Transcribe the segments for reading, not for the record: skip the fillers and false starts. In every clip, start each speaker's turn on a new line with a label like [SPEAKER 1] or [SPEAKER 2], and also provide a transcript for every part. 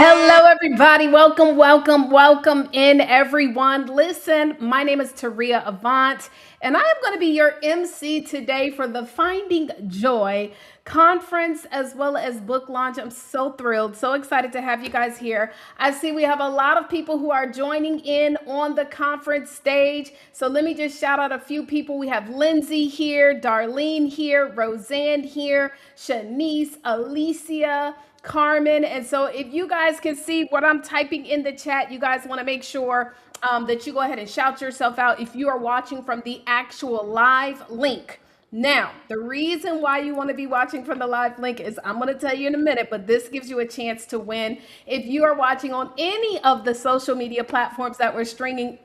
[SPEAKER 1] Hello, everybody. Welcome, welcome, welcome in, everyone. Listen, my name is Taria Avant, and I am going to be your MC today for the Finding Joy conference as well as book launch. I'm so thrilled, so excited to have you guys here. I see we have a lot of people who are joining in on the conference stage. So let me just shout out a few people. We have Lindsay here, Darlene here, Roseanne here, Shanice, Alicia, Carmen. And so if you guys can see what I'm typing in the chat, you guys want to make sure that you go ahead and shout yourself out if you are watching from the actual live link. Now, the reason why you want to be watching from the live link is I'm going to tell you in a minute, but this gives you a chance to win. If you are watching on any of the social media platforms that we're streaming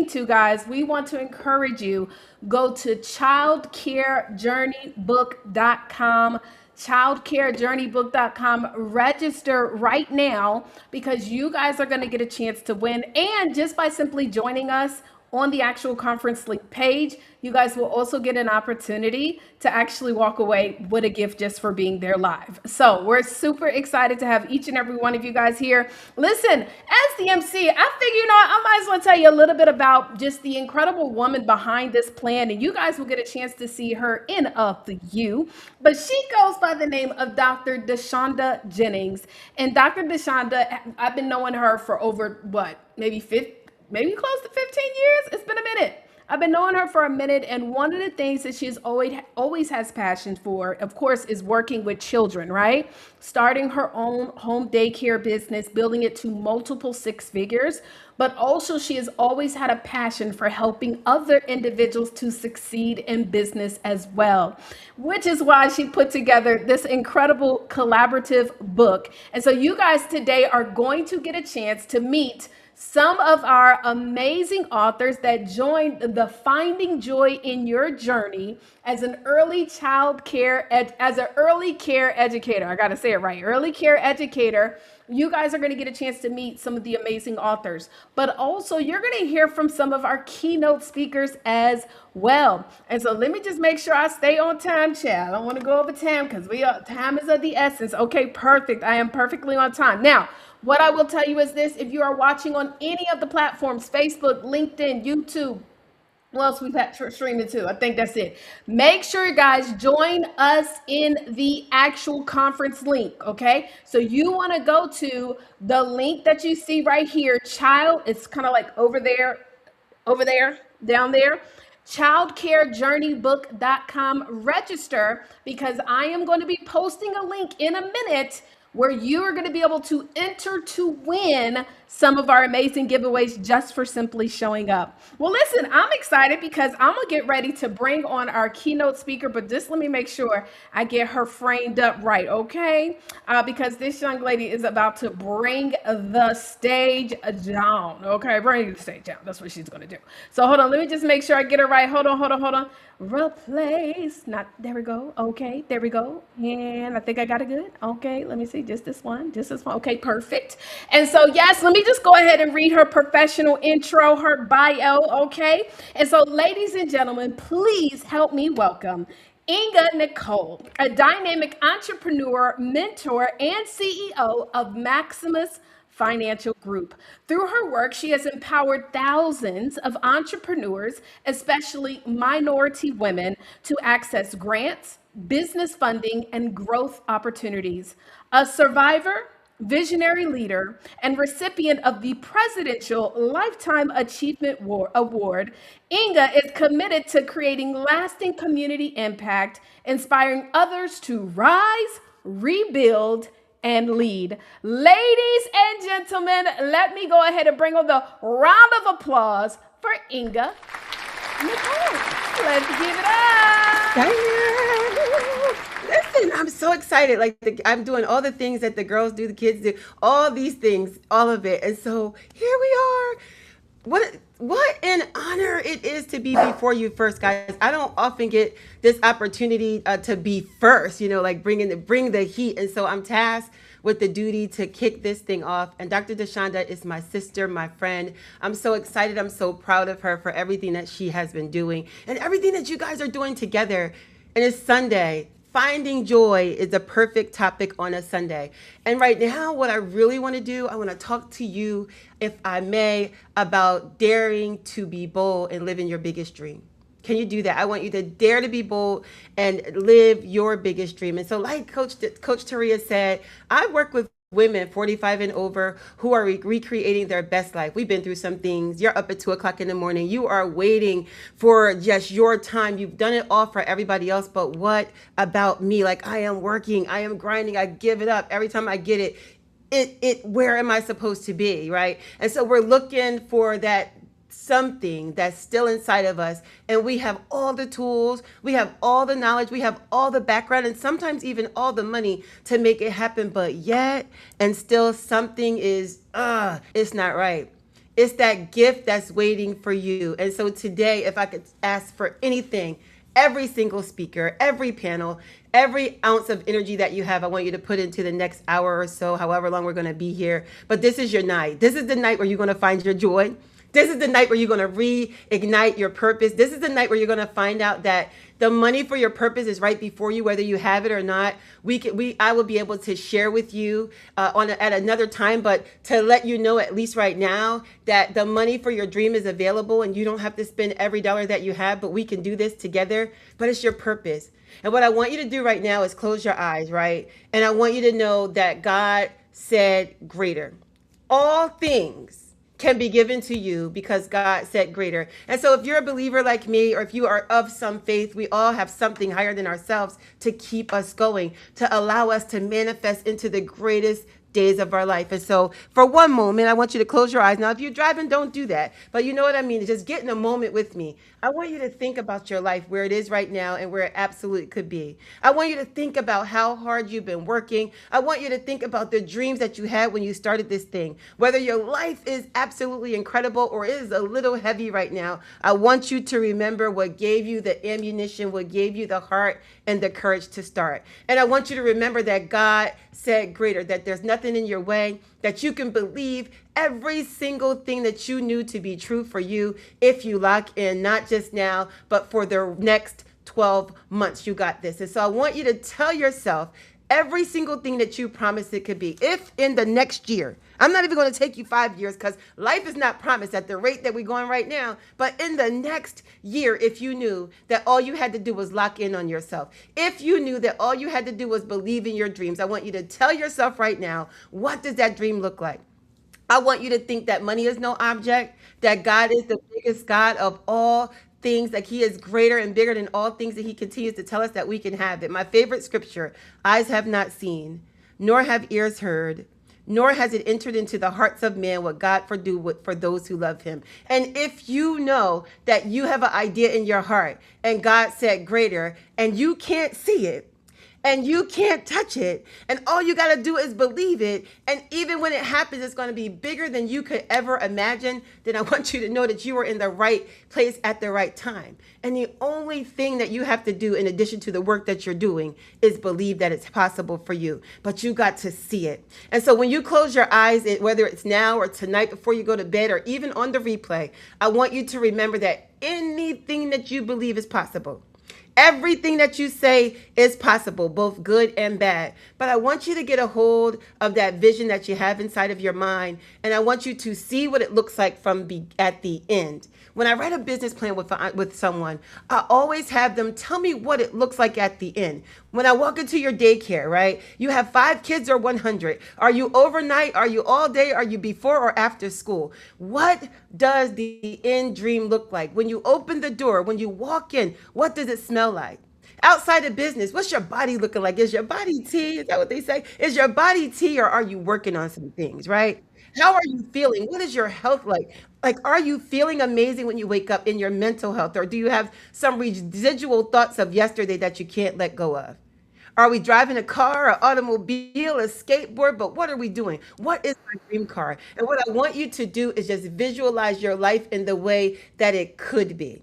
[SPEAKER 1] to, guys, we want to encourage you, go to childcarejourneybook.com. childcarejourneybook.com. Register right now because you guys are going to get a chance to win. And just by simply joining us on the actual conference link page, you guys will also get an opportunity to actually walk away with a gift just for being there live. So we're super excited to have each and every one of you guys here. Listen, as the MC, I figure, I might as well tell you a little bit about just the incredible woman behind this plan, and you guys will get a chance to see her in a few. But she goes by the name of Dr. Deshonda Jennings. And Dr. Deshonda, I've been knowing her for over, maybe close to 15 years. It's been a minute. I've been knowing her for a minute, and one of the things that she's always has passion for, of course, is working with children, right? Starting her own home daycare business, building it to multiple six figures, but also she has always had a passion for helping other individuals to succeed in business as well, which is why she put together this incredible collaborative book. And so you guys today are going to get a chance to meet some of our amazing authors that joined the Finding Joy in Your Journey as an early care educator. I got to say it right. Early care educator. You guys are going to get a chance to meet some of the amazing authors, but also you're going to hear from some of our keynote speakers as well. And so let me just make sure I stay on time, chat. I don't want to go over time because time is of the essence. Okay, perfect. I am perfectly on time. Now, what I will tell you is this: if you are watching on any of the platforms, Facebook, LinkedIn, YouTube, what else we've had streaming too? I think that's it. Make sure, guys, join us in the actual conference link, okay? So you want to go to the link that you see right here, it's kind of like over there, down there. childcarejourneybook.com. Register because I am going to be posting a link in a minute where you are going to be able to enter to win some of our amazing giveaways just for simply showing up. Well, listen, I'm excited because I'm going to get ready to bring on our keynote speaker, but just let me make sure I get her framed up right, okay? Because this young lady is about to bring the stage down, okay? Bring the stage down. That's what she's going to do. So hold on. Let me just make sure I get her right. Hold on. Replace. There we go. Okay, there we go. And I think I got it good. Okay, let me see. Just this one. Okay, perfect. And so, yes, let me just go ahead and read her professional intro, her bio, okay? And so, ladies and gentlemen, please help me welcome Inga Nicole, a dynamic entrepreneur, mentor, and CEO of Maximus Financial Group. Through her work, she has empowered thousands of entrepreneurs, especially minority women, to access grants, business funding, and growth opportunities. A survivor, visionary leader, and recipient of the Presidential Lifetime Achievement Award, Inga is committed to creating lasting community impact, inspiring others to rise, rebuild, and lead. Ladies and gentlemen, let me go ahead and bring on the round of applause for Inga Nicole. Let's give it up.
[SPEAKER 2] Listen, I'm so excited. I'm doing all the things that the girls do, the kids do, all these things, all of it. And so here we are. What an honor it is to be before you first, guys. I don't often get this opportunity to be first, bring the heat. And so I'm tasked with the duty to kick this thing off. And Dr. Deshonda is my sister, my friend. I'm so excited. I'm so proud of her for everything that she has been doing and everything that you guys are doing together. And it's Sunday, finding joy is a perfect topic on a Sunday. And right now, what I really want to do, I want to talk to you, if I may, about daring to be bold and living your biggest dream. Can you do that? I want you to dare to be bold and live your biggest dream. And so, like Coach Taria said, I work with women 45 and over who are recreating their best life. We've been through some things. You're up at 2 o'clock in the morning. You are waiting for just your time. You've done it all for everybody else. But what about me? Like, I am working, I am grinding, I give it up. Every time I get where am I supposed to be? Right. And so we're looking for that something that's still inside of us, and we have all the tools, we have all the knowledge, we have all the background, and sometimes even all the money to make it happen, but yet and still something is it's not right. It's that gift that's waiting for you. And so today, if I could ask for anything, every single speaker, every panel, every ounce of energy that you have, I want you to put into the next hour or so, however long we're going to be here. But this is your night. This is the night where you're going to find your joy. This is the night where you're going to reignite your purpose. This is the night where you're going to find out that the money for your purpose is right before you, whether you have it or not. I will be able to share with you at another time, but to let you know, at least right now, that the money for your dream is available, and you don't have to spend every dollar that you have, but we can do this together. But it's your purpose. And what I want you to do right now is close your eyes, right? And I want you to know that God said greater. All things can be given to you because God said greater. And so if you're a believer like me, or if you are of some faith, we all have something higher than ourselves to keep us going, to allow us to manifest into the greatest days of our life. And so for one moment, I want you to close your eyes. Now, if you're driving, don't do that. But you know what I mean? Just get in a moment with me. I want you to think about your life, where it is right now and where it absolutely could be. I want you to think about how hard you've been working. I want you to think about the dreams that you had when you started this thing. Whether your life is absolutely incredible or is a little heavy right now, I want you to remember what gave you the ammunition, what gave you the heart and the courage to start. And I want you to remember that God said greater, that there's nothing in your way, that you can believe every single thing that you knew to be true for you if you lock in, not just now, but for the next 12 months. You got this. And so I want you to tell yourself every single thing that you promised it could be. If in the next year, I'm not even going to take you 5 years, because life is not promised at the rate that we're going right now. But in the next year, if you knew that all you had to do was lock in on yourself, if you knew that all you had to do was believe in your dreams, I want you to tell yourself right now, what does that dream look like? I want you to think that money is no object, that God is the biggest God of all things, like he is greater and bigger than all things, that he continues to tell us that we can have it. My favorite scripture, eyes have not seen, nor have ears heard, nor has it entered into the hearts of man what God for those who love him. And if you know that you have an idea in your heart and God said greater, and you can't see it, and you can't touch it, and all you got to do is believe it, and even when it happens, it's going to be bigger than you could ever imagine, then I want you to know that you are in the right place at the right time. And the only thing that you have to do, in addition to the work that you're doing, is believe that it's possible for you. But you got to see it. And so when you close your eyes, whether it's now or tonight before you go to bed, or even on the replay, I want you to remember that anything that you believe is possible. Everything that you say is possible, both good and bad. But I want you to get a hold of that vision that you have inside of your mind, and I want you to see what it looks like at the end. When I write a business plan with someone, I always have them tell me what it looks like at the end. When I walk into your daycare, right? You have 5 kids or 100. Are you overnight? Are you all day? Are you before or after school? What does the end dream look like? When you open the door, when you walk in, what does it smell like? Outside of business, what's your body looking like? Is your body tea? Is that what they say? Is your body tea, or are you working on some things, right? How are you feeling? What is your health like? Like, are you feeling amazing when you wake up in your mental health? Or do you have some residual thoughts of yesterday that you can't let go of? Are we driving a car, an automobile, a skateboard? But what are we doing? What is my dream car? And what I want you to do is just visualize your life in the way that it could be.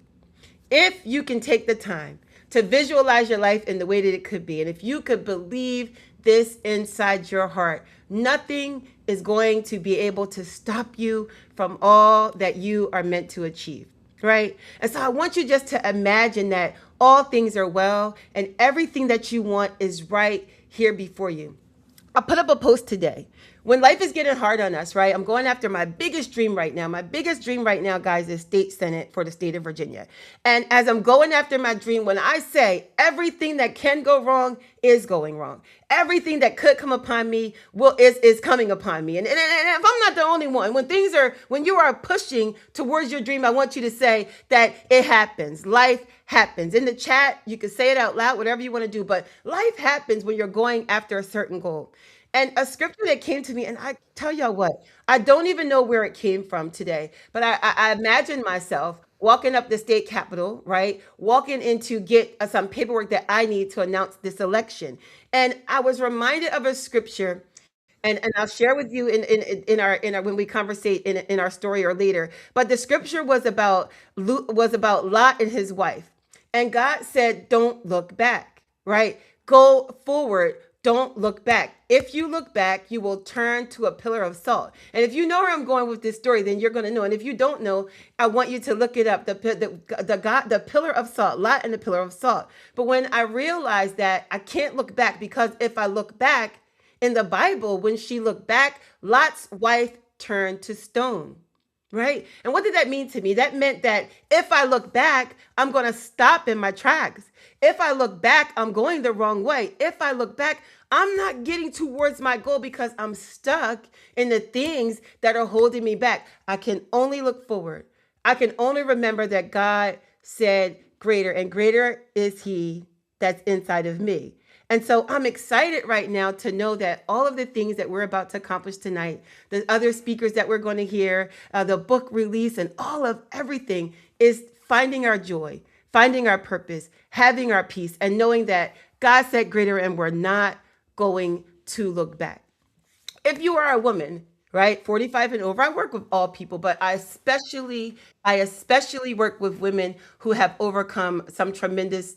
[SPEAKER 2] If you can take the time to visualize your life in the way that it could be, and if you could believe this inside your heart, nothing is going to be able to stop you from all that you are meant to achieve. right? And so I want you just to imagine that all things are well and everything that you want is right here before you. I put up a post today. When life is getting hard on us, right? I'm going after my biggest dream right now. My biggest dream right now, guys, is state senate for the state of Virginia. And as I'm going after my dream, when I say everything that can go wrong is going wrong, everything that could come upon me is coming upon me. And if I'm not the only one, when you are pushing towards your dream, I want you to say that it happens. Life happens. In the chat, you can say it out loud, whatever you want to do, but life happens when you're going after a certain goal. And a scripture that came to me, and I tell y'all what, I don't even know where it came from today, but I imagine myself walking up the state capitol, right? Walking in to get some paperwork that I need to announce this election. And I was reminded of a scripture, and I'll share with you in our when we conversate in our story or later. But the scripture was about Lot and his wife, and God said, "Don't look back." Right? Go forward. Don't look back. If you look back, you will turn to a pillar of salt. And if you know where I'm going with this story, then you're going to know. And if you don't know, I want you to look it up. The pillar of salt, Lot and the pillar of salt. But when I realized that I can't look back, because if I look back in the Bible, when she looked back, Lot's wife turned to stone. Right? And what did that mean to me? That meant that if I look back, I'm going to stop in my tracks. If I look back, I'm going the wrong way. If I look back, I'm not getting towards my goal because I'm stuck in the things that are holding me back. I can only look forward. I can only remember that God said greater, and greater is he that's inside of me. And so I'm excited right now to know that all of the things that we're about to accomplish tonight, the other speakers that we're going to hear, the book release, and all of everything is finding our joy, finding our purpose, having our peace, and knowing that God said greater and we're not going to look back. If you are a woman, right, 45 and over, I work with all people, but I especially work with women who have overcome some tremendous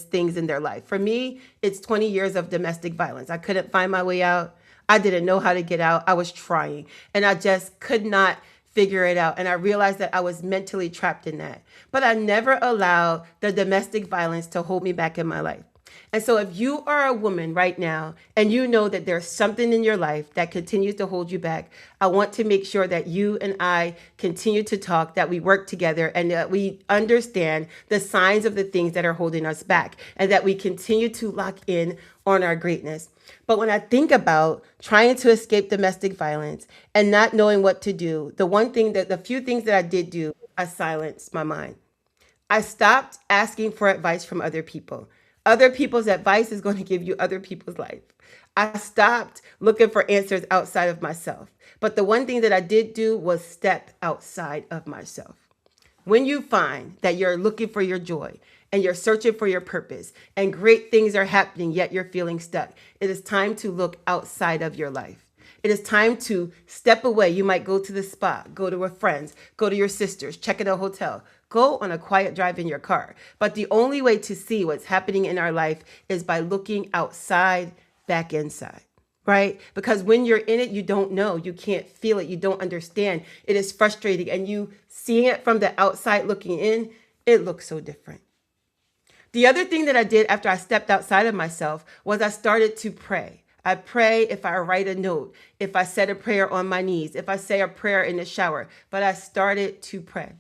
[SPEAKER 2] things in their life. For me, it's 20 years of domestic violence. I couldn't find my way out. I didn't know how to get out. I was trying, and I just could not figure it out. And I realized that I was mentally trapped in that. But I never allowed the domestic violence to hold me back in my life. And so if you are a woman right now and you know that there's something in your life that continues to hold you back, I want to make sure that you and I continue to talk, that we work together, and that we understand the signs of the things that are holding us back, and that we continue to lock in on our greatness. But when I think about trying to escape domestic violence and not knowing what to do, the few things that I did do, I silenced my mind. I stopped asking for advice from other people. Other people's advice is going to give you other people's life. I stopped looking for answers outside of myself. But the one thing that I did do was step outside of myself. When you find that you're looking for your joy and you're searching for your purpose and great things are happening, yet you're feeling stuck, it is time to look outside of your life. It is time to step away. You might go to the spa, go to a friend's, go to your sister's, check in a hotel, go on a quiet drive in your car. But the only way to see what's happening in our life is by looking outside, back inside, right? Because when you're in it, you don't know, you can't feel it, you don't understand. It is frustrating. And you seeing it from the outside looking in, it looks so different. The other thing that I did after I stepped outside of myself was I started to pray. I pray if I write a note, if I said a prayer on my knees, if I say a prayer in the shower, but I started to pray.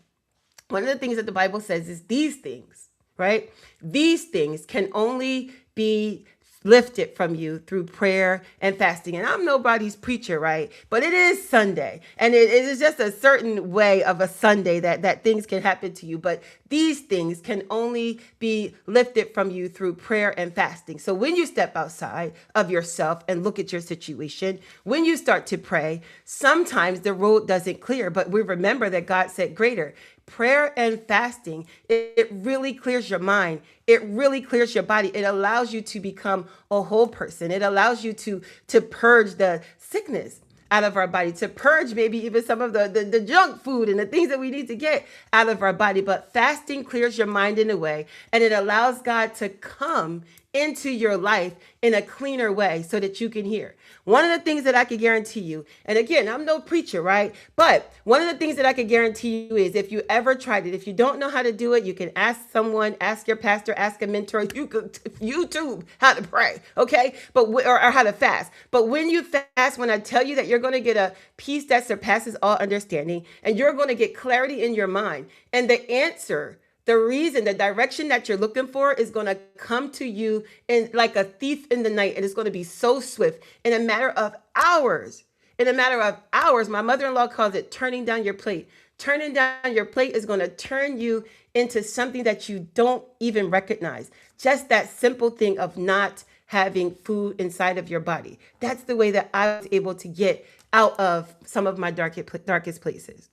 [SPEAKER 2] One of the things that the Bible says is these things, right? These things can only be lifted from you through prayer and fasting. And I'm nobody's preacher, right? But it is Sunday. And it is just a certain way of a Sunday that things can happen to you. But these things can only be lifted from you through prayer and fasting. So when you step outside of yourself and look at your situation, when you start to pray, sometimes the road doesn't clear, but we remember that God said greater. Prayer and fasting, it really clears your mind. It really clears your body. It allows you to become a whole person. It allows you to purge the sickness out of our body, to purge maybe even some of the junk food and the things that we need to get out of our body. But fasting clears your mind in a way, and it allows God to come into your life in a cleaner way so that you can hear. One of the things that I can guarantee you, and again, I'm no preacher, right? But one of the things that I can guarantee you is if you ever tried it, if you don't know how to do it, you can ask someone, ask your pastor, ask a mentor, you could YouTube how to pray, okay? But or how to fast. But when you fast, when I tell you that you're going to get a peace that surpasses all understanding, and you're going to get clarity in your mind, and the answer, the reason, the direction that you're looking for is going to come to you in like a thief in the night, and it's going to be so swift in a matter of hours. In a matter of hours, my mother-in-law calls it turning down your plate. Turning down your plate is going to turn you into something that you don't even recognize. Just that simple thing of not having food inside of your body. That's the way that I was able to get out of some of my darkest places.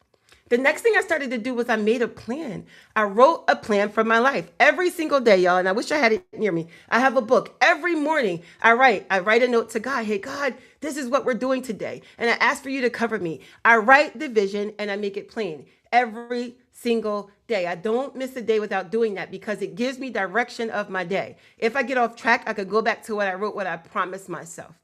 [SPEAKER 2] The next thing I started to do was I made a plan. I wrote a plan for my life every single day, y'all. And I wish I had it near me. I have a book. Every morning I write a note to God. Hey, God, this is what we're doing today. And I ask for you to cover me. I write the vision and I make it plain every single day. I don't miss a day without doing that because it gives me direction of my day. If I get off track, I could go back to what I wrote, what I promised myself.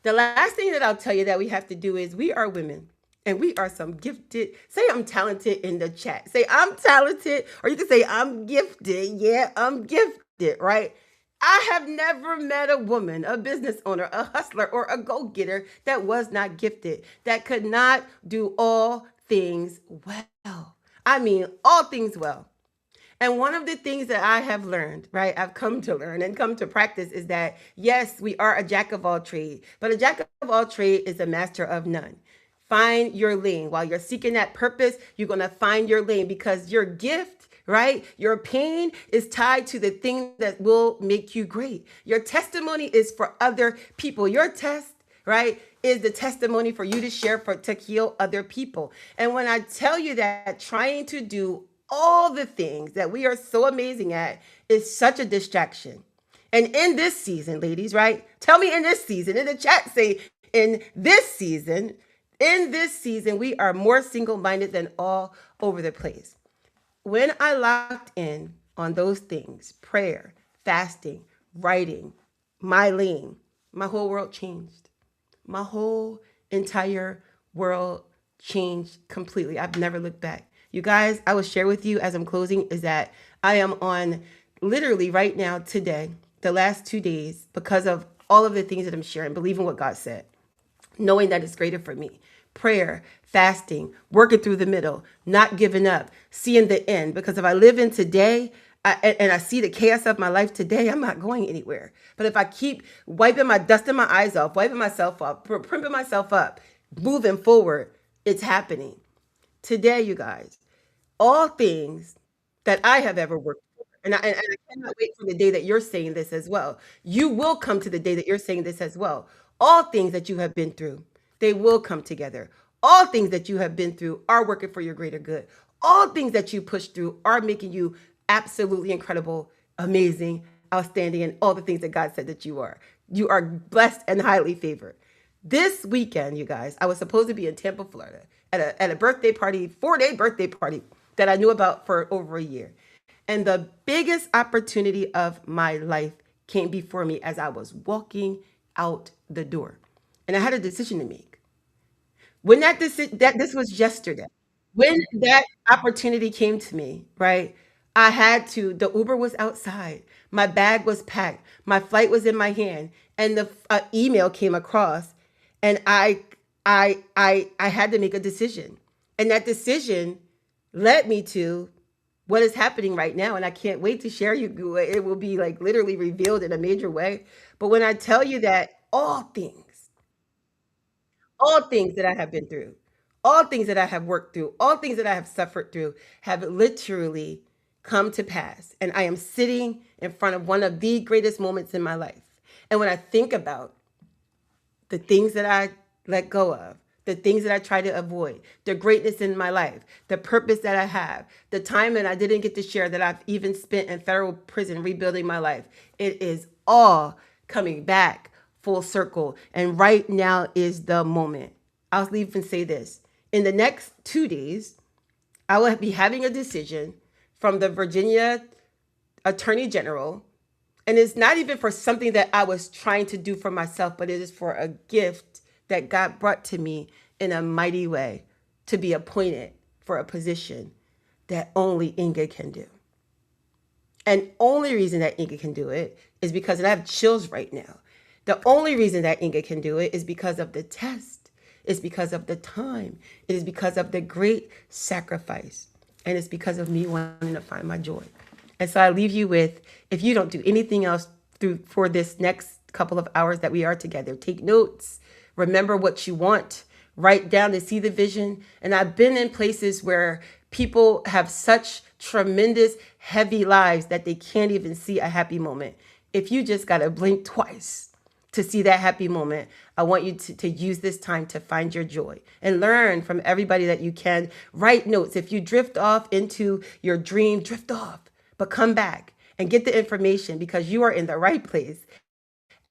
[SPEAKER 2] The last thing that I'll tell you that we have to do is we are women. And we are some gifted. Say I'm talented in the chat. Say I'm talented, or you can say I'm gifted. Yeah, I'm gifted, right? I have never met a woman, a business owner, a hustler, or a go-getter that was not gifted, that could not do all things well. I mean, all things well. And one of the things that I have learned, right, I've come to learn and come to practice is that, yes, we are a jack of all trades, but a jack of all trades is a master of none. Find your lane. While you're seeking that purpose, you're going to find your lane because your gift, right? Your pain is tied to the thing that will make you great. Your testimony is for other people. Your test, right, is the testimony for you to share to heal other people. And when I tell you that trying to do all the things that we are so amazing at is such a distraction. And in this season, ladies, right? Tell me in this season, in the chat, say in this season, we are more single-minded than all over the place. When I locked in on those things, prayer, fasting, writing, my lane, my whole world changed. My whole entire world changed completely. I've never looked back. You guys, I will share with you as I'm closing is that I am on literally right now, today, the last 2 days, because of all of the things that I'm sharing, believing what God said, knowing that it's greater for me. Prayer, fasting, working through the middle, not giving up, seeing the end. Because if I live in today and I see the chaos of my life today, I'm not going anywhere. But if I keep dusting my eyes off, wiping myself up, primping myself up, moving forward, it's happening. Today, you guys, all things that I have ever worked for, and I cannot wait for the day that you're saying this as well. You will come to the day that you're saying this as well. All things that you have been through, they will come together. All things that you have been through are working for your greater good. All things that you push through are making you absolutely incredible, amazing, outstanding, and all the things that God said that you are. You are blessed and highly favored. This weekend, you guys, I was supposed to be in Tampa, Florida at a birthday party, 4-day birthday party that I knew about for over a year. And the biggest opportunity of my life came before me as I was walking out the door. And I had a decision to make. When this was yesterday, when that opportunity came to me, right? The Uber was outside. My bag was packed. My flight was in my hand. And the email came across and I had to make a decision. And that decision led me to what is happening right now. And I can't wait to share you. It will be like literally revealed in a major way. But when I tell you that all things that I have been through, all things that I have worked through, all things that I have suffered through have literally come to pass. And I am sitting in front of one of the greatest moments in my life. And when I think about the things that I let go of, the things that I try to avoid, the greatness in my life, the purpose that I have, the time that I didn't get to share that I've even spent in federal prison rebuilding my life, it is all coming back full circle. And right now is the moment. I'll even say this. In the next 2 days, I will be having a decision from the Virginia Attorney General And it's not even for something that I was trying to do for myself, but it is for a gift that God brought to me in a mighty way to be appointed for a position that only Inga can do. And only reason that Inga can do it is because, and I have chills right now. The only reason that Inga can do it is because of the test. It's because of the time. It is because of the great sacrifice. And it's because of me wanting to find my joy. And so I leave you with, if you don't do anything else for this next couple of hours that we are together, take notes, remember what you want, write down to see the vision. And I've been in places where people have such tremendous, heavy lives that they can't even see a happy moment. If you just got to blink twice to see that happy moment, I want you to use this time to find your joy and learn from everybody that you can. Write notes. If you drift off into your dream, drift off, but come back and get the information, because you are in the right place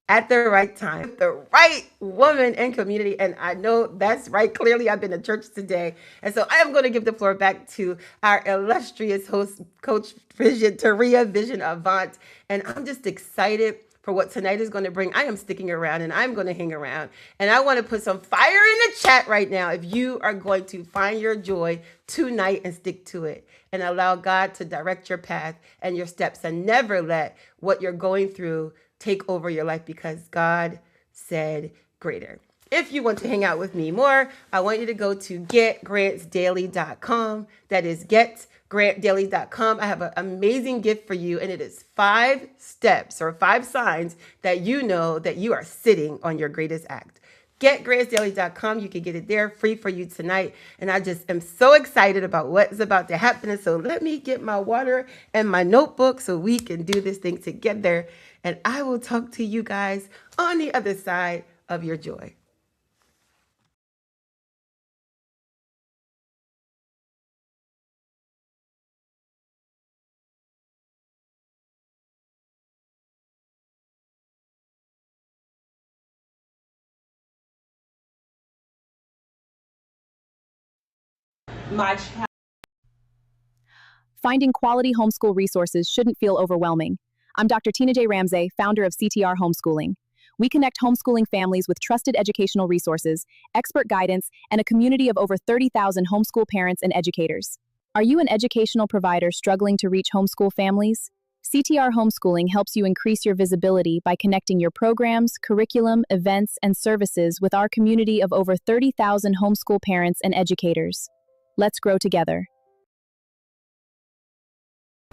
[SPEAKER 2] at the right time, the right woman and community. And I know that's right. Clearly, I've been to church today. And so I am going to give the floor back to our illustrious host, Coach Taria Vision Avant. And I'm just excited for what tonight is going to bring. I am sticking around and I'm going to hang around. And I want to put some fire in the chat right now if you are going to find your joy tonight and stick to it and allow God to direct your path and your steps, and never let what you're going through take over your life, because God said greater. If you want to hang out with me more, I want you to go to getgrantsdaily.com. That is getgrantdaily.com. I have an amazing gift for you, and it is 5 steps or 5 signs that you know that you are sitting on your greatest act. Getgrantsdaily.com. You can get it there free for you tonight. And I just am so excited about what's about to happen. And so let me get my water and my notebook so we can do this thing together. And I will talk to you guys on the other side of your joy.
[SPEAKER 3] My child.
[SPEAKER 4] Finding quality homeschool resources shouldn't feel overwhelming. I'm Dr. Tina J. Ramsey, founder of CTR Homeschooling. We connect homeschooling families with trusted educational resources, expert guidance, and a community of over 30,000 homeschool parents and educators. Are you an educational provider struggling to reach homeschool families? CTR Homeschooling helps you increase your visibility by connecting your programs, curriculum, events, and services with our community of over 30,000 homeschool parents and educators. Let's grow together.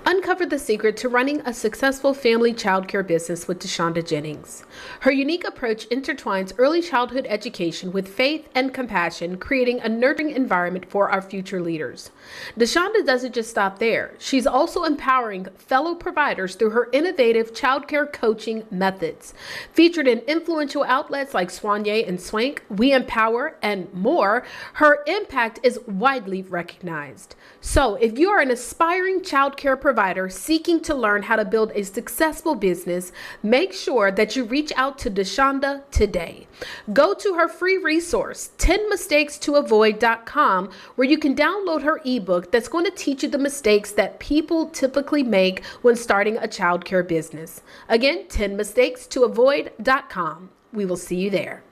[SPEAKER 1] Uncover the secret to running a successful family childcare business with Deshonda Jennings. Her unique approach intertwines early childhood education with faith and compassion, creating a nurturing environment for our future leaders. Deshonda doesn't just stop there. She's also empowering fellow providers through her innovative childcare coaching methods. Featured in influential outlets like Soigné and Swank, We Empower, and more, her impact is widely recognized. So if you are an aspiring childcare provider seeking to learn how to build a successful business, make sure that you reach out to Deshonda today. Go to her free resource, 10mistakes-to-avoid.com, where you can download her ebook that's going to teach you the mistakes that people typically make when starting a childcare business. Again, 10mistakes-to-avoid.com. We will see you there.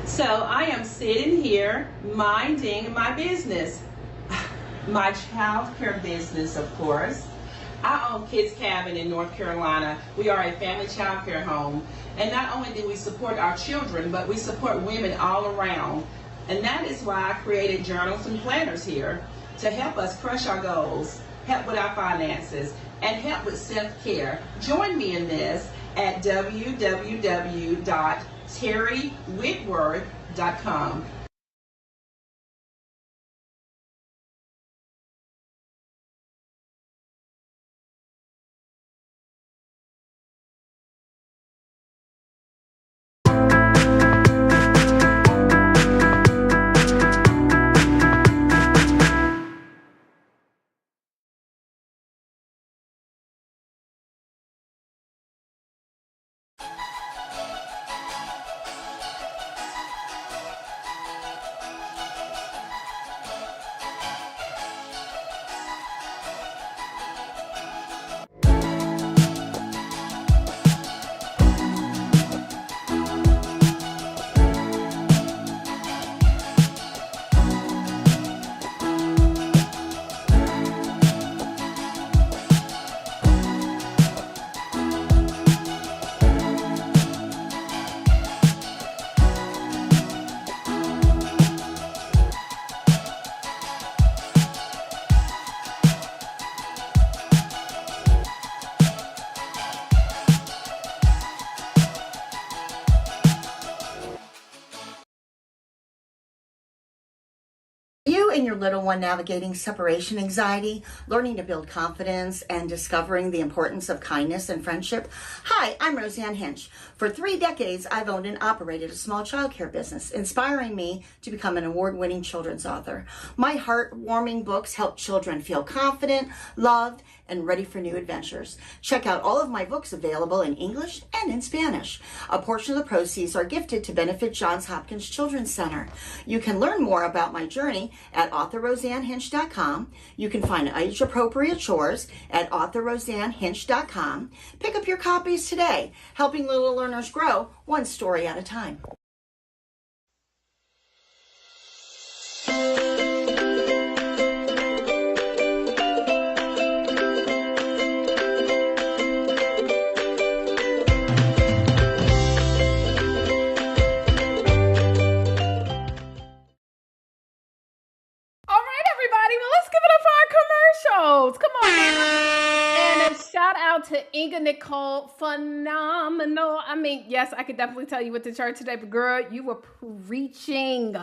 [SPEAKER 3] So I am sitting here minding my business. My child care business, of course. I own Kids Cabin in North Carolina. We are a family child care home. And not only do we support our children, but we support women all around. And that is why I created journals and planners here to help us crush our goals, help with our finances, and help with self-care. Join me in this at www.terrywhitworth.com.
[SPEAKER 5] your little one navigating separation anxiety, learning to build confidence, and discovering the importance of kindness and friendship? Hi, I'm Roseanne Hinch. For 3 decades, I've owned and operated a small childcare business, inspiring me to become an award-winning children's author. My heartwarming books help children feel confident, loved, and ready for new adventures. Check out all of my books available in English and in Spanish. A portion of the proceeds are gifted to benefit Johns Hopkins Children's Center. You can learn more about my journey at authorroseannehinch.com. You can find age-appropriate chores at authorroseannehinch.com. Pick up your copies today, helping little learners grow one story at a time.
[SPEAKER 1] Come on now. And a shout out to Inga Nicole. Phenomenal. I mean, yes, I could definitely tell you what to church today, but girl, you were preaching.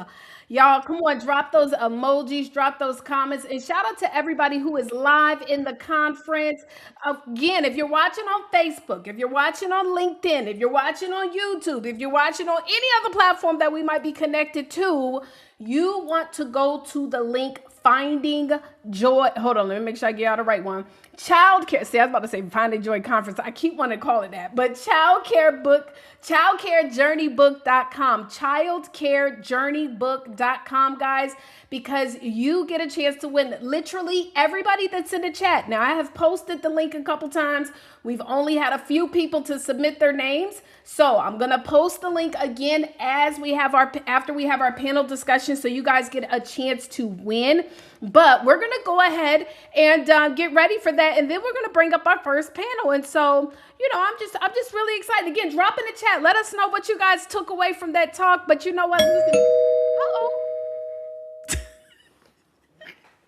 [SPEAKER 1] Y'all, come on, drop those emojis, drop those comments, and shout out to everybody who is live in the conference. Again, if you're watching on Facebook, if you're watching on LinkedIn, if you're watching on YouTube, if you're watching on any other platform that we might be connected to, you want to go to the link Finding Joy. Hold on, let me make sure I get out the right one. Childcare. See, I was about to say Finding Joy Conference. I keep wanting to call it that. But childcarejourneybook.com. Childcarejourneybook.com, guys, because you get a chance to win literally everybody that's in the chat. Now, I have posted the link a couple times. We've only had a few people to submit their names. So I'm going to post the link again after we have our panel discussion, so you guys get a chance to win. But we're going to go ahead and get ready for that. And then we're going to bring up our first panel. And so, you know, I'm just really excited. Again, drop in the chat. Let us know what you guys took away from that talk. But you know what? Uh-oh.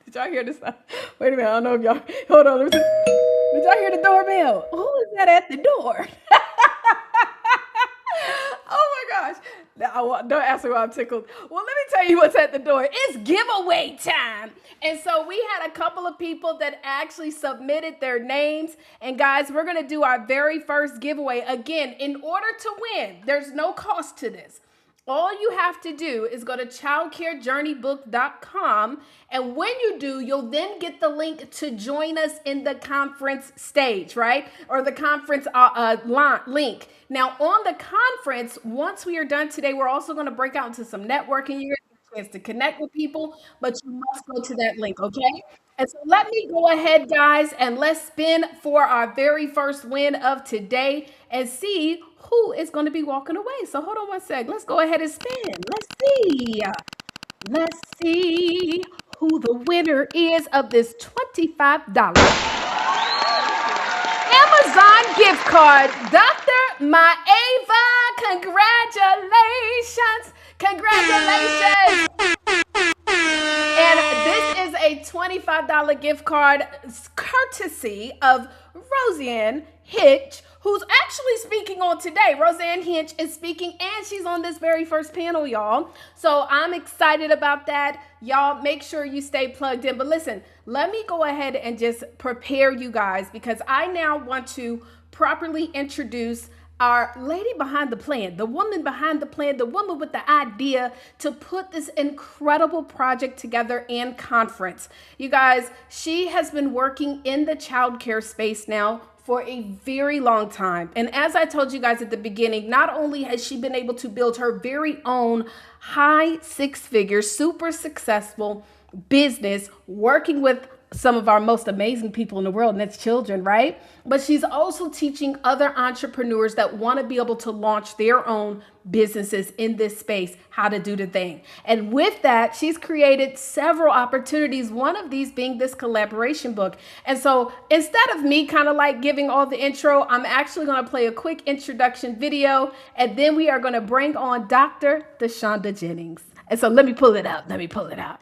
[SPEAKER 1] Did y'all hear this? Wait a minute. I don't know if y'all, hold on. Did y'all hear the doorbell? Who is that at the door? Oh my gosh. Now, don't ask me why I'm tickled. Well, let me tell you what's at the door. It's giveaway time. And so we had a couple of people that actually submitted their names. And guys, we're going to do our very first giveaway. Again, in order to win, there's no cost to this. All you have to do is go to childcarejourneybook.com. And when you do, you'll then get the link to join us in the conference stage, right? Or the conference link. Now, on the conference, once we are done today, we're also going to break out into some networking. You're going to get a chance to connect with people, but you must go to that link, okay? And so let me go ahead, guys, and let's spin for our very first win of today and see who is going to be walking away. So hold on one sec. Let's go ahead and spin. Let's see. Let's see who the winner is of this $25 Amazon gift card. Dr. Maeva, congratulations. Congratulations. And this is a $25 gift card courtesy of Roseanne Hinch, who's actually speaking on today. Roseanne Hinch is speaking, and she's on this very first panel, y'all. So I'm excited about that. Y'all, make sure you stay plugged in. But listen, let me go ahead and just prepare you guys, because I now want to properly introduce our lady behind the plan, the woman behind the plan, the woman with the idea to put this incredible project together and conference. You guys, she has been working in the childcare space now for a very long time. And as I told you guys at the beginning, not only has she been able to build her very own high six-figure, super successful business working with some of our most amazing people in the world, and that's children, right? But she's also teaching other entrepreneurs that want to be able to launch their own businesses in this space how to do the thing. And with that, she's created several opportunities, one of these being this collaboration book. And so instead of me kind of like giving all the intro, I'm actually going to play a quick introduction video, and then we are going to bring on Dr. DeShonda Jennings. And so let me pull it out. Let me pull it out.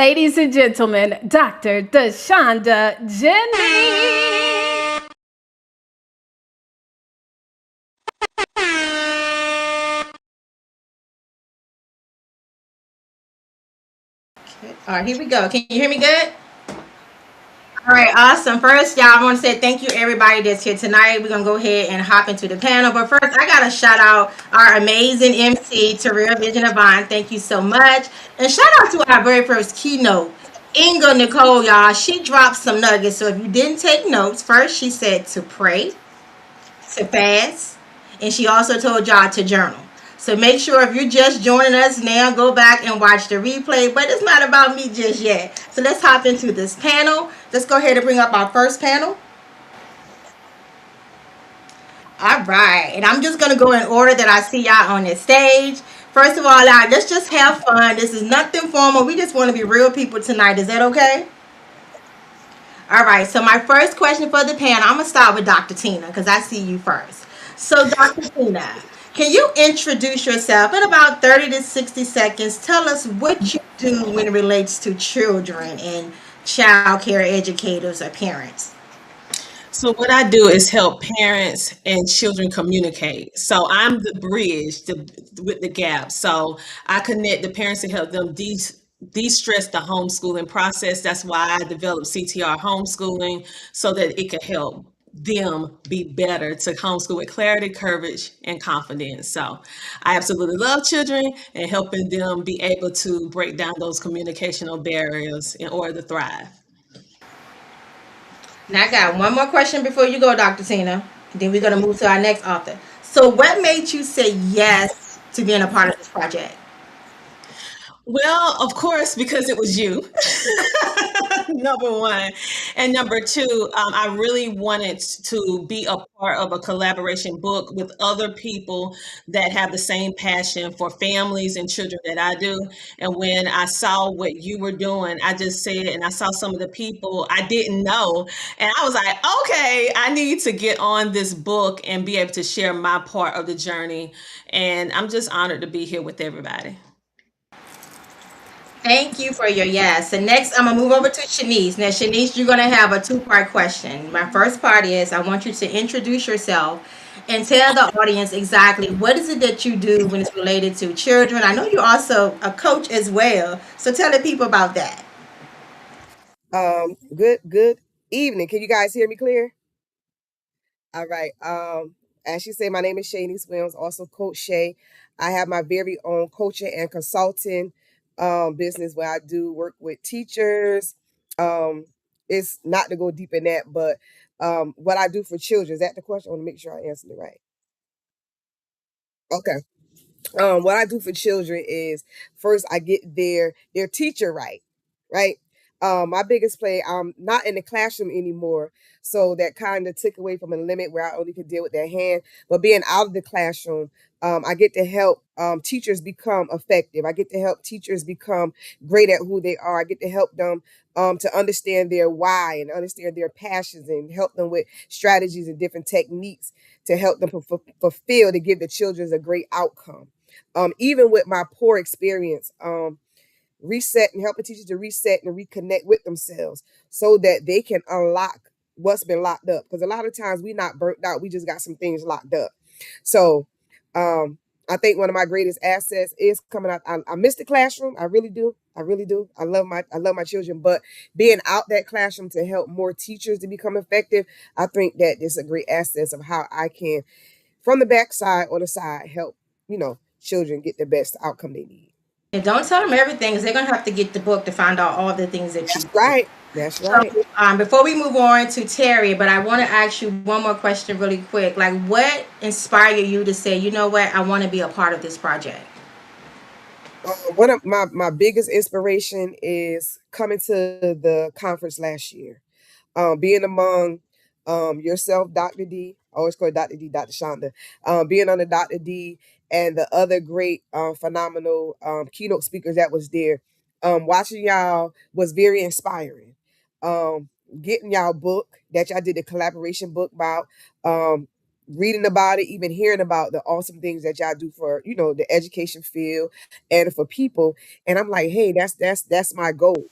[SPEAKER 1] Ladies and gentlemen, Dr. Deshonda Jennings.
[SPEAKER 6] All right, here we go. Can you hear me good? All right, awesome. First, y'all, I want to say thank you everybody that's here tonight. We're gonna go ahead and hop into the panel. But first, I gotta shout out our amazing MC, Terrell Vision Avon. Thank you so much. And shout out to our very first keynote, Inga Nicole, y'all. She dropped some nuggets. So if you didn't take notes, first she said to pray, to fast, and she also told y'all to journal. So make sure if you're just joining us now, go back and watch the replay. But it's not about me just yet. So let's hop into this panel. Let's go ahead and bring up our first panel. All right. And I'm just going to go in order that I see y'all on this stage. First of all, let's just have fun. This is nothing formal. We just want to be real people tonight. Is that okay? All right. So my first question for the panel, I'm going to start with Dr. Tina because I see you first. So Dr. Tina, can you introduce yourself in about 30 to 60 seconds? Tell us what you do when it relates to children and child care educators or parents.
[SPEAKER 3] So what I do is help parents and children communicate. So I'm the bridge with the gap. So I connect the parents to help them de-stress the homeschooling process. That's why I developed CTR homeschooling so that it can help them be better to homeschool with clarity, courage, and confidence. So I absolutely love children and helping them be able to break down those communicational barriers in order to thrive.
[SPEAKER 6] Now I got one more question before you go, Dr. Tina. Then we're gonna move to our next author. So what made you say yes to being a part of this project?
[SPEAKER 3] Well, of course, because it was you, number one. And number two, I really wanted to be a part of a collaboration book with other people that have the same passion for families and children that I do. And when I saw what you were doing, I just said, and I saw some of the people I didn't know, and I was like, okay, I need to get on this book and be able to share my part of the journey. And I'm just honored to be here with everybody.
[SPEAKER 6] Thank you for your yes. And next, I'm gonna move over to Shanice. Now, Shanice, you're gonna have a two-part question. My first part is I want you to introduce yourself and tell the audience exactly what is it that you do when it's related to children. I know you're also a coach as well, so tell the people about that.
[SPEAKER 7] Good evening. Can you guys hear me clear? All right. As you say, my name is Shanice Williams, also Coach Shay. I have my very own coaching and consulting business where I do work with teachers. Um, it's not to go deep in that, but what I do for children, is that the question? I want to make sure I answered it right. Okay. What I do for children is first I get their teacher right, right. My biggest play, I'm not in the classroom anymore, so that kind of took away from a limit where I only could deal with their hand. But being out of the classroom, I get to help teachers become effective. I get to help teachers become great at who they are. I get to help them to understand their why and understand their passions and help them with strategies and different techniques to help them fulfill to give the children a great outcome. Even with my poor experience, reset and helping teachers to reset and reconnect with themselves so that they can unlock what's been locked up. Because a lot of times we not burnt out, we just got some things locked up. So I think one of my greatest assets is coming out. I miss the classroom. I really do. I really do. I love my children, but being out that classroom to help more teachers to become effective, I think that is a great asset of how I can, from the backside or the side, help children get the best outcome they need.
[SPEAKER 6] And don't tell them everything, because they're gonna have to get the book to find out all the things that you
[SPEAKER 7] That's
[SPEAKER 6] do.
[SPEAKER 7] right. That's
[SPEAKER 6] So,
[SPEAKER 7] right.
[SPEAKER 6] before we move on to Terry, but I want to ask you one more question really quick. Like, what inspired you to say, you know what, I want to be a part of this project?
[SPEAKER 7] One of my biggest inspiration is coming to the conference last year. Being among yourself, Dr. D, I always call it Dr. D, Dr. Shonda, being under Dr. D and the other great, phenomenal keynote speakers that was there, watching y'all was very inspiring. Um, Getting y'all book that y'all did a collaboration book about, reading about it, even hearing about the awesome things that y'all do for, the education field and for people. And I'm like, hey, that's my goal.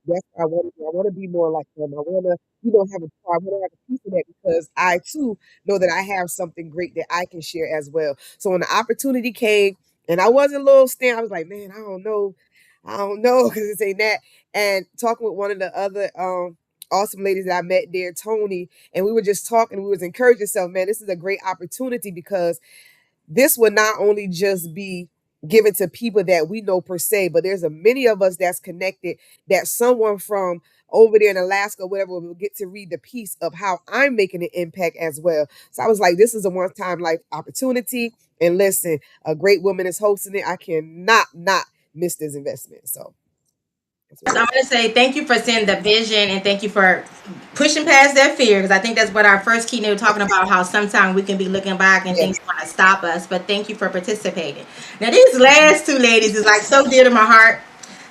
[SPEAKER 7] That's what I want to do. I want to be more like them. I want to, I want to have a piece of that because I too know that I have something great that I can share as well. So when the opportunity came, and I wasn't a little stand, I was like, man, I don't know, because this ain't that. And talking with one of the other awesome ladies that I met there, Tony, and we were just talking. We was encouraging ourselves, man, this is a great opportunity because this would not only just be given to people that we know per se, but there's a many of us that's connected that someone from over there in Alaska, whatever, will get to read the piece of how I'm making an impact as well. So I was like, this is a one-time life opportunity. And listen, a great woman is hosting it. I cannot not miss this investment. So that's
[SPEAKER 6] So
[SPEAKER 7] what
[SPEAKER 6] I'm
[SPEAKER 7] it
[SPEAKER 6] going to say thank you for seeing the vision and thank you for pushing past that fear because I think that's what our first keynote talking about how sometimes we can be looking back and
[SPEAKER 7] is.
[SPEAKER 6] things want to stop us. But thank you for participating. Now these last two ladies is like so dear to my heart.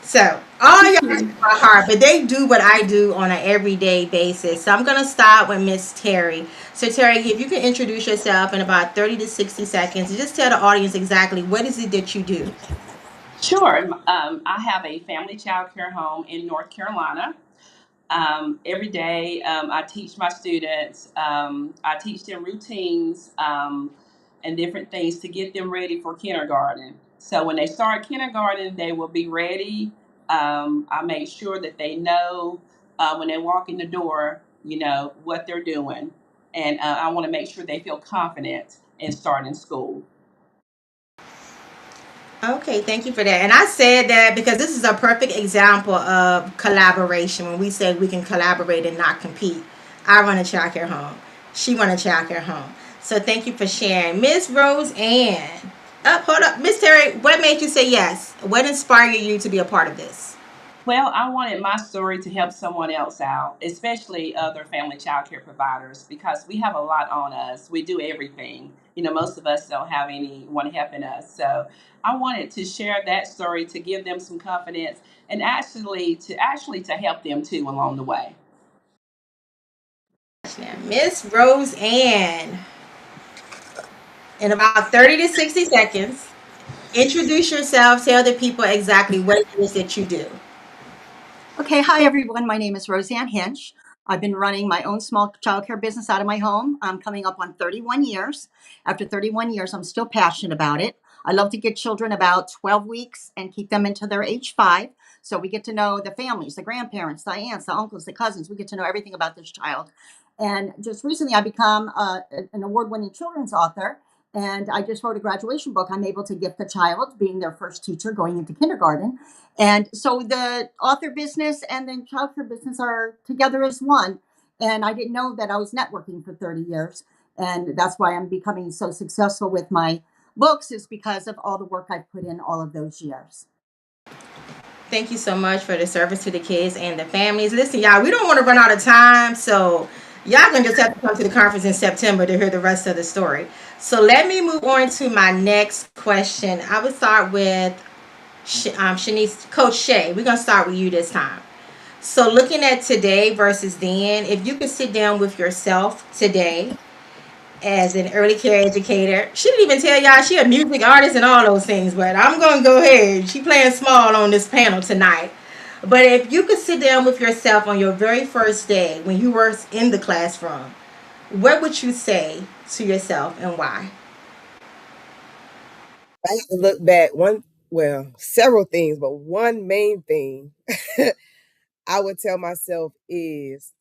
[SPEAKER 6] So all y'all are my heart, but they do what I do on an everyday basis. So I'm going to start with Miss Terry. So Terry, if you can introduce yourself in about 30 to 60 seconds and just tell the audience exactly what is it that you do.
[SPEAKER 3] Sure. I have a family child care home in North Carolina. Every day, I teach my students. I teach them routines and different things to get them ready for kindergarten. So when they start kindergarten, they will be ready. I make sure that they know when they walk in the door, what they're doing, and I want to make sure they feel confident in starting school.
[SPEAKER 6] Okay, thank you for that. And I said that because this is a perfect example of collaboration. When we say we can collaborate and not compete, I run a child care home. She run a child care home. So thank you for sharing, Miss Rose Ann. Up, hold up, Miss Terry. What made you say yes? What inspired you to be a part of this?
[SPEAKER 3] Well, I wanted my story to help someone else out, especially other family child care providers, because we have a lot on us. We do everything. Most of us don't have anyone helping us. So I wanted to share that story to give them some confidence and actually to help them too along the way.
[SPEAKER 6] Now, Miss Rose Ann, in about 30 to 60 seconds, introduce yourself, tell the people exactly what it is that you do.
[SPEAKER 5] Okay, hi everyone. My name is Roseanne Hinch. I've been running my own small childcare business out of my home. I'm coming up on 31 years. After 31 years, I'm still passionate about it. I love to get children about 12 weeks and keep them into their age 5. So we get to know the families, the grandparents, the aunts, the uncles, the cousins. We get to know everything about this child. And just recently, I become an award-winning children's author. And I just wrote a graduation book. I'm able to gift the child, being their first teacher going into kindergarten. And so the author business and the childcare business are together as one. And I didn't know that I was networking for 30 years. And that's why I'm becoming so successful with my books, is because of all the work I've put in all of those years.
[SPEAKER 6] Thank you so much for the service to the kids and the families. Listen, y'all, we don't want to run out of time, so y'all gonna just have to come to the conference in September to hear the rest of the story. So let me move on to my next question. I would start with Shanice, Coach Shay. We're gonna start with you this time. So looking at today versus then, if you could sit down with yourself today as an early care educator. She didn't even tell y'all she a music artist and all those things, but I'm gonna go ahead. She playing small on this panel tonight. But if you could sit down with yourself on your very first day when you were in the classroom, what would you say to yourself and why?
[SPEAKER 7] I have to look back several things, but one main thing I would tell myself is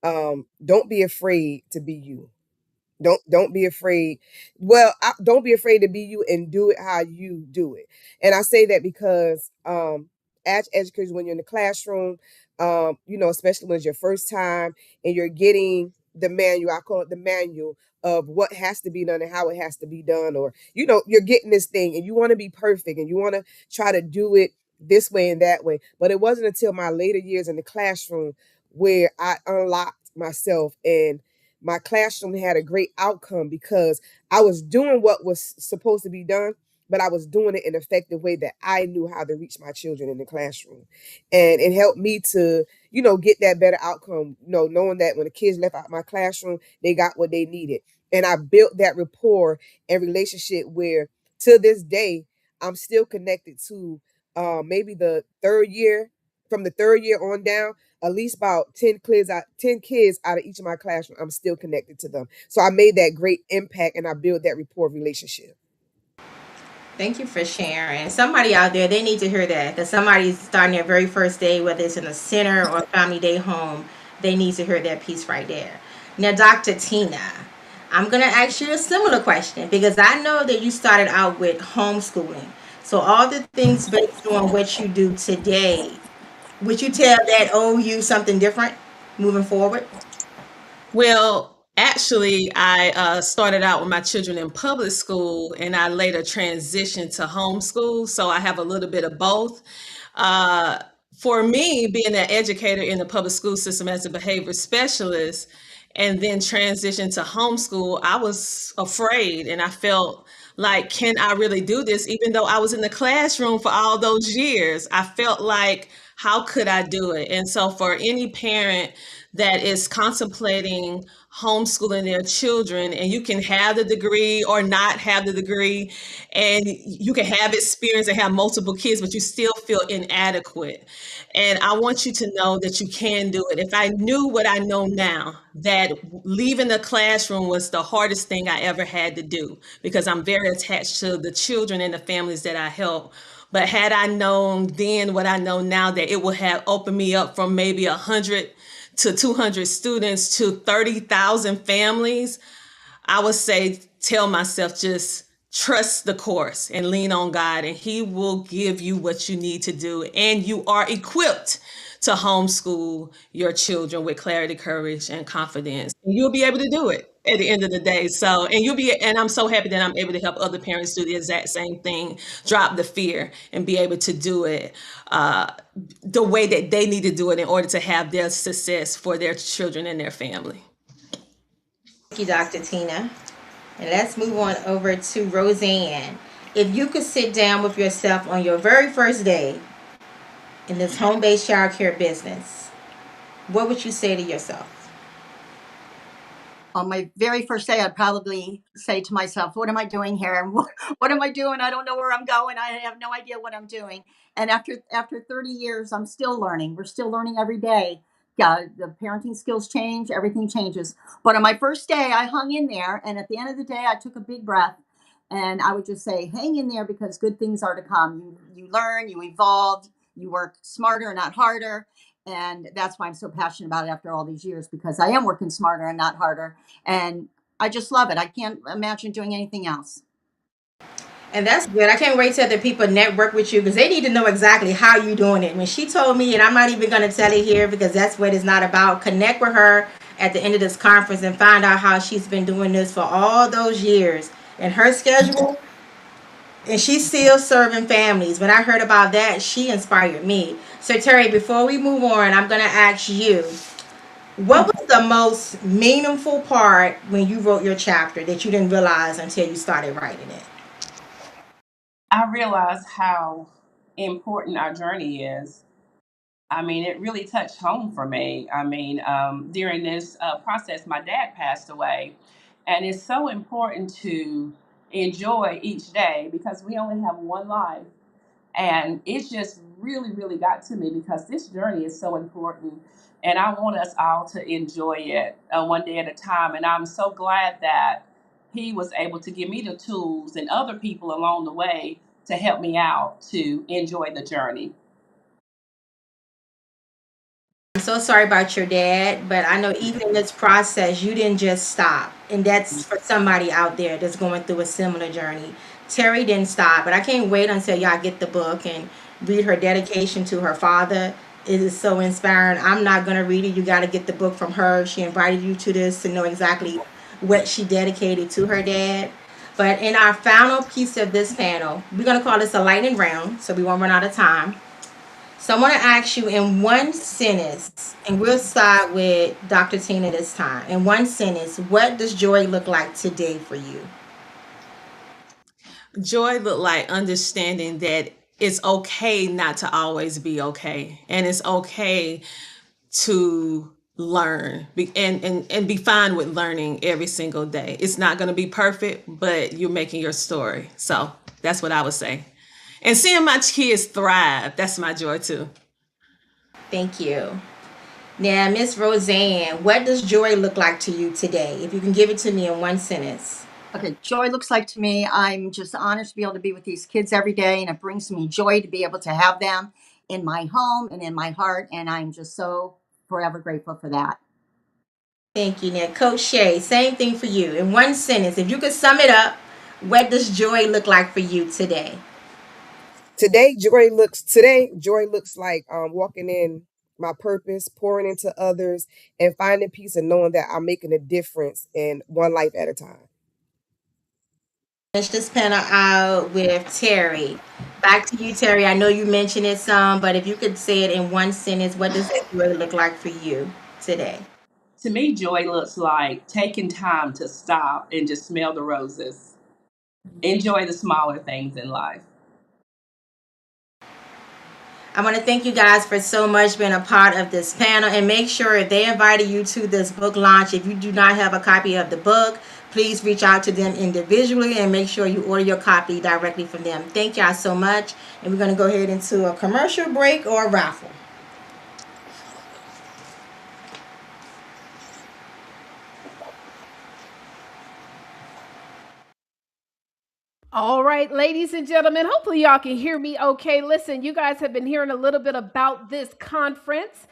[SPEAKER 7] don't be afraid to be you. Don't be afraid. Well, don't be afraid to be you and do it how you do it. And I say that because as educators, when you're in the classroom, especially when it's your first time and you're getting the manual, I call it the manual of what has to be done and how it has to be done, or you're getting this thing and you want to be perfect and you want to try to do it this way and that way. But it wasn't until my later years in the classroom where I unlocked myself, and my classroom had a great outcome because I was doing what was supposed to be done, but I was doing it in an effective way that I knew how to reach my children in the classroom. And it helped me to, get that better outcome, knowing that when the kids left out my classroom, they got what they needed. And I built that rapport and relationship where to this day I'm still connected to maybe the third year, from the third year on down, at least about 10 kids out of each of my classroom, I'm still connected to them. So I made that great impact and I built that rapport relationship.
[SPEAKER 6] Thank you for sharing. Somebody out there, they need to hear that because somebody's starting their very first day, whether it's in a center or family day home, they need to hear that piece right there. Now, Dr. Tina, I'm going to ask you a similar question because I know that you started out with homeschooling. So, all the things based on what you do today, would you tell that OU something different moving forward?
[SPEAKER 8] Well, actually, I started out with my children in public school and I later transitioned to homeschool. So I have a little bit of both. Uh, for me, being an educator in the public school system as a behavior specialist and then transition to homeschool, I was afraid and I felt like, can I really do this? Even though I was in the classroom for all those years, I felt like, how could I do it? And so, for any parent that is contemplating homeschooling their children, and you can have the degree or not have the degree, and you can have experience and have multiple kids, but you still feel inadequate. And I want you to know that you can do it. If I knew what I know now, that leaving the classroom was the hardest thing I ever had to do because I'm very attached to the children and the families that I help. But had I known then what I know now, that it would have opened me up from maybe 100 to 200 students to 30,000 families, I would say, tell myself, just trust the course and lean on God, and He will give you what you need to do. And you are equipped to homeschool your children with clarity, courage, and confidence. And you'll be able to do it at the end of the day. So, and I'm so happy that I'm able to help other parents do the exact same thing, drop the fear and be able to do it the way that they need to do it in order to have their success for their children and their family.
[SPEAKER 6] Thank you, Dr. Tina. And let's move on over to Roseanne. If you could sit down with yourself on your very first day in this home based child care business, what would you say to yourself?
[SPEAKER 5] On my very first day, I'd probably say to myself, what am I doing here? What am I doing? I don't know where I'm going. I have no idea what I'm doing. And after 30 years, I'm still learning. We're still learning every day. Yeah, the parenting skills change, everything changes. But on my first day, I hung in there. And at the end of the day, I took a big breath and I would just say, hang in there because good things are to come. You learn, you evolve, you work smarter, not harder. And that's why I'm so passionate about it after all these years, because I am working smarter and not harder. And I just love it. I can't imagine doing anything else.
[SPEAKER 6] And that's good. I can't wait till the people network with you because they need to know exactly how you doing it. When she told me, and I'm not even going to tell it here because that's what it's not about, connect with her at the end of this conference and find out how she's been doing this for all those years and her schedule. And she's still serving families. When I heard about that, she inspired me. So, Terry, before we move on, I'm going to ask you, what was the most meaningful part when you wrote your chapter that you didn't realize until you started writing it?
[SPEAKER 3] I realized how important our journey is. I mean, it really touched home for me. I mean, during this process, my dad passed away. And it's so important to enjoy each day because we only have one life. And it just really, really got to me because this journey is so important. And I want us all to enjoy it one day at a time. And I'm so glad that he was able to give me the tools and other people along the way to help me out to enjoy the journey.
[SPEAKER 6] I'm so sorry about your dad, but I know even in this process, you didn't just stop. And that's for somebody out there that's going through a similar journey. Terry didn't stop, but I can't wait until y'all get the book and read her dedication to her father. It is so inspiring. I'm not going to read it. You got to get the book from her. She invited you to this to know exactly what she dedicated to her dad. But in our final piece of this panel, we're going to call this a lightning round so we won't run out of time. So I want to ask you in one sentence, and we'll start with Dr. Tina this time. In one sentence, what does joy look like today for you?
[SPEAKER 8] Joy looked like understanding that it's okay not to always be okay. And it's okay to learn and be fine with learning every single day. It's not going to be perfect, but you're making your story. So that's what I would say. And seeing my kids thrive, that's my joy too.
[SPEAKER 6] Thank you. Now, Miss Roseanne, what does joy look like to you today? If you can give it to me in one sentence.
[SPEAKER 5] Okay, joy looks like to me, I'm just honored to be able to be with these kids every day, and it brings me joy to be able to have them in my home and in my heart, and I'm just so forever grateful for that.
[SPEAKER 6] Thank you, Now, Coach Shay, same thing for you. In one sentence, if you could sum it up, what does joy look like for you today?
[SPEAKER 7] Today joy looks like walking in my purpose, pouring into others, and finding peace and knowing that I'm making a difference in one life at a time.
[SPEAKER 6] Finish this panel out with Terry. Back to you, Terry. I know you mentioned it some, but if you could say it in one sentence, what does that joy look like for you today?
[SPEAKER 3] To me, joy looks like taking time to stop and just smell the roses. Enjoy the smaller things in life.
[SPEAKER 6] I want to thank you guys for so much being a part of this panel, and make sure if they invited you to this book launch, if you do not have a copy of the book, please reach out to them individually and make sure you order your copy directly from them. Thank y'all so much, and we're going to go ahead into a commercial break or a raffle.
[SPEAKER 1] All right, ladies and gentlemen, hopefully y'all can hear me okay. Listen, you guys have been hearing a little bit about this conference,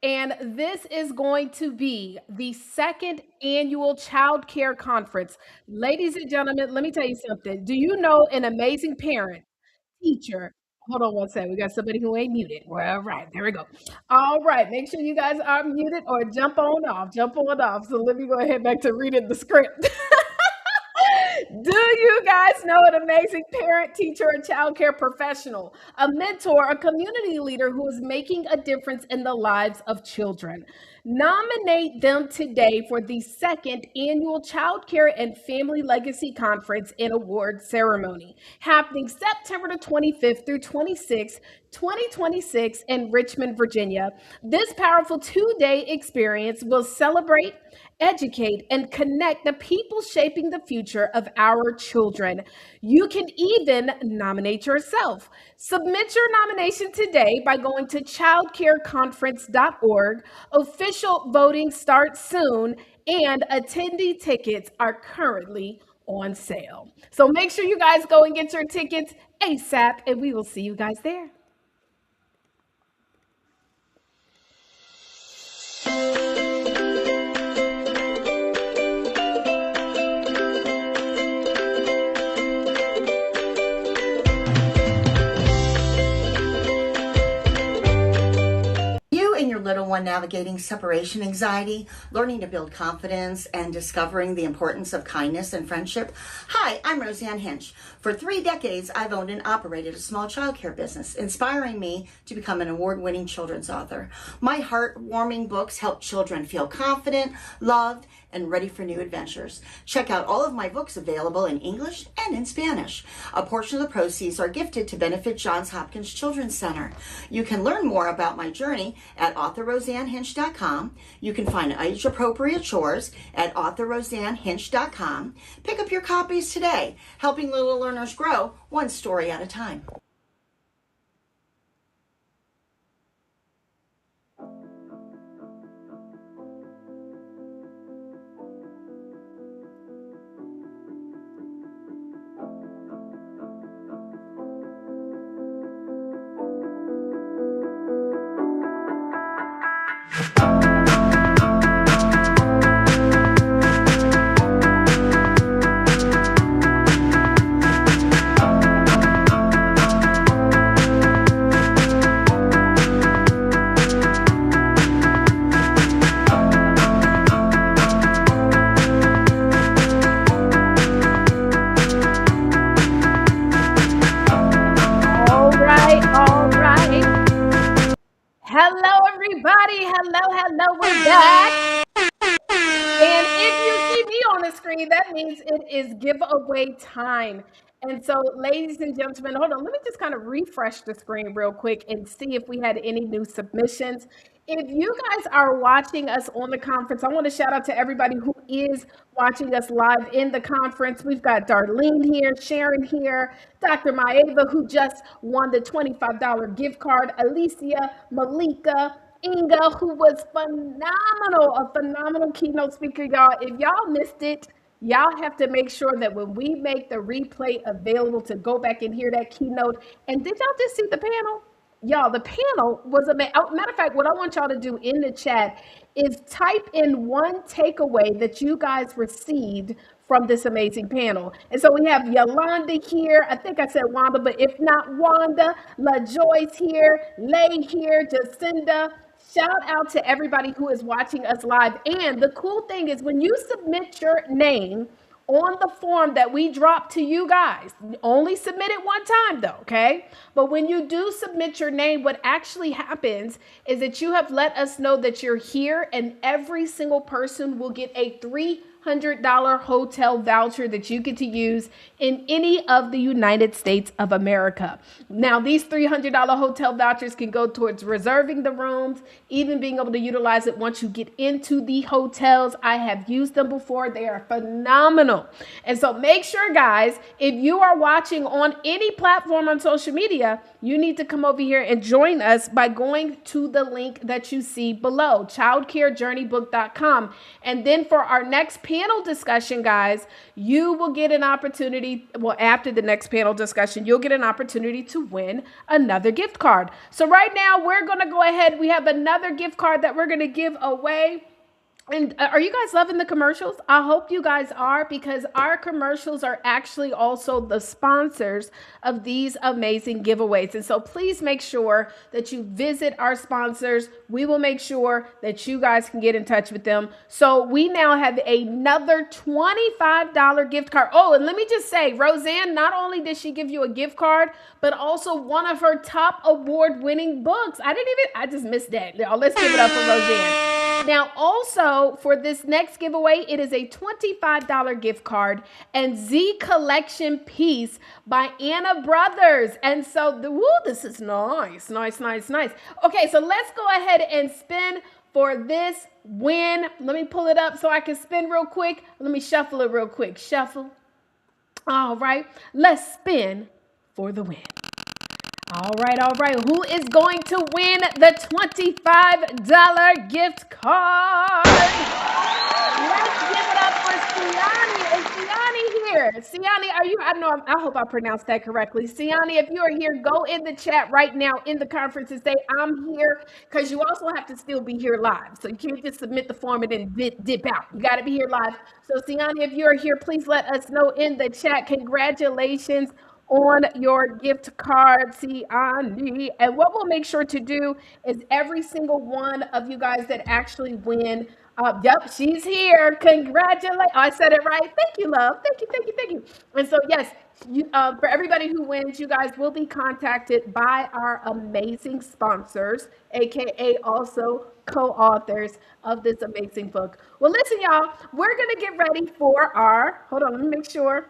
[SPEAKER 1] and this is going to be the second annual child care conference. Ladies and gentlemen, let me tell you something. Do you know an amazing parent, teacher? Hold on one second. We got somebody who ain't muted. Well, all right, there we go. All right, make sure you guys are muted or jump on off. Jump on off. So let me go ahead back to reading the script. Do you guys know an amazing parent, teacher, and childcare professional, a mentor, a community leader who is making a difference in the lives of children? Nominate them today for the second annual Childcare and Family Legacy Conference and Award Ceremony, happening September the 25th through 26th, 2026 in Richmond, Virginia. This powerful two-day experience will celebrate, educate, and connect the people shaping the future of our children. You can even nominate yourself. Submit your nomination today by going to childcareconference.org. Official voting starts soon, and attendee tickets are currently on sale. So make sure you guys go and get your tickets ASAP, and we will see you guys there.
[SPEAKER 5] You and your little one navigating separation anxiety, learning to build confidence, and discovering the importance of kindness and friendship. Hi, I'm Roseanne Hinch. For 3 decades, I've owned and operated a small childcare business, inspiring me to become an award-winning children's author. My heartwarming books help children feel confident, loved, and ready for new adventures. Check out all of my books available in English and in Spanish. A portion of the proceeds are gifted to benefit Johns Hopkins Children's Center. You can learn more about my journey at authorroseannehinch.com. You can find age-appropriate chores at authorroseannehinch.com. Pick up your copies today, helping little learners grow one story at a time.
[SPEAKER 1] Hello, everybody. Hello. We're back. And if you see me on the screen, that means it is giveaway time. And so, ladies and gentlemen, hold on. Let me just kind of refresh the screen real quick and see if we had any new submissions. If you guys are watching us on the conference, I want to shout out to everybody who is watching us live in the conference. We've got Darlene here, Sharon here, Dr. Maeva, who just won the $25 gift card, Alicia, Malika, Inga, who was phenomenal, a phenomenal keynote speaker, y'all. If y'all missed it, y'all have to make sure that when we make the replay available to go back and hear that keynote. And did y'all just see the panel? Y'all, the panel was a matter of fact. What I want y'all to do in the chat is type in one takeaway that you guys received from this amazing panel. And so we have Yolanda here. I think I said Wanda, but if not Wanda, LaJoy's here, Lay here, Jacinda. Shout out to everybody who is watching us live. And the cool thing is when you submit your name on the form that we drop to you guys, only submit it one time though, okay? But when you do submit your name, what actually happens is that you have let us know that you're here, and every single person will get a $300 hotel voucher that you get to use in any of the United States of America. Now, these $300 hotel vouchers can go towards reserving the rooms, even being able to utilize it once you get into the hotels. I have used them before. They are phenomenal. And so make sure, guys, if you are watching on any platform on social media, you need to come over here and join us by going to the link that you see below, childcarejourneybook.com. And then for our next panel discussion, guys, you will get an opportunity. Well, after the next panel discussion, you'll get an opportunity to win another gift card. So right now, we're going to go ahead. We have another gift card that we're going to give away. And are you guys loving the commercials? I hope you guys are, because our commercials are actually also the sponsors of these amazing giveaways. And so please make sure that you visit our sponsors. We will make sure that you guys can get in touch with them. So we now have another $25 gift card. Oh, and let me just say, Roseanne, not only did she give you a gift card, but also one of her top award-winning books. I just missed that. Let's give it up for Roseanne. Now, also for this next giveaway, it is a $25 gift card and Z Collection piece by Anna Brothers. And so, this is nice. Okay, so let's go ahead and spin for this win. Let me pull it up so I can spin real quick. Let me shuffle it real quick. Shuffle. All right, let's spin for the win. All right. Who is going to win the $25 gift card? Let's give it up for Siani. Is Siani here? Siani, are you? I hope I pronounced that correctly. Siani, if you are here, go in the chat right now in the conference and say, I'm here, because you also have to still be here live. So you can't just submit the form and then dip out. You got to be here live. So Siani, if you are here, please let us know in the chat. Congratulations on your gift card, Siani. And what we'll make sure to do is every single one of you guys that actually win. Yep, she's here. Congratulations. I said it right. Thank you, love. Thank you. And so, yes, for everybody who wins, you guys will be contacted by our amazing sponsors, aka also co-authors of this amazing book. Well, listen, y'all, we're going to get ready for hold on, let me make sure.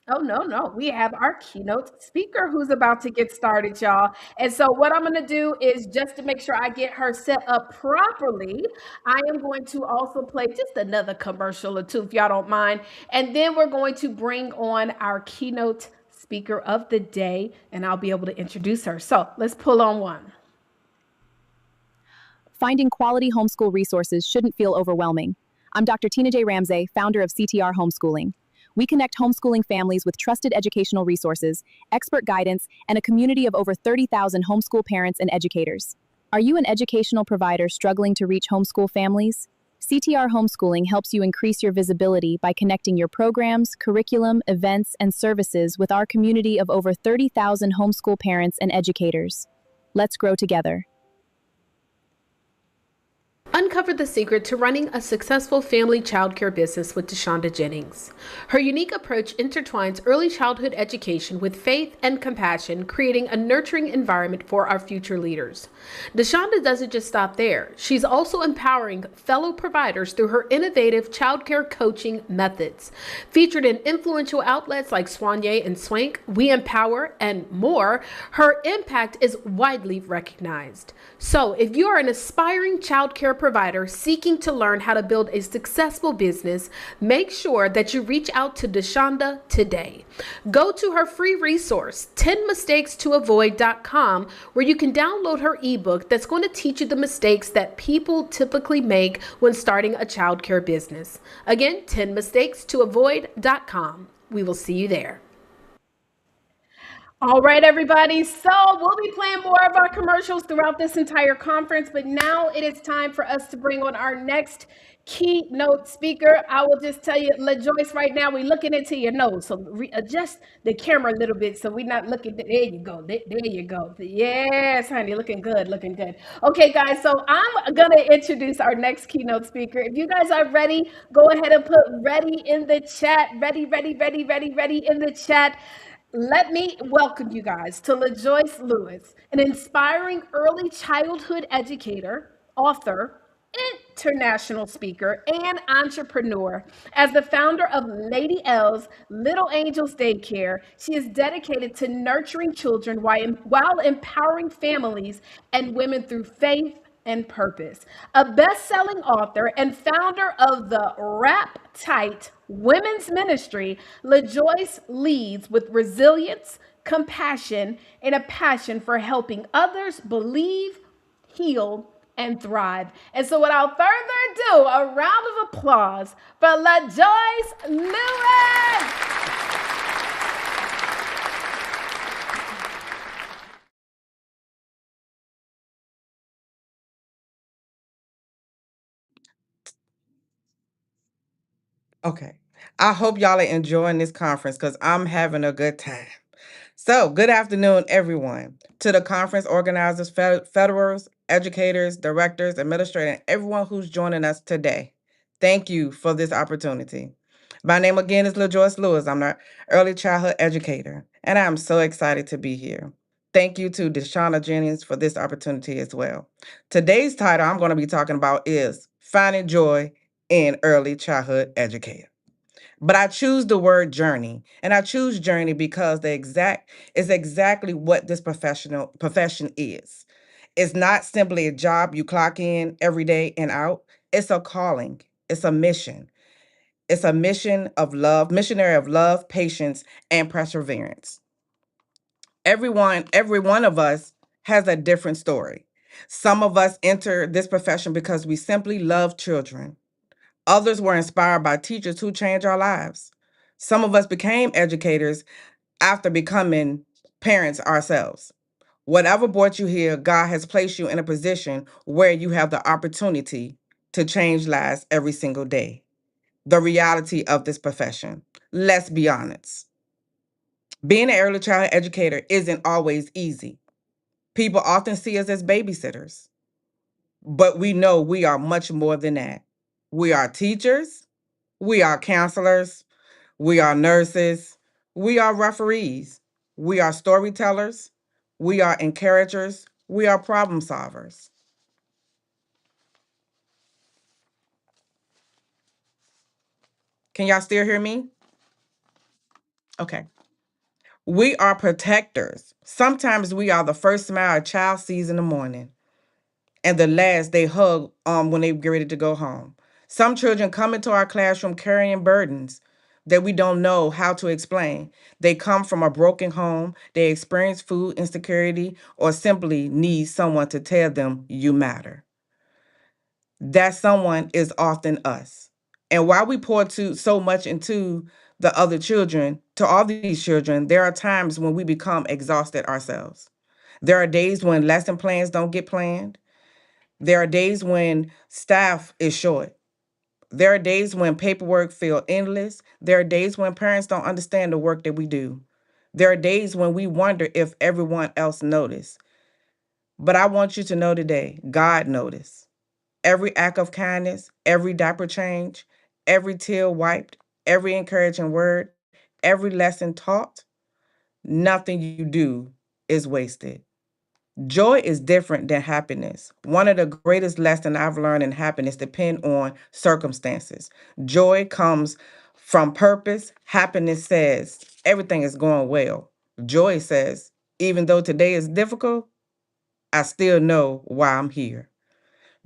[SPEAKER 1] Oh, no. We have our keynote speaker who's about to get started, y'all. And so what I'm going to do is, just to make sure I get her set up properly, I am going to also play just another commercial or two, if y'all don't mind. And then we're going to bring on our keynote speaker of the day, and I'll be able to introduce her. So let's pull on one.
[SPEAKER 4] Finding quality homeschool resources shouldn't feel overwhelming. I'm Dr. Tina J. Ramsey, founder of CTR Homeschooling. We connect homeschooling families with trusted educational resources, expert guidance, and a community of over 30,000 homeschool parents and educators. Are you an educational provider struggling to reach homeschool families? CTR Homeschooling helps you increase your visibility by connecting your programs, curriculum, events, and services with our community of over 30,000 homeschool parents and educators. Let's grow together.
[SPEAKER 1] Uncover the secret to running a successful family childcare business with Deshonda Jennings. Her unique approach intertwines early childhood education with faith and compassion, creating a nurturing environment for our future leaders. Deshonda doesn't just stop there. She's also empowering fellow providers through her innovative childcare coaching methods. Featured in influential outlets like Soigné and Swank, We Empower, and more, her impact is widely recognized. So, if you are an aspiring childcare provider seeking to learn how to build a successful business, make sure that you reach out to Deshonda today. Go to her free resource, 10mistakes-to-avoid.com, where you can download her ebook that's going to teach you the mistakes that people typically make when starting a childcare business. Again, 10mistakes-to-avoid.com. We will see you there. All right, everybody. So we'll be playing more of our commercials throughout this entire conference, but now it is time for us to bring on our next keynote speaker. I will just tell you, LaJoyce, right now we're looking into your nose, so adjust the camera a little bit so we're not looking. There you go. There you go. Yes, honey, looking good, looking good. Okay, guys. So I'm gonna introduce our next keynote speaker. If you guys are ready, go ahead and put "ready" in the chat. Ready, ready, ready, ready, ready in the chat. Let me welcome you guys to LaJoyce Lewis, an inspiring early childhood educator, author, international speaker, and entrepreneur. As the founder of Lady L's Little Angels Daycare, she is dedicated to nurturing children while empowering families and women through faith and purpose. A best-selling author and founder of the Rap Tight Women's Ministry, LaJoyce leads with resilience, compassion, and a passion for helping others believe, heal, and thrive. And so without further ado, a round of applause for LaJoyce Lewis.
[SPEAKER 9] Okay. I hope y'all are enjoying this conference because I'm having a good time. So, good afternoon, everyone. To the conference organizers, federals, educators, directors, administrators, and everyone who's joining us today. Thank you for this opportunity. My name again is LaJoyce Lewis. I'm an early childhood educator, and I'm so excited to be here. Thank you to Deshonda Jennings for this opportunity as well. Today's title I'm going to be talking about is Finding Joy in Early Childhood Educator. But I choose the word journey, and I choose journey because is exactly what this profession is. It's not simply a job you clock in every day and out. It's a calling. It's a mission. It's a mission of love, missionary of love, patience, and perseverance. Every one of us has a different story. Some of us enter this profession because we simply love children. Others were inspired by teachers who changed our lives. Some of us became educators after becoming parents ourselves. Whatever brought you here, God has placed you in a position where you have the opportunity to change lives every single day. The reality of this profession. Let's be honest. Being an early child educator isn't always easy. People often see us as babysitters, but we know we are much more than that. We are teachers, we are counselors, we are nurses, we are referees, we are storytellers, we are encouragers, we are problem solvers. Can y'all still hear me? Okay. We are protectors. Sometimes we are the first smile a child sees in the morning and the last they hug when they get ready to go home. Some children come into our classroom carrying burdens that we don't know how to explain. They come from a broken home, they experience food insecurity, or simply need someone to tell them you matter. That someone is often us. And while we pour so much into the other children, to all these children, there are times when we become exhausted ourselves. There are days when lesson plans don't get planned. There are days when staff is short. There are days when paperwork feels endless. There are days when parents don't understand the work that we do. There are days when we wonder if everyone else noticed. But I want you to know today, God noticed. Every act of kindness, every diaper change, every tear wiped, every encouraging word, every lesson taught, nothing you do is wasted. Joy is different than happiness. One of the greatest lessons I've learned in happiness depend on circumstances. Joy comes from purpose. Happiness says everything is going well. Joy says, even though today is difficult, I still know why I'm here.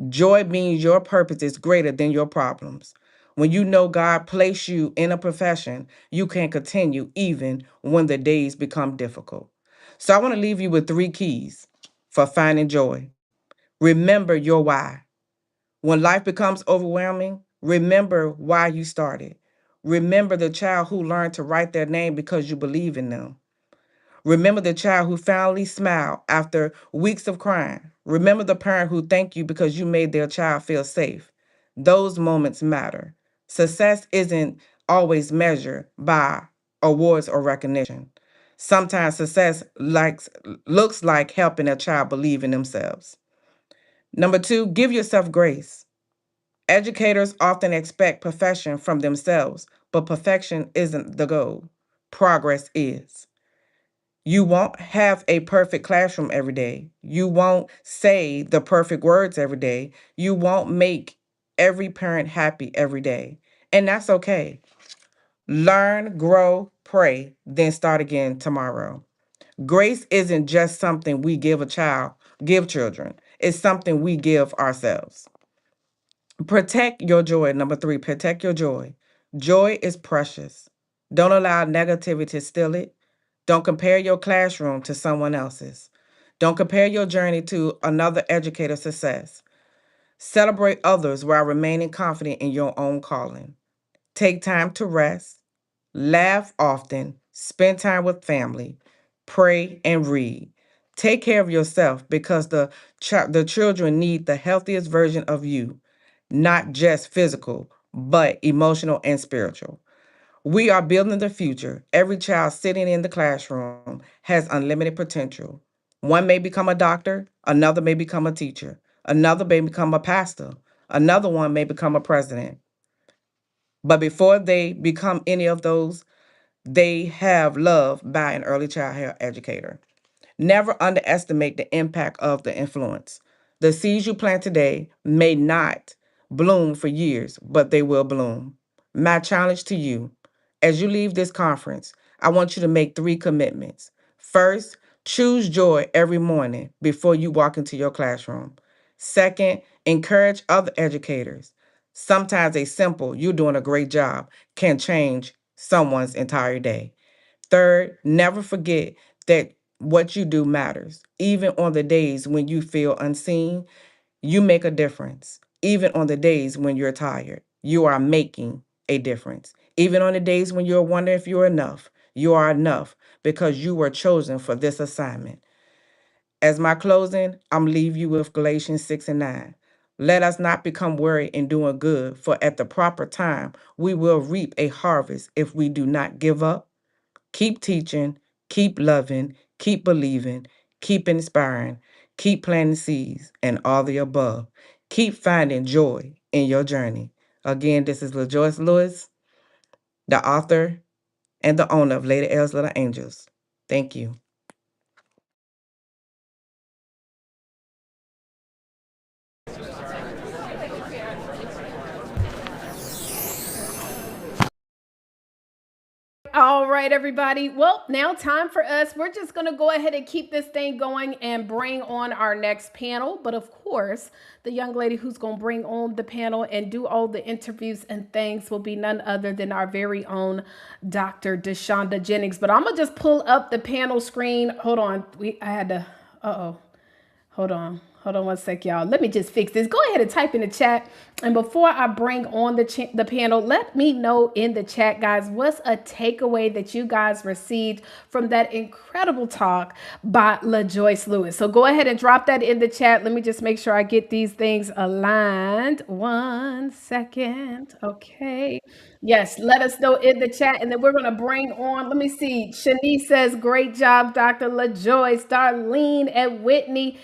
[SPEAKER 9] Joy means your purpose is greater than your problems. When you know God placed you in a profession, you can continue even when the days become difficult. So I want to leave you with three keys for finding joy. Remember your why. When life becomes overwhelming, remember why you started. Remember the child who learned to write their name because you believe in them. Remember the child who finally smiled after weeks of crying. Remember the parent who thanked you because you made their child feel safe. Those moments matter. Success isn't always measured by awards or recognition. Sometimes success looks like helping a child believe in themselves. Number two, give yourself grace. Educators often expect perfection from themselves, but perfection isn't the goal. Progress is. You won't have a perfect classroom every day. You won't say the perfect words every day. You won't make every parent happy every day. And that's okay. Learn, grow, pray, then start again tomorrow. Grace isn't just something we give children. It's something we give ourselves. Protect your joy. Number three, protect your joy. Joy is precious. Don't allow negativity to steal it. Don't compare your classroom to someone else's. Don't compare your journey to another educator's success. Celebrate others while remaining confident in your own calling. Take time to rest, laugh often, spend time with family, pray and read. Take care of yourself because the children need the healthiest version of you, not just physical, but emotional and spiritual. We are building the future. Every child sitting in the classroom has unlimited potential. One may become a doctor, another may become a teacher, another may become a pastor, another one may become a president. But before they become any of those, they have loved by an early childhood educator. Never underestimate the impact of the influence. The seeds you plant today may not bloom for years, but they will bloom. My challenge to you, as you leave this conference, I want you to make three commitments. First, choose joy every morning before you walk into your classroom. Second, encourage other educators. Sometimes a simple, you're doing a great job, can change someone's entire day. Third, never forget that what you do matters. Even on the days when you feel unseen, you make a difference. Even on the days when you're tired, you are making a difference. Even on the days when you're wondering if you're enough, you are enough because you were chosen for this assignment. As my closing, I'm leave you with Galatians 6 and 9. Let us not become weary in doing good, for at the proper time we will reap a harvest if we do not give up. Keep teaching, keep loving, keep believing, keep inspiring, keep planting seeds, and all the above. Keep finding joy in your journey. Again, this is LaJoyce Lewis, the author and the owner of Lady L's Little Angels. Thank you.
[SPEAKER 1] All right, everybody. Well, now time for us. We're just going to go ahead and keep this thing going and bring on our next panel. But of course, the young lady who's going to bring on the panel and do all the interviews and things will be none other than our very own Dr. Deshonda Jennings. But I'm going to just pull up the panel screen. Hold on. I had to, hold on. Hold on one sec, y'all. Let me just fix this. Go ahead and type in the chat. And before I bring on the panel, let me know in the chat, guys, what's a takeaway that you guys received from that incredible talk by LaJoyce Lewis. So go ahead and drop that in the chat. Let me just make sure I get these things aligned. 1 second. Okay. Yes, let us know in the chat. And then we're going to bring on, let me see. Shanice says, great job, Dr. LaJoyce. Darlene and Whitney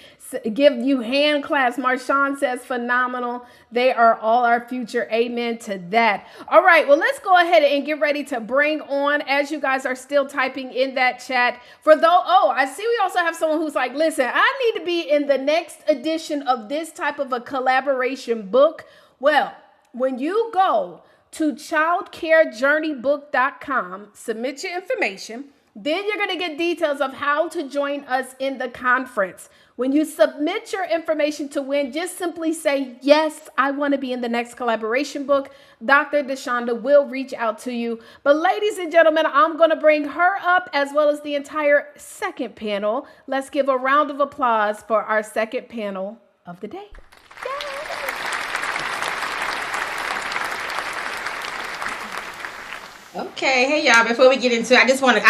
[SPEAKER 1] give you hand clasps. Marshawn says phenomenal. They are all our future. Amen to that. All right, well, let's go ahead and get ready to bring on, as you guys are still typing in that chat. I see we also have someone who's like, listen, I need to be in the next edition of this type of a collaboration book. Well, when you go to childcarejourneybook.com, submit your information. Then you're going to get details of how to join us in the conference. When you submit your information to win, just simply say, yes, I want to be in the next collaboration book. Dr. DeShonda will reach out to you. But ladies and gentlemen, I'm going to bring her up as well as the entire second panel. Let's give a round of applause for our second panel of the day. Yay!
[SPEAKER 6] Okay, hey y'all, before we get into it, I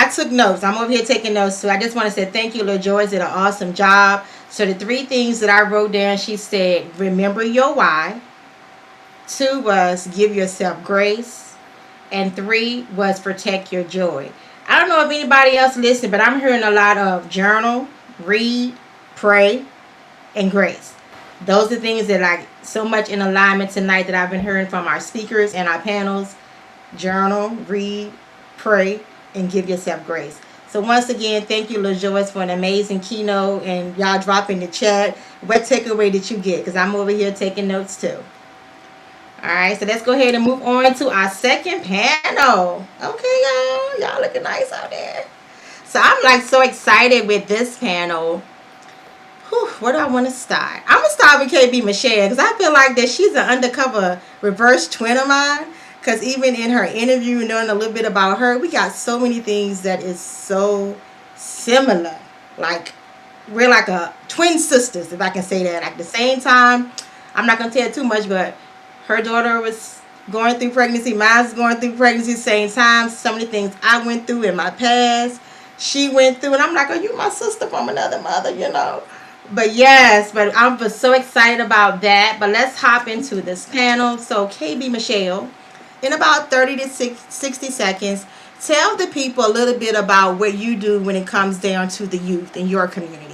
[SPEAKER 6] took notes. I'm over here taking notes too. I just want to say thank you, LaJoy did an awesome job. So the 3 things that I wrote down, she said, remember your why. 2 was give yourself grace. And 3 was protect your joy. I don't know if anybody else listened, but I'm hearing a lot of journal, read, pray, and grace. Those are things that like so much in alignment tonight that I've been hearing from our speakers and our panels. Journal, read, pray, and give yourself grace. So once again, thank you, LaJoyce, for an amazing keynote, and y'all drop in the chat what takeaway did you get, because I'm over here taking notes too. All right, so let's go ahead and move on to our second panel. Okay, y'all looking nice out there. So I'm like so excited with this panel. Where do I want to start? I'm gonna start with KB Michelle, because I feel like that she's an undercover reverse twin of mine. Because even in her interview, knowing a little bit about her, we got so many things that is so similar. Like, we're like a twin sisters, if I can say that. At the same time, I'm not going to tell too much, but her daughter was going through pregnancy. Mine's going through pregnancy at the same time. Some of the things I went through in my past, she went through. And I'm like, are you my sister from another mother, you know? But yes, but I'm just so excited about that. But let's hop into this panel. So, KB Michelle, in about 30 to 60 seconds, tell the people a little bit about what you do when it comes down to the youth in your community.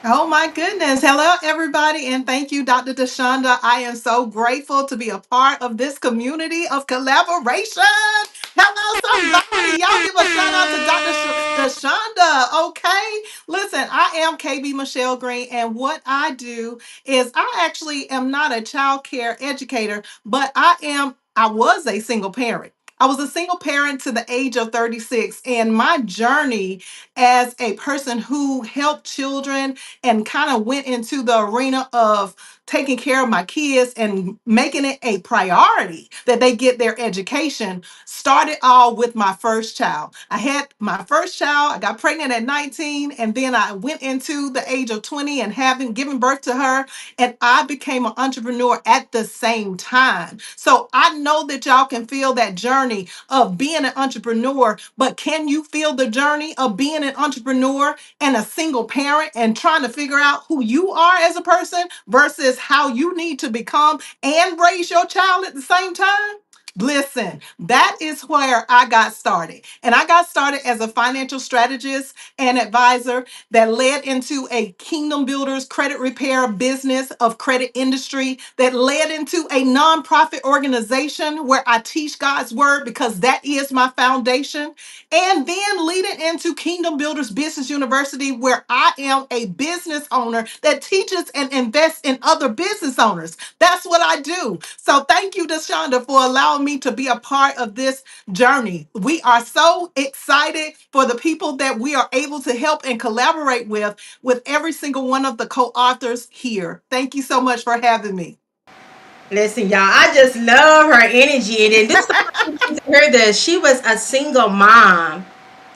[SPEAKER 10] Oh my goodness. Hello, everybody. And thank you, Dr. DeShonda. I am so grateful to be a part of this community of collaboration. Hello, somebody. Y'all give a shout out to Dr. DeShonda. Okay. Listen, I am KB Michelle Green. And what I do is I actually am not a child care educator, but I was a single parent. I was a single parent to the age of 36. And my journey as a person who helped children and kind of went into the arena of taking care of my kids and making it a priority that they get their education started all with my first child. I had my first child, I got pregnant at 19, and then I went into the age of 20 and having given birth to her, and I became an entrepreneur at the same time. So I know that y'all can feel that journey of being an entrepreneur, but can you feel the journey of being an entrepreneur and a single parent and trying to figure out who you are as a person versus how you need to become and raise your child at the same time? Listen, that is where I got started. And I got started as a financial strategist and advisor that led into a Kingdom Builders credit repair business of credit industry that led into a nonprofit organization where I teach God's word because that is my foundation. And then leading into Kingdom Builders Business University, where I am a business owner that teaches and invests in other business owners. That's what I do. So thank you, DeShonda, for allowing me to be a part of this journey. We are so excited for the people that we are able to help and collaborate with every single one of the co-authors here. Thank you so much for having me.
[SPEAKER 6] Listen, y'all, I just love her energy. And then this is to hear that she was a single mom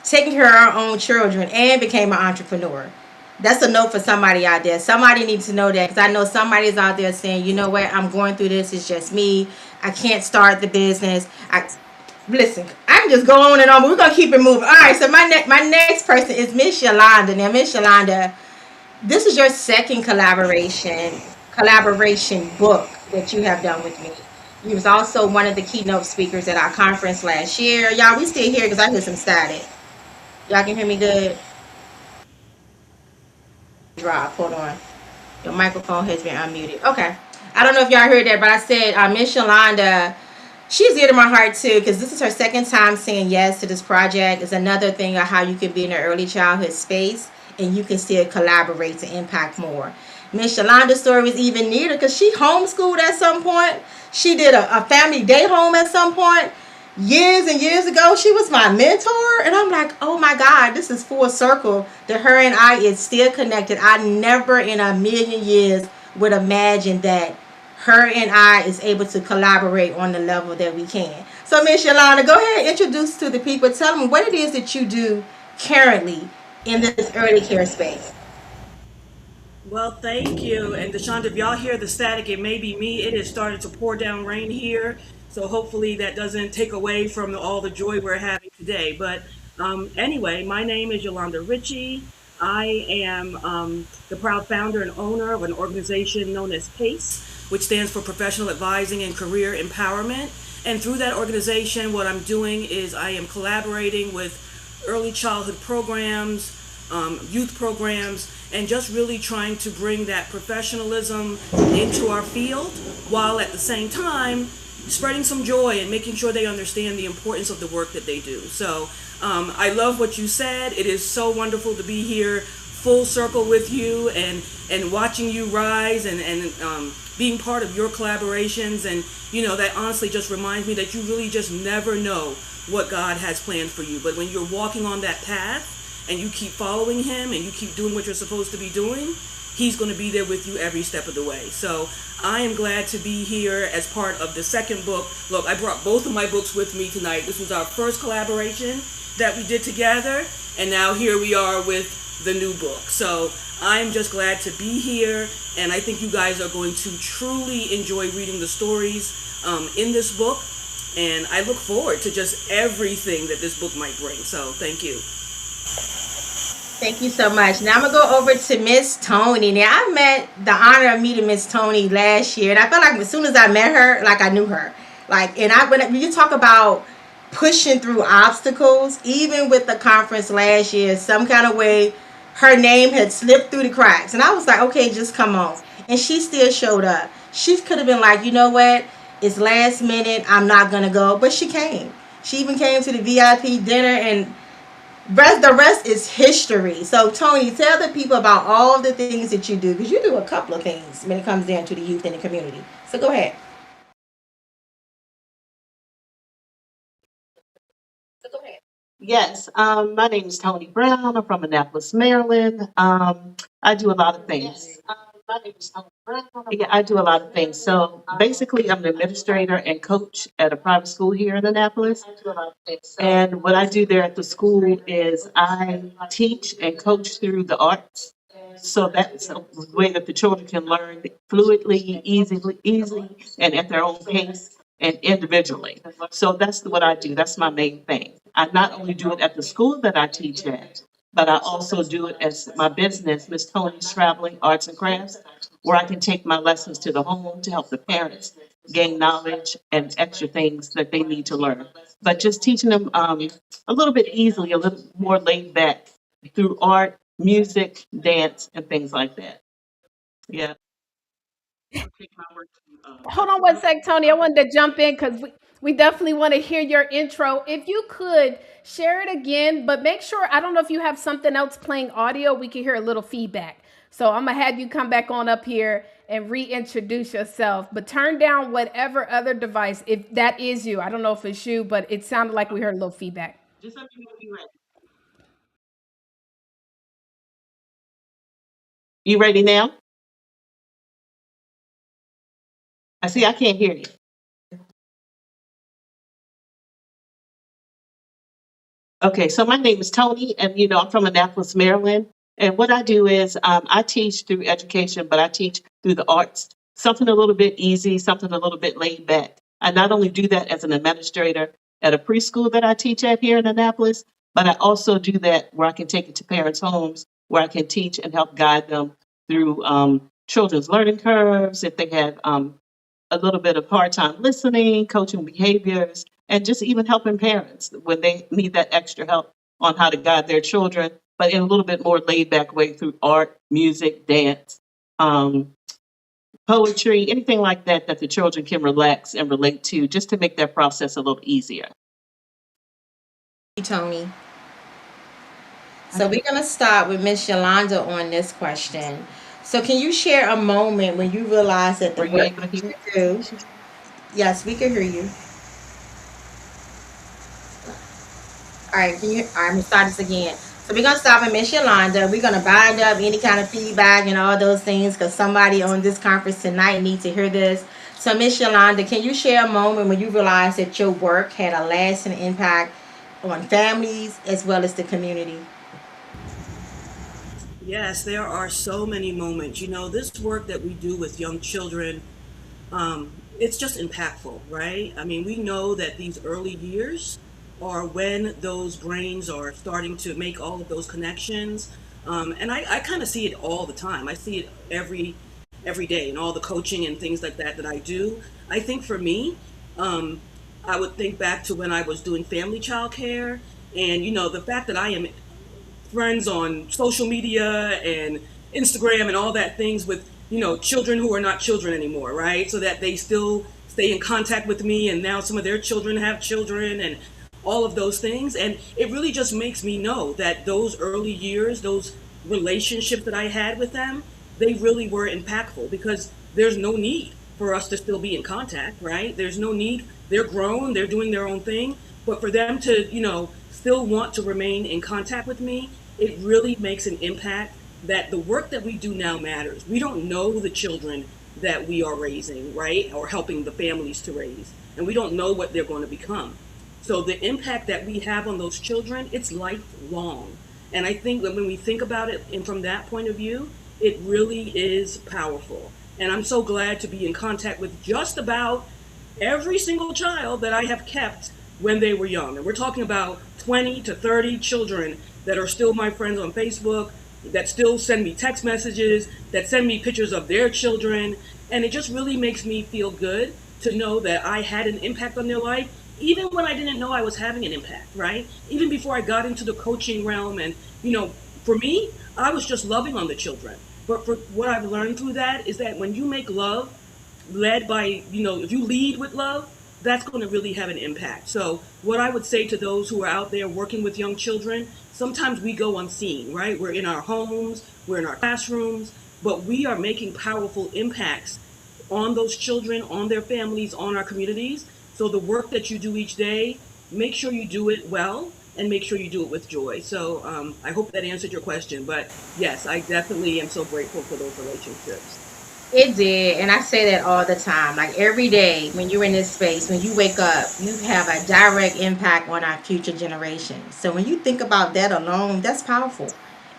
[SPEAKER 6] taking care of her own children and became an entrepreneur. That's a note for somebody out there. Somebody needs to know that, because I know somebody's out there saying, you know what, I'm going through this. It's just me. I can't start the business. Listen, I can just go on and on, but we're going to keep it moving. All right, so my next person is Miss Yolanda. Now, Miss Yolanda, this is your second collaboration book that you have done with me. You was also one of the keynote speakers at our conference last year. Y'all, we still here because I hear some static. Y'all can hear me good? Drop, hold on. Your microphone has been unmuted. Okay. I don't know if y'all heard that, but I said Miss Yolanda, she's dear to my heart too, because this is her second time saying yes to this project. It's another thing of how you can be in an early childhood space and you can still collaborate to impact more. Miss Yolanda's story was even neater because she homeschooled at some point. She did a family day home at some point. Years and years ago, she was my mentor, and I'm like, oh my God, this is full circle that her and I is still connected. I never in a million years would imagine that her and I is able to collaborate on the level that we can. So Miss Yolanda, go ahead and introduce to the people. Tell them what it is that you do currently in this early care space.
[SPEAKER 11] Well, thank you. And Deshonda, if y'all hear the static, it may be me. It has started to pour down rain here. So hopefully that doesn't take away from all the joy we're having today. But anyway, my name is Yolanda Ritchie. I am the proud founder and owner of an organization known as PACE, which stands for Professional Advising and Career Empowerment. And through that organization, what I'm doing is I am collaborating with early childhood programs, youth programs, and just really trying to bring that professionalism into our field while at the same time spreading some joy and making sure they understand the importance of the work that they do. So I love what you said. It is so wonderful to be here full circle with you and watching you rise and being part of your collaborations. And, you know, that honestly just reminds me that you really just never know what God has planned for you. But when you're walking on that path, and you keep following him and you keep doing what you're supposed to be doing, he's going to be there with you every step of the way. So I am glad to be here as part of the second book. Look, I brought both of my books with me tonight. This was our first collaboration that we did together, and now here we are with the new book. So I'm just glad to be here, and I think you guys are going to truly enjoy reading the stories in this book, and I look forward to just everything that this book might bring. So thank you.
[SPEAKER 6] Thank you so much. Now I'm gonna go over to Miss Tony. Now I met the honor of meeting Miss Tony last year, and I felt like as soon as I met her, like I knew her. Like, and when you talk about pushing through obstacles, even with the conference last year, some kind of way, her name had slipped through the cracks, and I was like, okay, just come on. And she still showed up. She could have been like, you know what? It's last minute. I'm not gonna go, but she came. She even came to the VIP dinner and. The rest is history. So, Tony, tell the people about all the things that you do, because you do a couple of things when it comes down to the youth and the community. So, go ahead.
[SPEAKER 12] Yes, my name is Tony Brown. I'm from Annapolis, Maryland. I do a lot of things. Yeah, I do a lot of things. So basically, I'm an administrator and coach at a private school here in Annapolis. And what I do there at the school is I teach and coach through the arts. So that's a way that the children can learn fluidly, easily, and at their own pace and individually. So that's what I do. That's my main thing. I not only do it at the school that I teach at, but I also do it as my business, Miss Tony's Traveling Arts and Crafts, where I can take my lessons to the home to help the parents gain knowledge and extra things that they need to learn. But just teaching them a little bit easily, a little more laid back through art, music, dance, and things like that. Yeah. I'll take my work to,
[SPEAKER 1] Hold on one sec, Tony. I wanted to jump in because we definitely want to hear your intro. If you could share it again, but make sure, I don't know if you have something else playing audio, we can hear a little feedback. So I'm going to have you come back on up here and reintroduce yourself, but turn down whatever other device, if that is you. I don't know if it's you, but it sounded like we heard a little feedback.
[SPEAKER 12] just let me know when you're ready. You ready now? I see I can't hear you. Okay, so my name is Tony, and I'm from Annapolis, Maryland. And what I do is I teach through education, but I teach through the arts. Something a little bit easy, something a little bit laid back. I not only do that as an administrator at a preschool that I teach at here in Annapolis, but I also do that where I can take it to parents' homes, where I can teach and help guide them through children's learning curves, if they have a little bit of hard time listening, coaching behaviors, and just even helping parents when they need that extra help on how to guide their children, but in a little bit more laid back way through art, music, dance. um, poetry, anything like that that the children can relax and relate to, just to make that process a little easier.
[SPEAKER 6] Tony. So we're gonna start with Miss Yolanda on this question. So can you share a moment when you realized that the
[SPEAKER 12] Were you
[SPEAKER 6] work
[SPEAKER 12] able to hear
[SPEAKER 6] you
[SPEAKER 12] it?
[SPEAKER 6] do? Yes, we can hear you. All right, can you? All right, I'm gonna start this again. So we're gonna start with Miss Yolanda. We're gonna bind up any kind of feedback and all those things because somebody on this conference tonight needs to hear this. So Miss Yolanda, can you share a moment when you realized that your work had a lasting impact on families as well as the community?
[SPEAKER 11] Yes, there are so many moments. This work that we do with young children, it's just impactful, right? I mean, we know that these early years are when those brains are starting to make all of those connections. And I kind of see it all the time. I see it every day in all the coaching and things like that I do. I think for me, um, I would think back to when I was doing family childcare, and the fact that I am friends on social media and Instagram and all that things with children who are not children anymore, right? So that they still stay in contact with me, and now some of their children have children and all of those things. And it really just makes me know that those early years, those relationships that I had with them, they really were impactful because there's no need for us to still be in contact, right? There's no need. They're grown, they're doing their own thing, but for them to still want to remain in contact with me, it really makes an impact that the work that we do now matters. We don't know the children that we are raising, right? Or helping the families to raise. And we don't know what they're going to become. So the impact that we have on those children, it's lifelong. And I think that when we think about it and from that point of view, it really is powerful. And I'm so glad to be in contact with just about every single child that I have kept when they were young. And we're talking about 20 to 30 children that are still my friends on Facebook, that still send me text messages, that send me pictures of their children. And it just really makes me feel good to know that I had an impact on their life, even when I didn't know I was having an impact, right? Even before I got into the coaching realm. And, for me, I was just loving on the children. But for what I've learned through that is that when you make love, led by, if you lead with love, that's going to really have an impact. So, what I would say to those who are out there working with young children, sometimes we go unseen, right? We're in our homes, we're in our classrooms, but we are making powerful impacts on those children, on their families, on our communities. So, the work that you do each day, make sure you do it well and make sure you do it with joy. So, I hope that answered your question. But yes, I definitely am so grateful for those relationships.
[SPEAKER 6] It did, and I say that all the time. Like every day when you're in this space, when you wake up, you have a direct impact on our future generations. So when you think about that alone, that's powerful.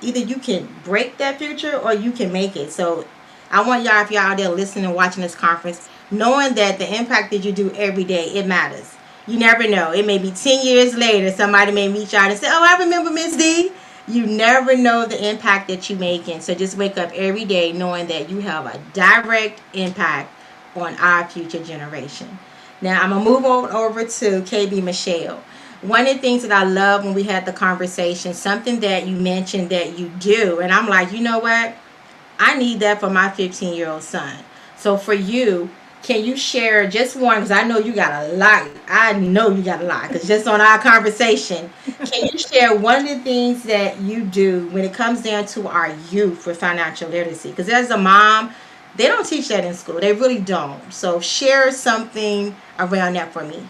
[SPEAKER 6] Either you can break that future or you can make it. So I want y'all, if y'all out there listening and watching this conference, knowing that the impact that you do every day, it matters. You never know. It may be 10 years later, somebody may meet y'all and say, "Oh, I remember Miss D." You never know the impact that you're making. So just wake up every day knowing that you have a direct impact on our future generation. Now I'm gonna move on over to KB Michelle. One of the things that I love when we had the conversation, something that you mentioned that you do, and I'm like, you know what? I need that for my 15-year-old son. So for you, can you share just one? Because I know you got a lot. I know you got a lot. Because just on our conversation, can you share one of the things that you do when it comes down to our youth with financial literacy? Because as a mom, they don't teach that in school. They really don't. So share something around that for me.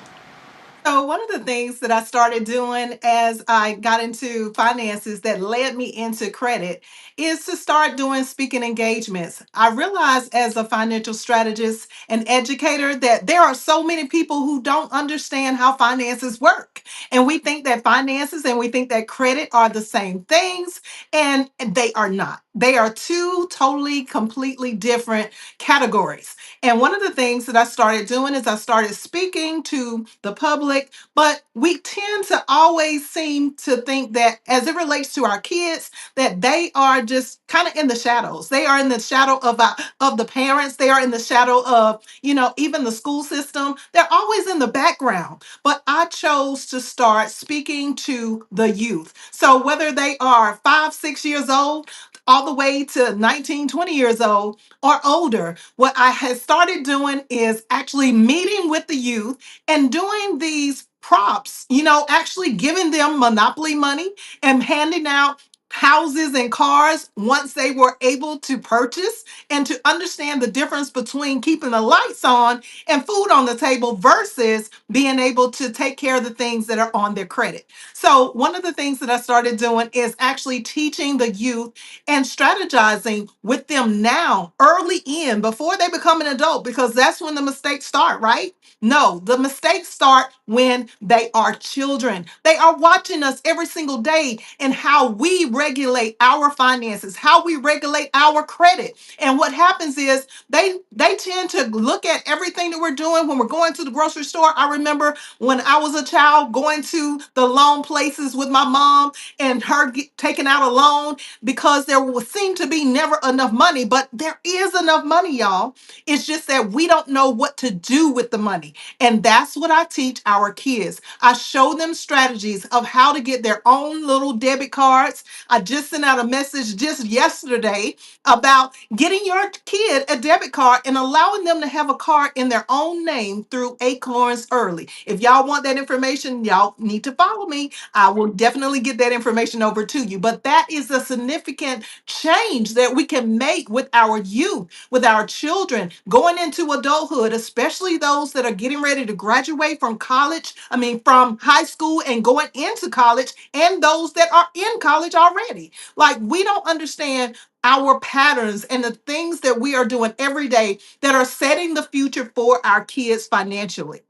[SPEAKER 10] So, one of the things that I started doing as I got into finances that led me into credit is to start doing speaking engagements. I realized as a financial strategist and educator that there are so many people who don't understand how finances work. And we think that finances and we think that credit are the same things, and they are not. They are two totally, completely different categories. And one of the things that I started doing is I started speaking to the public, but we tend to always seem to think that as it relates to our kids, that they are just kind of in the shadows. They are in the shadow of the parents. They are in the shadow of, even the school system. They're always in the background. But I chose to start speaking to the youth. So whether they are 5, 6 years old, all all the way to 19, 20 years old or older, what I had started doing is actually meeting with the youth and doing these props, actually giving them monopoly money and handing out houses and cars once they were able to purchase and to understand the difference between keeping the lights on and food on the table versus being able to take care of the things that are on their credit. So, one of the things that I started doing is actually teaching the youth and strategizing with them now, early in, before they become an adult, because that's when the mistakes start, right? No, the mistakes start when they are children. They are watching us every single day and how we regulate our finances, how we regulate our credit. And what happens is they tend to look at everything that we're doing when we're going to the grocery store. I remember when I was a child going to the loan places with my mom and her taking out a loan because there will seem to be never enough money, but there is enough money, y'all. It's just that we don't know what to do with the money. And that's what I teach our kids. I show them strategies of how to get their own little debit cards. I just sent out a message just yesterday about getting your kid a debit card and allowing them to have a card in their own name through Acorns Early. If y'all want that information, y'all need to follow me. I will definitely get that information over to you. But that is a significant change that we can make with our youth, with our children going into adulthood, especially those that are getting ready to graduate from college, from high school and going into college, and those that are in college already. Like, we don't understand our patterns and the things that we are doing every day that are setting the future for our kids financially.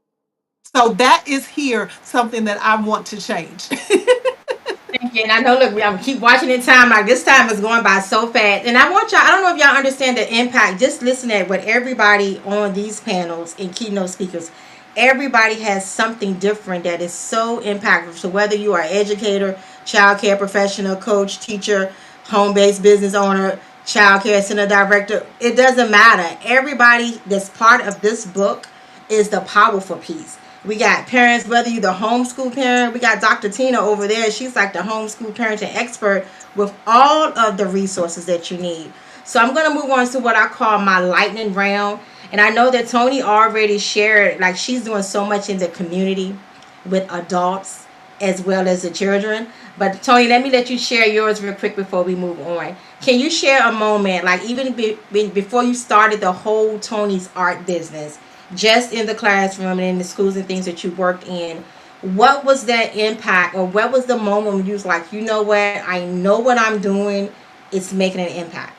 [SPEAKER 10] So that is here something that I want to change.
[SPEAKER 6] Thank you. And I know, look, I'm keep watching in time. Like, this time is going by so fast. And I want y'all, I don't know if y'all understand the impact. Just listen at what everybody on these panels and keynote speakers, everybody has something different that is so impactful. So whether you are an educator, child care professional, coach, teacher, home-based business owner, child care center director, it doesn't matter. Everybody that's part of this book is the powerful piece. We got parents, whether you're the homeschool parent, we got Dr. Tina over there. She's like the homeschool parenting expert with all of the resources that you need. So I'm going to move on to what I call my lightning round. And I know that Tony already shared, like, she's doing so much in the community with adults as well as the children. But Tony, let me let you share yours real quick before we move on. Can you share a moment, like even before you started the whole Tony's art business, just in the classroom and in the schools and things that you worked in, what was that impact, or what was the moment when you was like, you know what, I know what I'm doing, it's making an impact?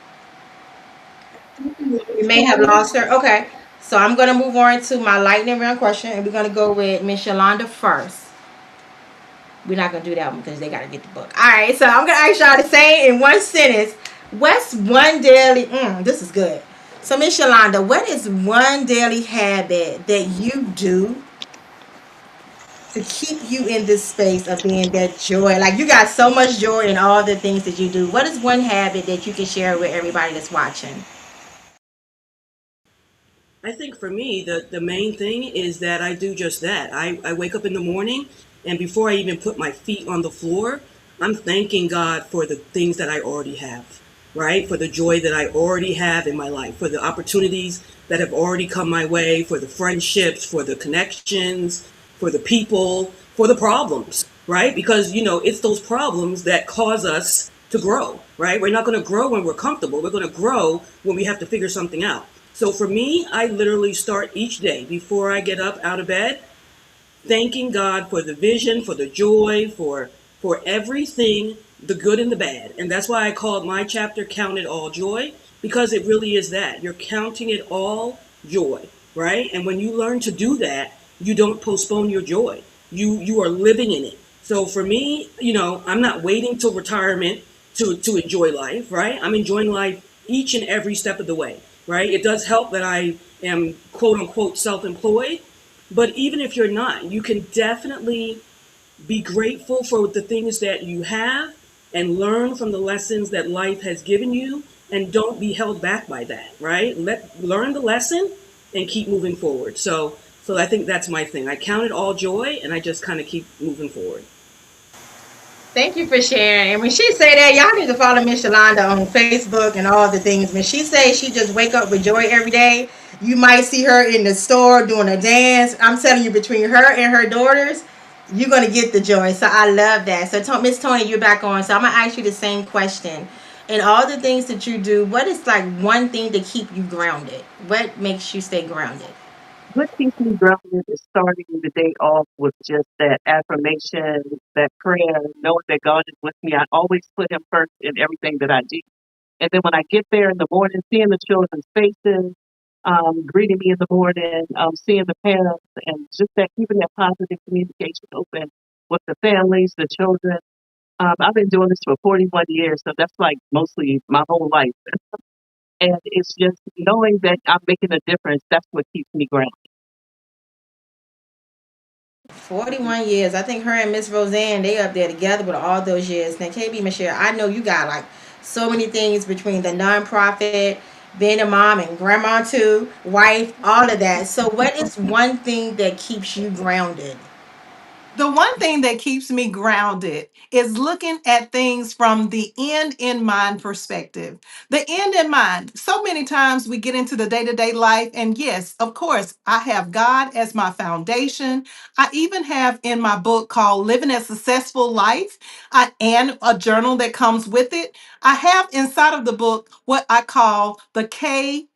[SPEAKER 6] You may have lost her. Okay, so I'm going to move on to my lightning round question, and we're going to go with Miss Yolanda first. We're not going to do that one because they got to get the book. All right, so I'm going to ask y'all to say in one sentence, what's one daily, this is good. So, Miss Yolanda, what is one daily habit that you do to keep you in this space of being that joy? Like, you got so much joy in all the things that you do. What is one habit that you can share with everybody that's watching?
[SPEAKER 11] I think for me, the main thing is that I do just that. I wake up in the morning, and before I even put my feet on the floor, I'm thanking God for the things that I already have, right? For the joy that I already have in my life, for the opportunities that have already come my way, for the friendships, for the connections, for the people, for the problems, right? Because, it's those problems that cause us to grow, right? We're not going to grow when we're comfortable. We're going to grow when we have to figure something out. So for me, I literally start each day before I get up out of bed, thanking God for the vision, for the joy, for everything, the good and the bad. And that's why I called my chapter Count It All Joy, because it really is that. You're counting it all joy, right? And when you learn to do that, you don't postpone your joy. You are living in it. So for me, I'm not waiting till retirement to enjoy life, right? I'm enjoying life each and every step of the way, right? It does help that I am quote unquote self-employed, but even if you're not, you can definitely be grateful for the things that you have and learn from the lessons that life has given you, and don't be held back by that, right? Learn the lesson and keep moving forward. So I think that's my thing. I count it all joy, and I just kind of keep moving forward.
[SPEAKER 6] Thank you for sharing. And when she say that, y'all need to follow Miss Shalonda on Facebook and all the things. When she say she just wake up with joy every day, you might see her in the store doing a dance. I'm telling you, between her and her daughters, you're gonna get the joy. So I love that. So Miss Tony, you're back on. So I'm gonna ask you the same question. In all the things that you do, what is like one thing to keep you grounded? What makes you stay grounded?
[SPEAKER 12] What keeps me grounded is starting the day off with just that affirmation, that prayer, knowing that God is with me. I always put Him first in everything that I do. And then when I get there in the morning, seeing the children's faces, greeting me in the morning, seeing the parents, and just that keeping that positive communication open with the families, the children. I've been doing this for 41 years, so that's like mostly my whole life. And it's just knowing that I'm making a difference. That's what keeps me grounded.
[SPEAKER 6] 41 years. I think her and Miss Roseanne, they up there together with all those years. Now, KB Michelle, I know you got like so many things between the nonprofit, being a mom and grandma too, wife, all of that. So, what is one thing that keeps you grounded?
[SPEAKER 10] The one thing that keeps me grounded is looking at things from the end in mind perspective. The end in mind. So many times we get into the day to day life, and yes, of course, I have God as my foundation. I even have in my book called Living a Successful Life and a journal that comes with it. I have inside of the book what I call the KIT.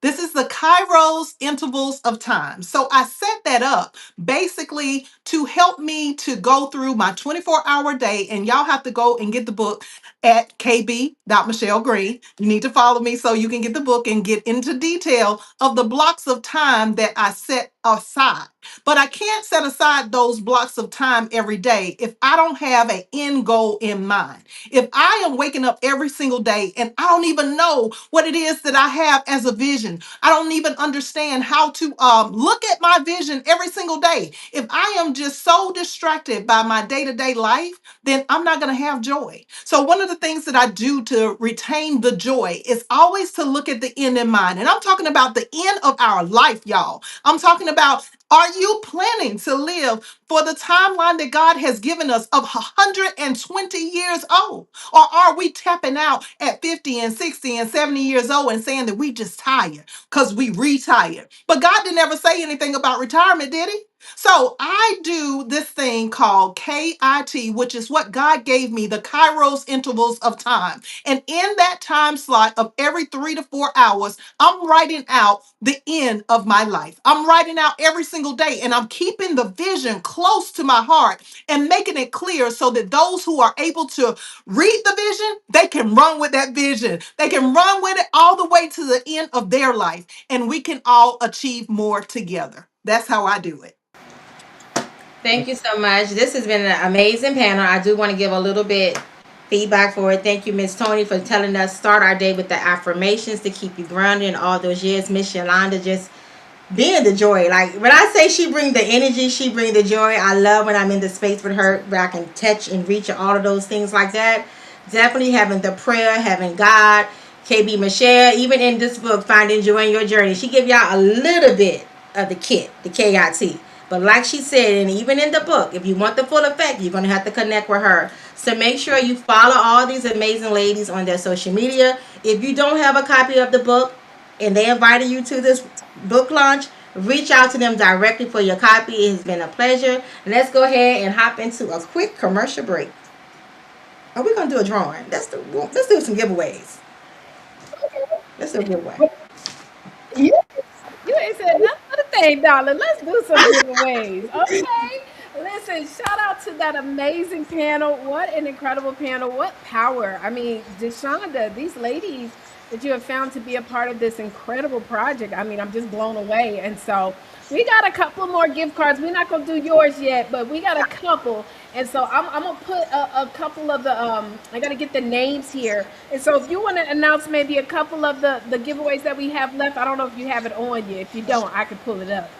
[SPEAKER 10] This is the Kairos intervals of time. So I set that up basically to help me to go through my 24-hour day. And y'all have to go and get the book at kb.michellegreen. You need to follow me so you can get the book and get into detail of the blocks of time that I set aside. But I can't set aside those blocks of time every day if I don't have an end goal in mind. If I am waking up every single day and I don't even know what it is that I have as a vision, I don't even understand how to look at my vision every single day. If I am just so distracted by my day to day life, then I'm not going to have joy. So, one of the things that I do to retain the joy is always to look at the end in mind. And I'm talking about the end of our life, y'all. I'm talking about, are you planning to live for the timeline that God has given us of 120 years old? Or are we tapping out at 50 and 60 and 70 years old and saying that we just tired because we retired? But God didn't ever say anything about retirement, did He? So I do this thing called KIT, which is what God gave me, the Kairos intervals of time. And in that time slot of every 3 to 4 hours, I'm writing out the end of my life. I'm writing out every single day, and I'm keeping the vision close to my heart and making it clear so that those who are able to read the vision, they can run with that vision. They can run with it all the way to the end of their life, and we can all achieve more together. That's how I do it.
[SPEAKER 6] Thank you so much. This has been an amazing panel. I do want to give a little bit feedback for it. Thank you, Miss Tony, for telling us start our day with the affirmations to keep you grounded in all those years. Miss Yolanda just being the joy. Like when I say she bring the energy, she bring the joy. I love when I'm in the space with her where I can touch and reach and all of those things like that. Definitely having the prayer, having God, KB Michelle, even in this book, Finding Joy in Your Journey, she give y'all a little bit of the kit, the KIT. But like she said, and even in the book, if you want the full effect, you're going to have to connect with her. So make sure you follow all these amazing ladies on their social media. If you don't have a copy of the book and they invited you to this book launch, reach out to them directly for your copy. It has been a pleasure. Let's go ahead and hop into a quick commercial break. Are we going to do a drawing? Let's do some giveaways. Let's do a giveaway.
[SPEAKER 1] You, you ain't said nothing but a thing, darling. Let's do some giveaways. Okay. Listen, shout out to that amazing panel. What an incredible panel. What power. I mean, Deshonda, these ladies that you have found to be a part of this incredible project. I mean, I'm just blown away. And so we got a couple more gift cards. We're not going to do yours yet, but we got a couple. And so I'm going to put a couple of the, I got to get the names here. And so if you want to announce maybe a couple of the giveaways that we have left, I don't know if you have it on you. If you don't, I can pull it up.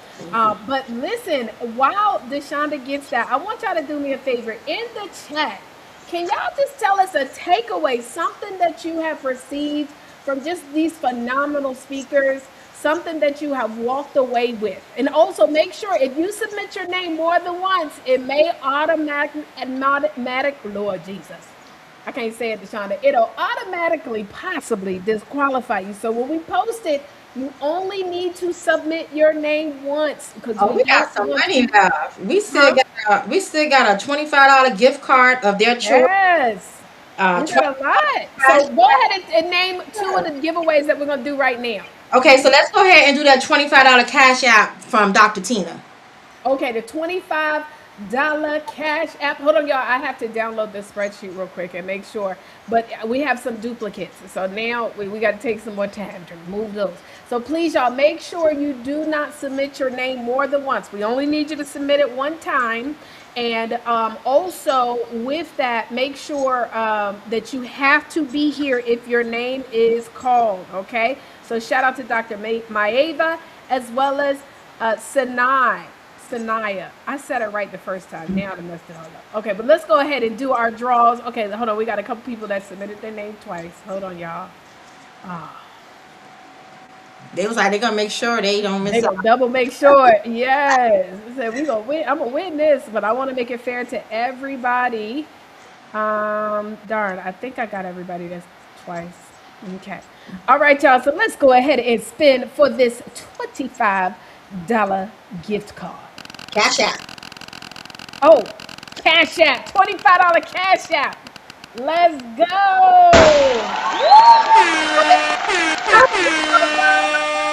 [SPEAKER 1] But listen, while Deshonda gets that, I want y'all to do me a favor. In the chat, can y'all just tell us a takeaway, something that you have received from just these phenomenal speakers, something that you have walked away with. And also make sure if you submit your name more than once, it may automatic, Lord Jesus. I can't say it, Deshonda. It'll automatically possibly disqualify you. So when we post it, you only need to submit your name once because
[SPEAKER 6] Oh,
[SPEAKER 1] we
[SPEAKER 6] we got
[SPEAKER 1] don't
[SPEAKER 6] some
[SPEAKER 1] want
[SPEAKER 6] money left. We still got a $25 gift card of their choice.
[SPEAKER 1] Yes. We
[SPEAKER 6] 20
[SPEAKER 1] got a lot. So go ahead and name two of the giveaways that we're going to do right now.
[SPEAKER 6] Okay, so let's go ahead and do that $25 cash app from Dr. Tina.
[SPEAKER 1] Okay, the $25 cash app. Hold on, y'all. I have to download this spreadsheet real quick and make sure. But we have some duplicates. So now we got to take some more time to remove those. So please, y'all, make sure you do not submit your name more than once. We only need you to submit it one time. And also with that, make sure that you have to be here if your name is called. Okay. So shout out to Dr. Maeva as well as Sanaya. I said it right the first time. Now I messed it all up. Okay, but let's go ahead and do our draws. Okay, hold on. We got a couple people that submitted their name twice. Hold on, y'all.
[SPEAKER 6] They was like, they're gonna make sure they don't miss
[SPEAKER 1] They
[SPEAKER 6] out.
[SPEAKER 1] gonna double make sure. Yes. They said we gonna win. I'm gonna win this, but I want to make it fair to everybody. Darn, I think I got everybody that's twice. Okay. All right, y'all. So let's go ahead and spin for this $25 gift card.
[SPEAKER 6] Cash app.
[SPEAKER 1] Oh, Cash App. $25 Cash App. Let's go.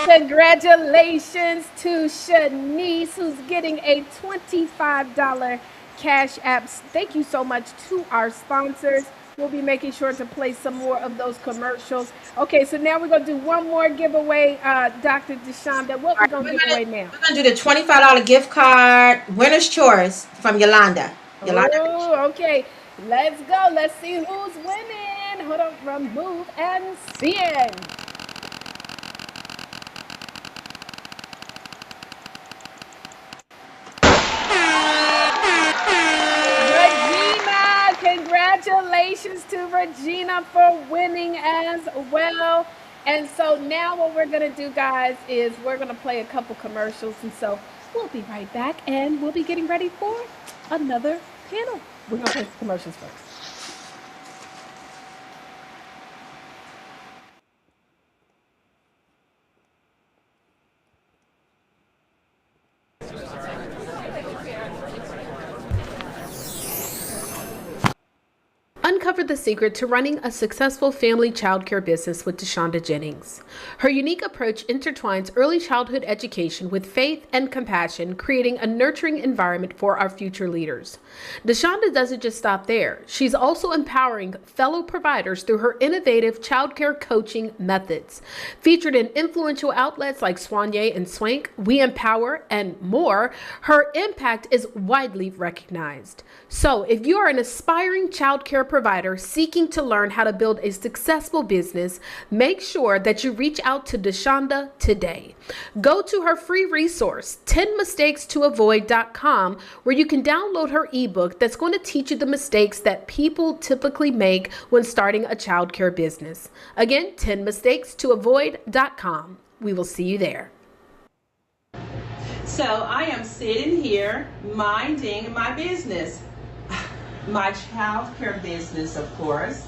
[SPEAKER 1] Congratulations to Shanice, who's getting a $25 Cash App. Thank you so much to our sponsors. We'll be making sure to play some more of those commercials. Okay, so now we're going to do one more giveaway, Dr. Deshonda. What we're going to give away now?
[SPEAKER 6] We're going to do the $25 gift card, winner's choice from Yolanda.
[SPEAKER 1] Oh, okay. Let's go. Let's see who's winning. Hold on. Remove and spin. Regina, congratulations to Regina for winning as well. And so now what we're going to do, guys, is we're going to play a couple commercials. And so we'll be right back and we'll be getting ready for another panel. We're going to play commercials first. Uncover the secret to running a successful family childcare business with Deshonda Jennings. Her unique approach intertwines early childhood education with faith and compassion, creating a nurturing environment for our future leaders. Deshonda doesn't just stop there. She's also empowering fellow providers through her innovative childcare coaching methods. Featured in influential outlets like Soigné and Swank, We Empower, and more, her impact is widely recognized. So if you are an aspiring childcare provider seeking to learn how to build a successful business, make sure that you reach out to Deshonda today. Go to her free resource, 10mistakes-to-avoid.com, where you can download her ebook that's going to teach you the mistakes that people typically make when starting a childcare business. Again, 10mistakes-to-avoid.com. We will see you there.
[SPEAKER 3] So I am sitting here minding my business. My child care business, of course.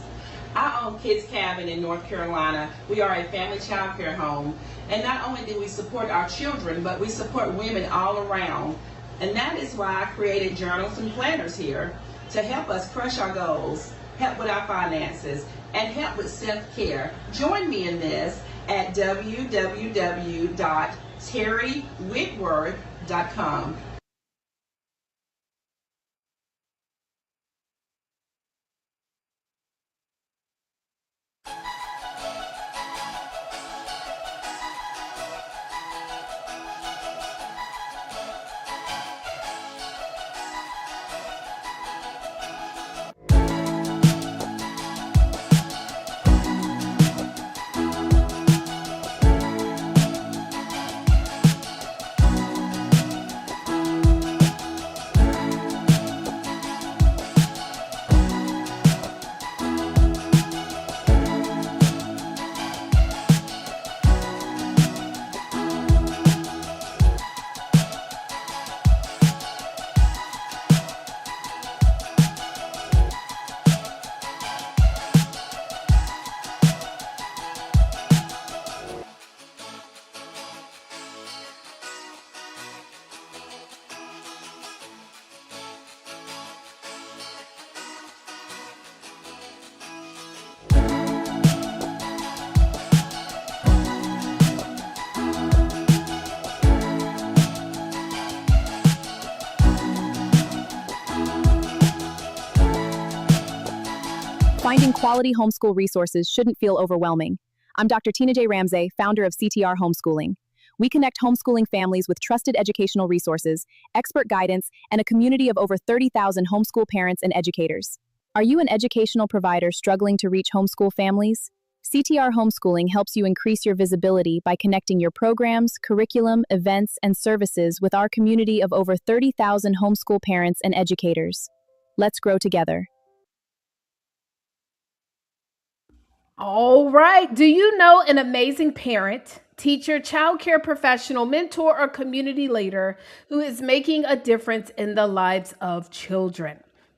[SPEAKER 3] I own Kids Cabin in North Carolina. We are a family child care home. And not only do we support our children, but we support women all around. And that is why I created journals and planners here to help us crush our goals, help with our finances, and help with self-care. Join me in this at www.terrywhitworth.com.
[SPEAKER 4] Finding quality homeschool resources shouldn't feel overwhelming. I'm Dr. Tina J. Ramsey, founder of CTR Homeschooling. We connect homeschooling families with trusted educational resources, expert guidance, and a community of over 30,000 homeschool parents and educators. Are you an educational provider struggling to reach homeschool families? CTR Homeschooling helps you increase your visibility by connecting your programs, curriculum, events, and services with our community of over 30,000 homeschool parents and educators. Let's grow together.
[SPEAKER 1] All right. Do you know an amazing parent, teacher, childcare professional, mentor, or community leader who is making a difference in the lives of children?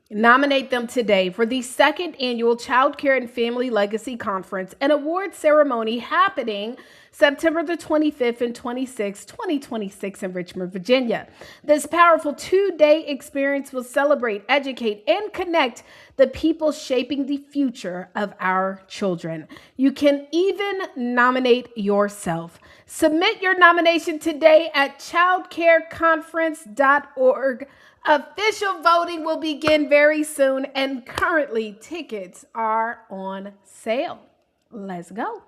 [SPEAKER 1] Nominate them today for the second annual Child Care and Family Legacy Conference and award ceremony happening September the 25th and 26th, 2026 in Richmond, Virginia. This powerful two-day experience will celebrate, educate, and connect the people shaping the future of our children. You can even nominate yourself. Submit your nomination today at childcareconference.org. Official voting will begin very soon, and currently tickets are on sale. Let's go.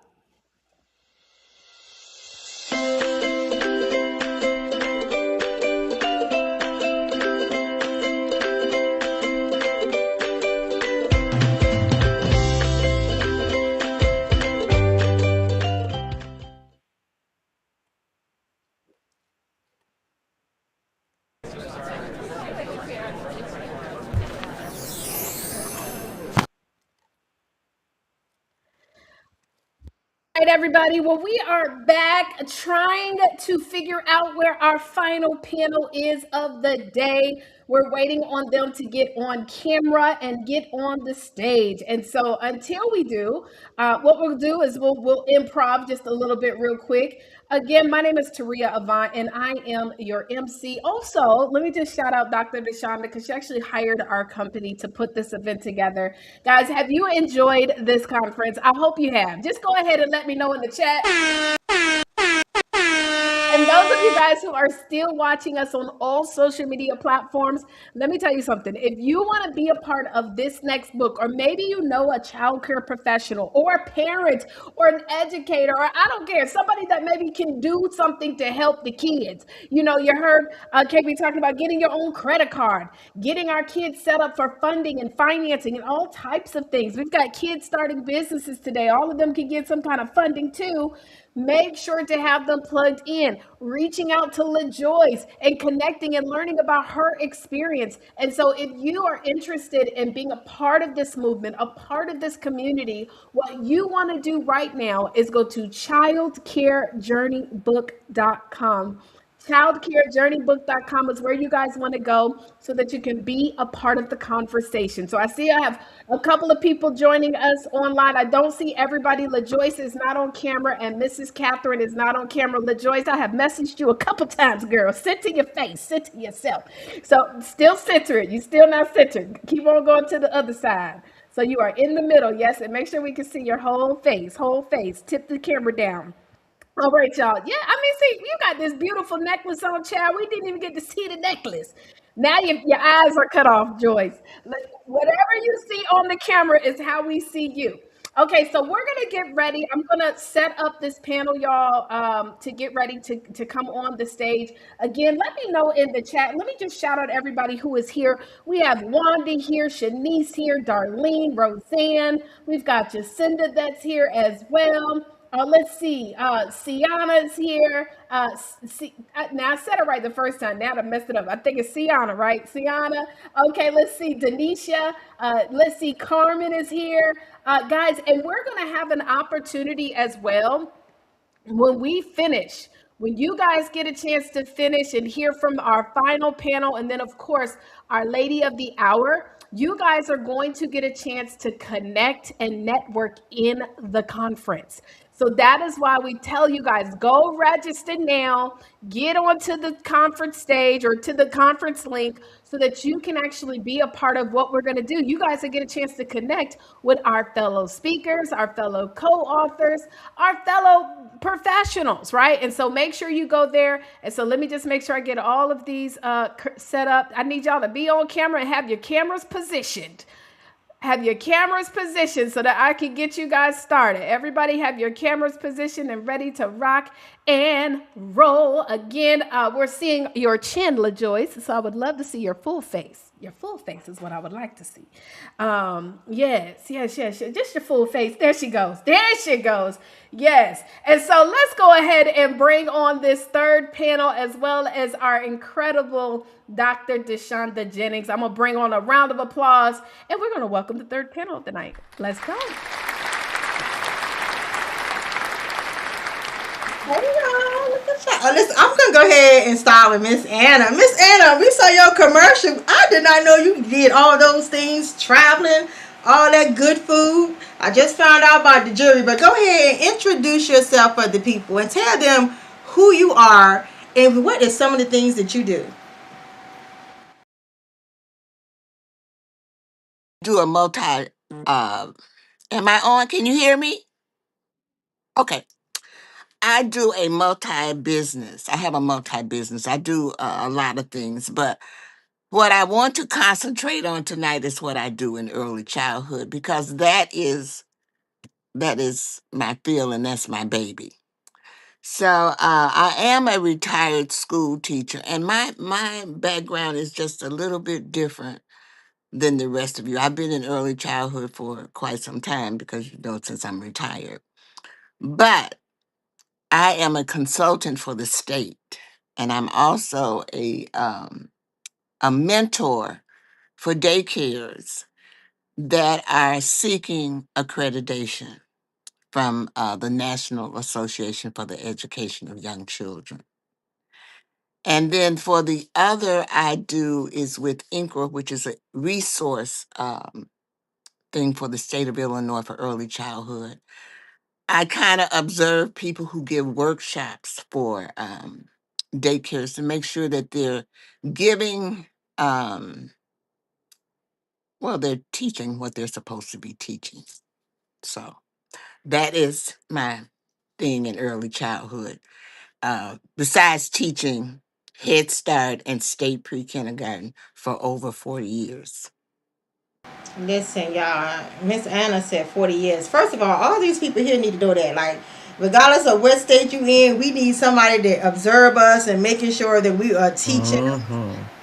[SPEAKER 1] Right, everybody. Well, we are back trying to figure out where our final panel is of the day. We're waiting on them to get on camera and get on the stage. And so until we do, what we'll do is we'll improv just a little bit real quick. Again, my name is Taria Avant, and I am your MC. Also, let me just shout out Dr. Deshonda because she actually hired our company to put this event together. Guys, have you enjoyed this conference? I hope you have. Just go ahead and let me know in the chat. And those of you guys who are still watching us on all social media platforms, let me tell you something. If you want to be a part of this next book, or maybe you know a childcare professional or a parent or an educator, or I don't care, somebody that maybe can do something to help the kids. You know, you heard KB talking about getting your own credit card, getting our kids set up for funding and financing and all types of things. We've got kids starting businesses today. All of them can get some kind of funding too. Make sure to have them plugged in, reaching out to LaJoyce and connecting and learning about her experience. And so if you are interested in being a part of this movement, a part of this community, what you want to do right now is go to childcarejourneybook.com. Childcarejourneybook.com is where you guys want to go so that you can be a part of the conversation. So I see I have a couple of people joining us online. I don't see everybody. LaJoyce is not on camera and Mrs. Catherine is not on camera. LaJoyce, I have messaged you a couple times, girl. Sit to your face. Sit to yourself. So still centered. You still not centered. Keep on going to the other side. So you are in the middle, yes, and make sure we can see your whole face, whole face. Tip the camera down. All right, y'all. Yeah, I mean, see, you got this beautiful necklace on, child. We didn't even get to see the necklace. Now your eyes are cut off, Joyce. Whatever you see on the camera is how we see you. Okay, so we're going to get ready. I'm going to set up this panel, y'all, to get ready to come on the stage. Again, let me know in the chat. Let me just shout out everybody who is here. We have Wanda here, Shanice here, Darlene, Roseanne. We've got Jacinda that's here as well. Let's see. Sienna's here. Now I said it right the first time. Now I messed it up. I think it's Sienna, right? Sienna. Okay, let's see. Denisha. Let's see. Carmen is here. Guys, and we're going to have an opportunity as well when we finish. When you guys get a chance to finish and hear from our final panel, and then, of course, our Lady of the Hour, you guys are going to get a chance to connect and network in the conference. So that is why we tell you guys, go register now, get onto the conference stage or to the conference link so that you can actually be a part of what we're going to do. You guys will get a chance to connect with our fellow speakers, our fellow co-authors, our fellow professionals, right? And so make sure you go there. And so let me just make sure I get all of these set up. I need y'all to be on camera and have your cameras positioned. have your cameras positioned so that I can get you guys started. Everybody have your cameras positioned and ready to rock and roll. Again, we're seeing your chin, LaJoyce, so I would love to see your full face. Your full face is what I would like to see. Yes. Just your full face. There she goes. There she goes. Yes. And so let's go ahead and bring on this third panel as well as our incredible Dr. DeShonda Jennings. I'm going to bring on a round of applause and we're going to welcome the third panel of the night. Let's go.
[SPEAKER 6] Hey y'all, look at y'all. Oh, listen, I'm gonna go ahead and start with Miss Anna. Miss Anna, we saw your commercial. I did not know you did all those things, traveling, all that good food. I just found out about the jury, but go ahead and introduce yourself for the people and tell them who you are and what is some of the things that you do.
[SPEAKER 13] Do a multi am I on? Can you hear me? Okay. I do a multi business. I have a multi business. I do a lot of things, but what I want to concentrate on tonight is what I do in early childhood because that is my field and that's my baby. So I am a retired school teacher, and my background is just a little bit different than the rest of you. I've been in early childhood for quite some time because since I'm retired. But I am a consultant for the state, and I'm also a mentor for daycares that are seeking accreditation from the National Association for the Education of Young Children. And then for the other I do is with INCRA, which is a resource thing for the state of Illinois for early childhood. I kind of observe people who give workshops for daycares to make sure that they're giving, they're teaching what they're supposed to be teaching. So that is my thing in early childhood. Besides teaching Head Start and state pre-kindergarten for over 40 years.
[SPEAKER 6] Listen, y'all, Miss Anna said 40 years. First of all these people here need to know that. Like, regardless of what state you in, we need somebody to observe us and making sure that we are teaching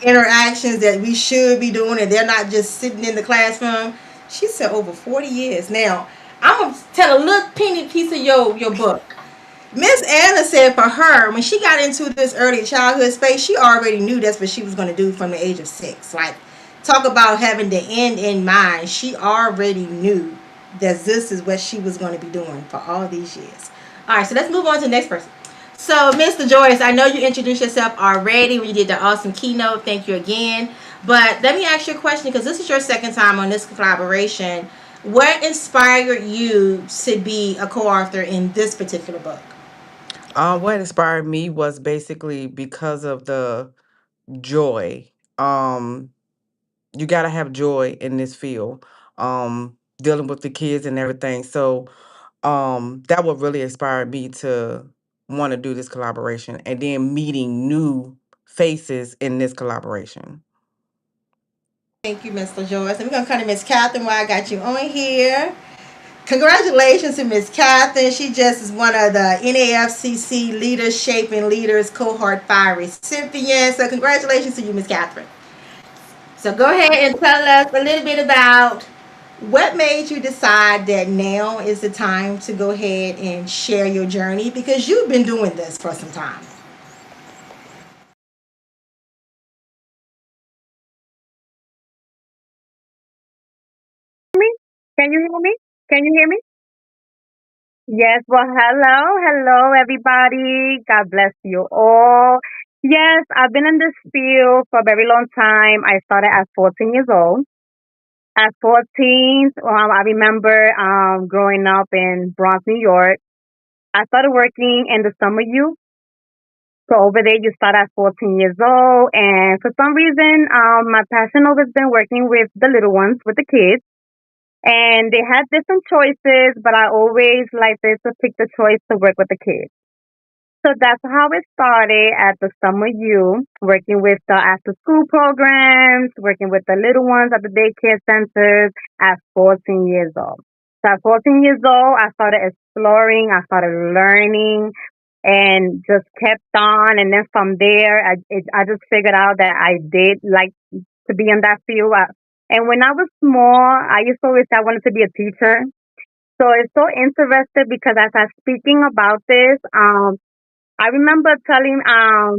[SPEAKER 6] interactions that we should be doing and they're not just sitting in the classroom. She said over 40 years. Now, I'm going to tell a little teeny piece of your book. Miss Anna said for her, when she got into this early childhood space, she already knew that's what she was going to do from the age of 6. Like, talk about having the end in mind. She already knew that this is what she was going to be doing for all these years. All right, so let's move on to the next person. So, Mr. Joyce, I know you introduced yourself already when you did the awesome keynote. Thank you again. But let me ask you a question because this is your second time on this collaboration. What inspired you to be a co-author in this particular book?
[SPEAKER 9] What inspired me was basically because of the joy. You gotta have joy in this field, dealing with the kids and everything. So, that what really inspired me to want to do this collaboration, and then meeting new faces in this collaboration.
[SPEAKER 6] Thank you, Mr. Joyce. And we're going to come to Miss Catherine while I got you on here. Congratulations to Miss Catherine. She just is one of the NAFCC Leaders Shaping Leaders Cohort 5 recipients. So congratulations to you, Miss Catherine. So go ahead and tell us a little bit about what made you decide that now is the time to go ahead and share your journey because you've been doing this for some time.
[SPEAKER 14] Can you hear me? Can you hear me? Yes, well, hello, everybody. God bless you all. Yes, I've been in this field for a very long time. I started at 14 years old. At 14, I remember growing up in Bronx, New York. I started working in the summer youth. So over there, you start at 14 years old. And for some reason, my passion always been working with the little ones, with the kids. And they had different choices, but I always liked to pick the choice to work with the kids. So that's how it started at the Summer U, working with the after school programs, working with the little ones at the daycare centers at 14 years old. So at 14 years old, I started exploring, I started learning, and just kept on. And then from there, I just figured out that I did like to be in that field. And when I was small, I used to always say I wanted to be a teacher. So it's so interesting because as I'm speaking about this, I remember telling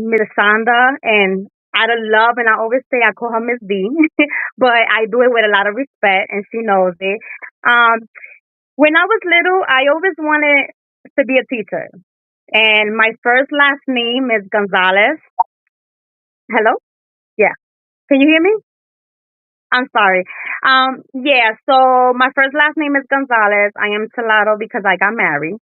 [SPEAKER 14] Miss Sanda and out of love, and I always say I call her Miss D, but I do it with a lot of respect, and she knows it. Um, when I was little, I always wanted to be a teacher, and my first last name is Gonzalez. Hello, yeah, can you hear me? I'm sorry. Yeah, so my first last name is Gonzalez. I am Telato because I got married.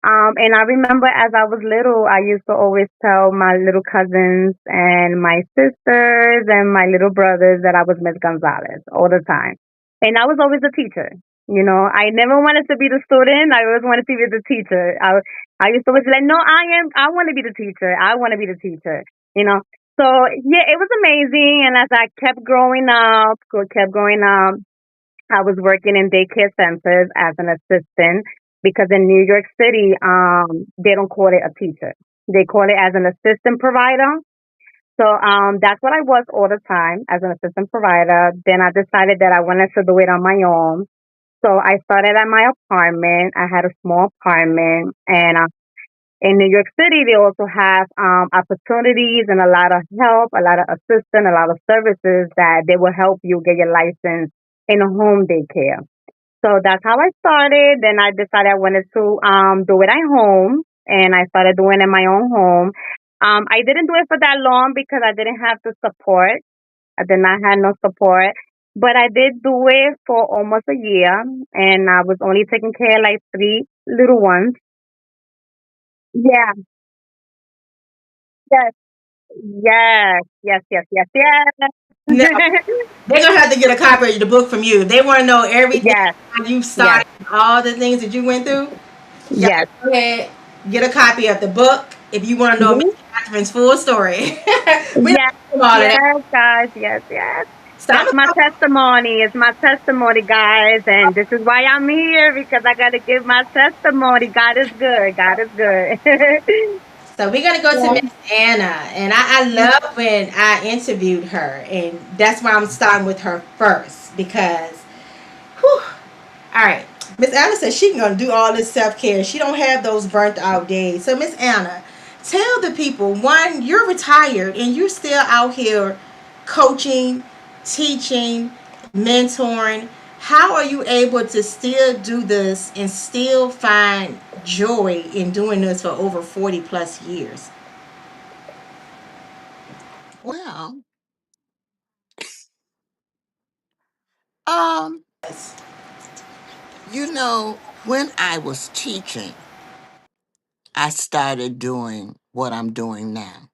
[SPEAKER 14] And I remember as I was little, I used to always tell my little cousins and my sisters and my little brothers that I was Miss Gonzalez all the time. And I was always a teacher. You know, I never wanted to be the student. I always wanted to be the teacher. I used to always be like, no, I want to be the teacher. I want to be the teacher. You know, so yeah, it was amazing. And as I kept growing up, I was working in daycare centers as an assistant because in New York City, they don't call it a teacher. They call it as an assistant provider. So that's what I was all the time as an assistant provider. Then I decided that I wanted to do it on my own. So I started at my apartment. I had a small apartment, and in New York City, they also have opportunities and a lot of help, a lot of assistance, a lot of services that they will help you get your license in a home daycare. So that's how I started. Then I decided I wanted to do it at home, and I started doing it in my own home. I didn't do it for that long because I didn't have the support. I did not have no support, but I did do it for almost a year, and I was only taking care of like three little ones. Yeah, yes, yes, yes, yes, yes,
[SPEAKER 6] No,
[SPEAKER 14] yes,
[SPEAKER 6] they're gonna have to get a copy of the book from you. They want to know everything
[SPEAKER 14] yes,
[SPEAKER 6] how you
[SPEAKER 14] yes,
[SPEAKER 6] started, all the things that you went through. Y'all
[SPEAKER 14] yes.
[SPEAKER 6] go ahead, get a copy of the book if you want to know Miss
[SPEAKER 14] Mhm.
[SPEAKER 6] Catherine's full story. We don't
[SPEAKER 14] Yes,
[SPEAKER 6] do all of that.
[SPEAKER 14] yes, guys, yes, yes.
[SPEAKER 6] So I'm
[SPEAKER 14] That's
[SPEAKER 6] gonna
[SPEAKER 14] my
[SPEAKER 6] go.
[SPEAKER 14] testimony. It's my testimony, guys, and this is why I'm here because I got to give my testimony. God is good. God is good.
[SPEAKER 6] So we're gonna go to
[SPEAKER 14] Yeah.
[SPEAKER 6] Miss Anna, and I love when I interviewed her, and that's why I'm starting with her first because, whew, all right, Miss Anna says she's gonna do all this self care. She don't have those burnt out days. So Miss Anna, tell the people one, you're retired and you're still out here coaching, teaching, mentoring. How are you able to still do this and still find joy in doing this for over 40 plus years?
[SPEAKER 13] Well, um, when I was teaching, I started doing what I'm doing now.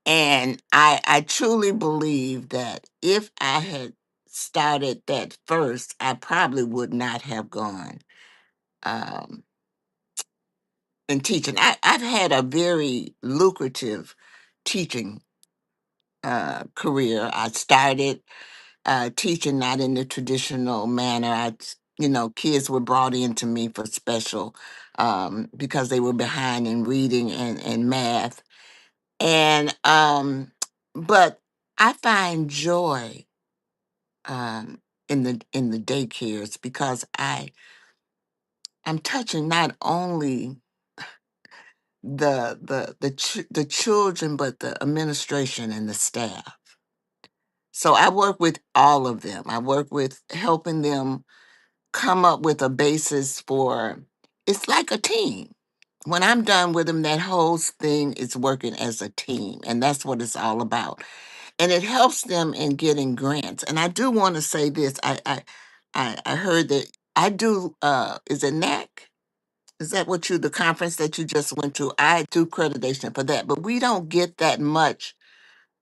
[SPEAKER 13] And I truly believe that if I had started that first, I probably would not have gone um, in teaching. I've had a very lucrative teaching career. I started teaching not in the traditional manner. Kids were brought in to me for special because they were behind in reading and math. And but I find joy in the daycares because I'm touching not only the children but the administration and the staff. So I work with all of them. I work with helping them come up with a basis for it's like a team. When I'm done with them, that whole thing is working as a team, and that's what it's all about. And it helps them in getting grants. And I do want to say this: I heard that I do. Is it NAC? Is that what the conference that you just went to? I do accreditation for that, but we don't get that much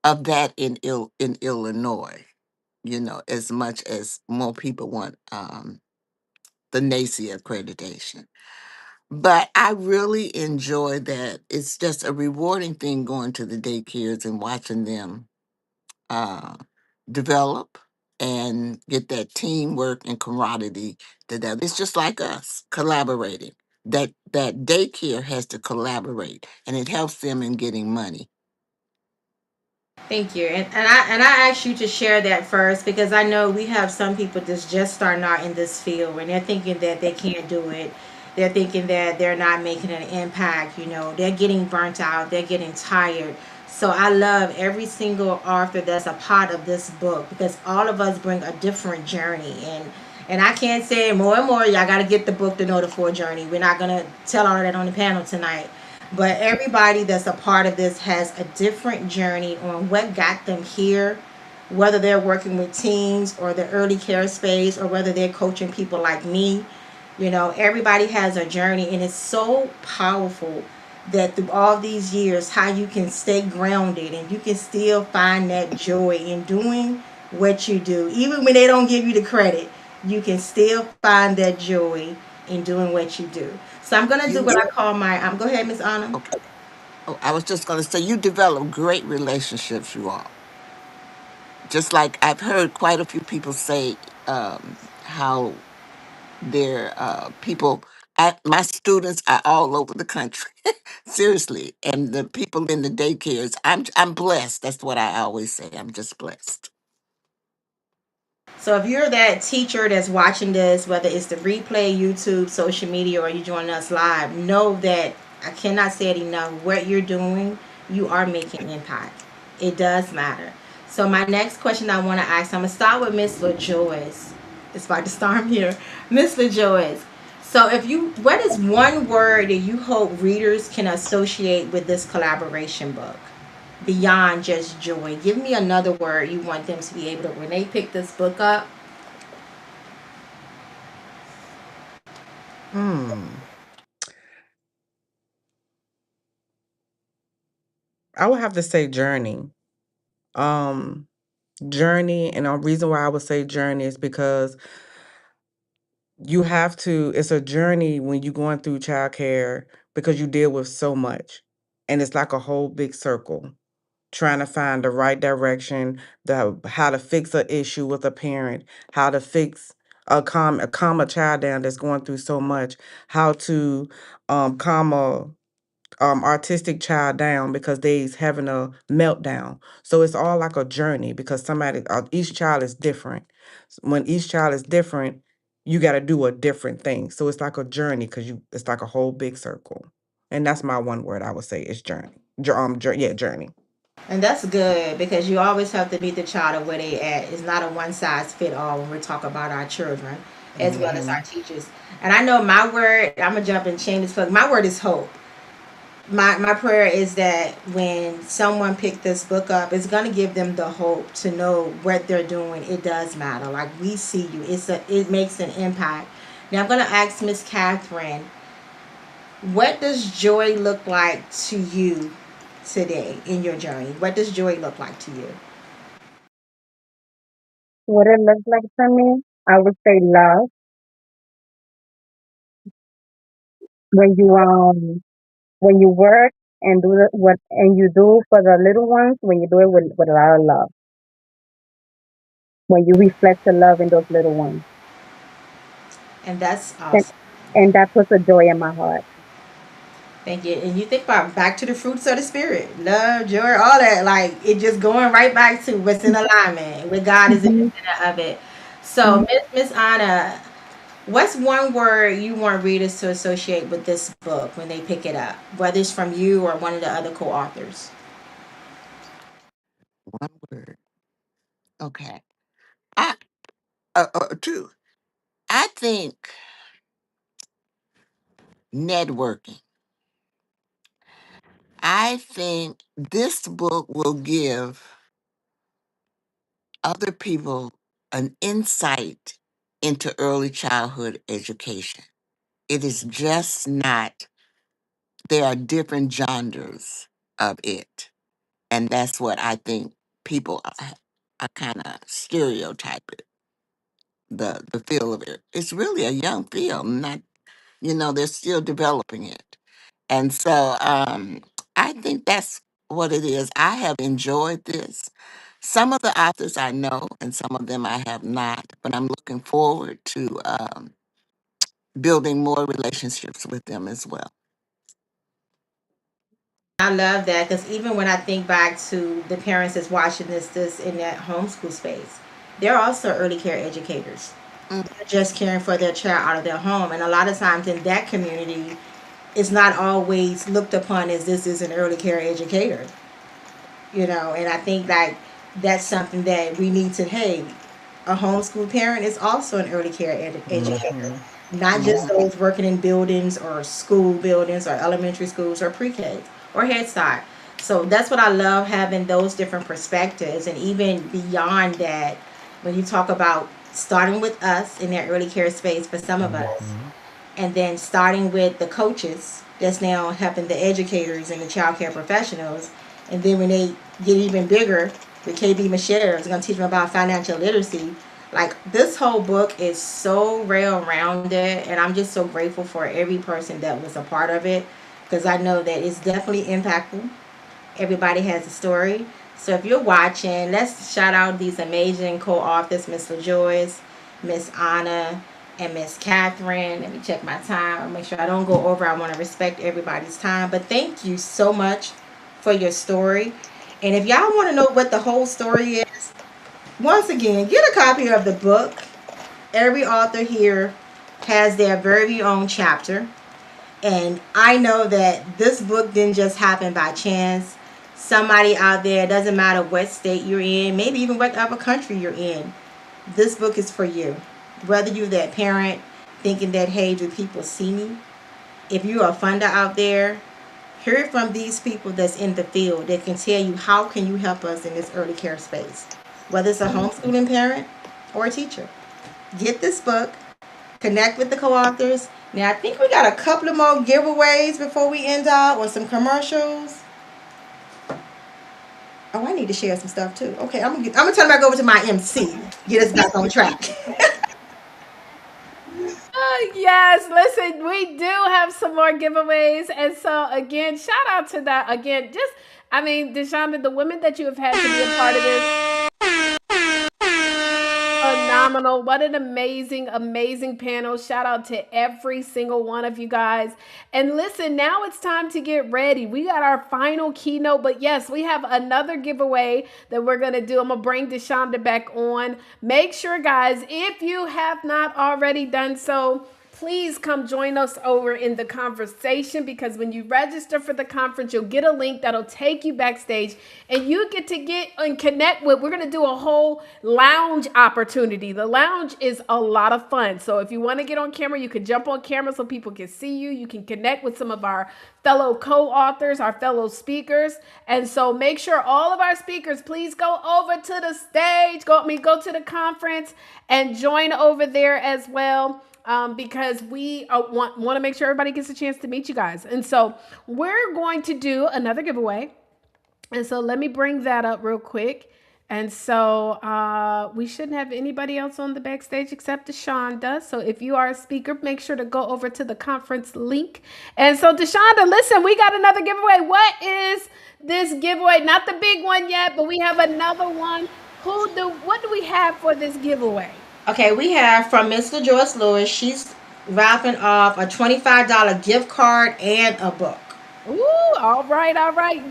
[SPEAKER 13] of that in Illinois. As much as more people want the NACI accreditation. But I really enjoy that. It's just a rewarding thing going to the daycares and watching them uh, develop and get that teamwork and camaraderie together. It's just like us collaborating. That daycare has to collaborate, and it helps them in getting money.
[SPEAKER 6] Thank you. And I asked you to share that first because I know we have some people that's just starting out in this field and they're thinking that they can't do it. They're thinking that they're not making an impact, they're getting burnt out, they're getting tired. So I love every single author that's a part of this book because all of us bring a different journey, and I can't say more and more. Y'all got to get the book to know the full journey. We're not gonna tell all of that on the panel tonight, but everybody that's a part of this has a different journey on what got them here, whether they're working with teens or the early care space or whether they're coaching people like me. Everybody has a journey, and it's so powerful that through all these years, how you can stay grounded and you can still find that joy in doing what you do. Even when they don't give you the credit, you can still find that joy in doing what you do. So I'm going to do
[SPEAKER 13] You
[SPEAKER 6] what I call go ahead, Miss Anna.
[SPEAKER 13] okay? Oh, I was just going to say you develop great relationships, you all. Just like I've heard quite a few people say how their people. My students are all over the country, seriously, and the people in the daycares. I'm blessed. That's what I always say. I'm just blessed.
[SPEAKER 6] So if you're that teacher that's watching this, whether it's the replay, YouTube, social media, or you joining us live, know that I cannot say it enough. What you're doing, you are making impact. It does matter. So my next question I want to ask, I'm gonna start with Miss LaJoyce. It's about to storm here, Miss LaJoyce. So what is one word that you hope readers can associate with this collaboration book? Beyond just joy. Give me another word you want them to be able to, when they pick this book up.
[SPEAKER 9] Hmm. I would have to say journey. Um, Journey, and the reason why I would say journey is because it's a journey when you're going through childcare because you deal with so much. And it's like a whole big circle, trying to find the right direction, how to fix an issue with a parent, how to fix calm a child down that's going through so much, how to calm a artistic child down because they's having a meltdown. So it's all like a journey because each child is different. When each child is different, you got to do a different thing. So it's like a journey because it's like a whole big circle. And that's my one word I would say is journey. Yeah, journey.
[SPEAKER 6] And that's good because you always have to meet the child of where they at. It's not a one size fit all when we talk about our children as well as our
[SPEAKER 9] Hmm.
[SPEAKER 6] teachers. And I know my word, I'm gonna jump and change this plug. My word is hope. My prayer is that when someone pick this book up, it's gonna give them the hope to know what they're doing. It does matter. Like we see you. It makes an impact. Now I'm gonna ask Miss Catherine, what does joy look like to you today in your journey? What does joy look like to you?
[SPEAKER 14] What it looks like for me, I would say love. When you when you work and what and you do for the little ones, when you do it with a lot of love, when you reflect the love in those little ones,
[SPEAKER 6] And that's
[SPEAKER 14] and,
[SPEAKER 6] awesome.
[SPEAKER 14] and that puts a joy in my heart.
[SPEAKER 6] Thank you. And you think about back to the fruits of the spirit, love, joy, all that. Like it just going right back to what's in alignment with God is in the
[SPEAKER 14] Hmm.
[SPEAKER 6] center of it. So, Miss Anna, what's one word you want readers to associate with this book when they pick it up, whether it's from you or one of the other co-authors?
[SPEAKER 13] One word. Okay. I two. I think networking. I think this book will give other people an insight into early childhood education. It is just not, there are different genres of it. And that's what I think people are kind of stereotype it, the feel of it. It's really a young feel, not They're still developing it. And so I think that's what it is. I have enjoyed this. Some of the authors I know, and some of them I have not, but I'm looking forward to building more relationships with them as well.
[SPEAKER 6] I love that because even when I think back to the parents that's watching this in that homeschool space, they're also early care educators.
[SPEAKER 13] Mm.
[SPEAKER 6] They're just caring for their child out of their home, and a lot of times in that community, it's not always looked upon as this is an early care educator. And I think like that's something that we need to, hey, a homeschool parent is also an early care educator, not just
[SPEAKER 13] Mhm.
[SPEAKER 6] those working in buildings or school buildings or elementary schools or pre-K or Head Start. So that's what I love, having those different perspectives. And even beyond that, when you talk about starting with us in that early care space for some of us, and then starting with the coaches that's now helping the educators and the child care professionals, and then when they get even bigger, with KB Michelle is going to teach them about financial literacy. Like, this whole book is so well rounded, and I'm just so grateful for every person that was a part of it, because I know that it's definitely impactful. Everybody has a story. So if you're watching, let's shout out these amazing co-authors, Miss LaJoyce, Miss Anna, and Miss Catherine. Let me check my time. I'll make sure I don't go over. I want to respect everybody's time. But thank you so much for your story. And if y'all want to know what the whole story is, once again, get a copy of the book. Every author here has their very own chapter. And I know that this book didn't just happen by chance. Somebody out there, it doesn't matter what state you're in, maybe even whatever country you're in, this book is for you. Whether you're that parent thinking that, hey, do people see me? If you're a funder out there, hear from these people that's in the field that can tell you how can you help us in this early care space. Whether it's a homeschooling parent or a teacher. Get this book. Connect with the co-authors. Now, I think we got a couple of more giveaways before we end out with some commercials. Oh, I need to share some stuff too. Okay, I'm gonna turn back over to my MC. Get us back on track.
[SPEAKER 1] Yes, listen, we do have some more giveaways. And so, again, shout out to that. Again, just, I mean, Deshonda, the women that you have had to be a part of this, phenomenal. What an amazing, amazing panel. Shout out to every single one of you guys. And listen, now it's time to get ready. We got our final keynote, but yes, we have another giveaway that we're going to do. I'm going to bring Deshonda back on. Make sure, guys, if you have not already done so, please come join us over in the conversation, because when you register for the conference, you'll get a link that'll take you backstage and you get to get and connect with, we're going to do a whole lounge opportunity. The lounge is a lot of fun. So if you want to get on camera, you can jump on camera so people can see you. You can connect with some of our fellow co-authors, our fellow speakers. And so make sure all of our speakers, please go over to the stage, go to the conference and join over there as well. Because we want to make sure everybody gets a chance to meet you guys. And so we're going to do another giveaway. And so let me bring that up real quick. And so we shouldn't have anybody else on the backstage except Deshonda. So if you are a speaker, make sure to go over to the conference link. And so Deshonda, listen, we got another giveaway. What is this giveaway? Not the big one yet, but we have another one. What do we have for this giveaway?
[SPEAKER 6] Okay, we have from Miss LaJoyce Lewis. She's wrapping off a $25 gift card and a book.
[SPEAKER 1] Ooh, all right, all right.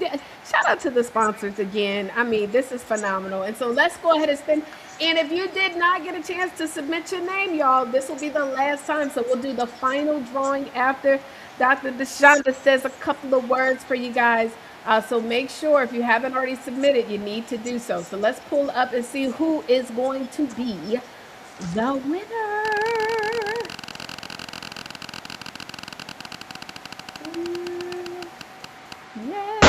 [SPEAKER 1] Shout out to the sponsors again. I mean, this is phenomenal. And so let's go ahead and spend. And if you did not get a chance to submit your name, y'all, this will be the last time. So we'll do the final drawing after Dr. Deshonda says a couple of words for you guys. So make sure if you haven't already submitted, you need to do so. So let's pull up and see who is going to be the winner. Yeah.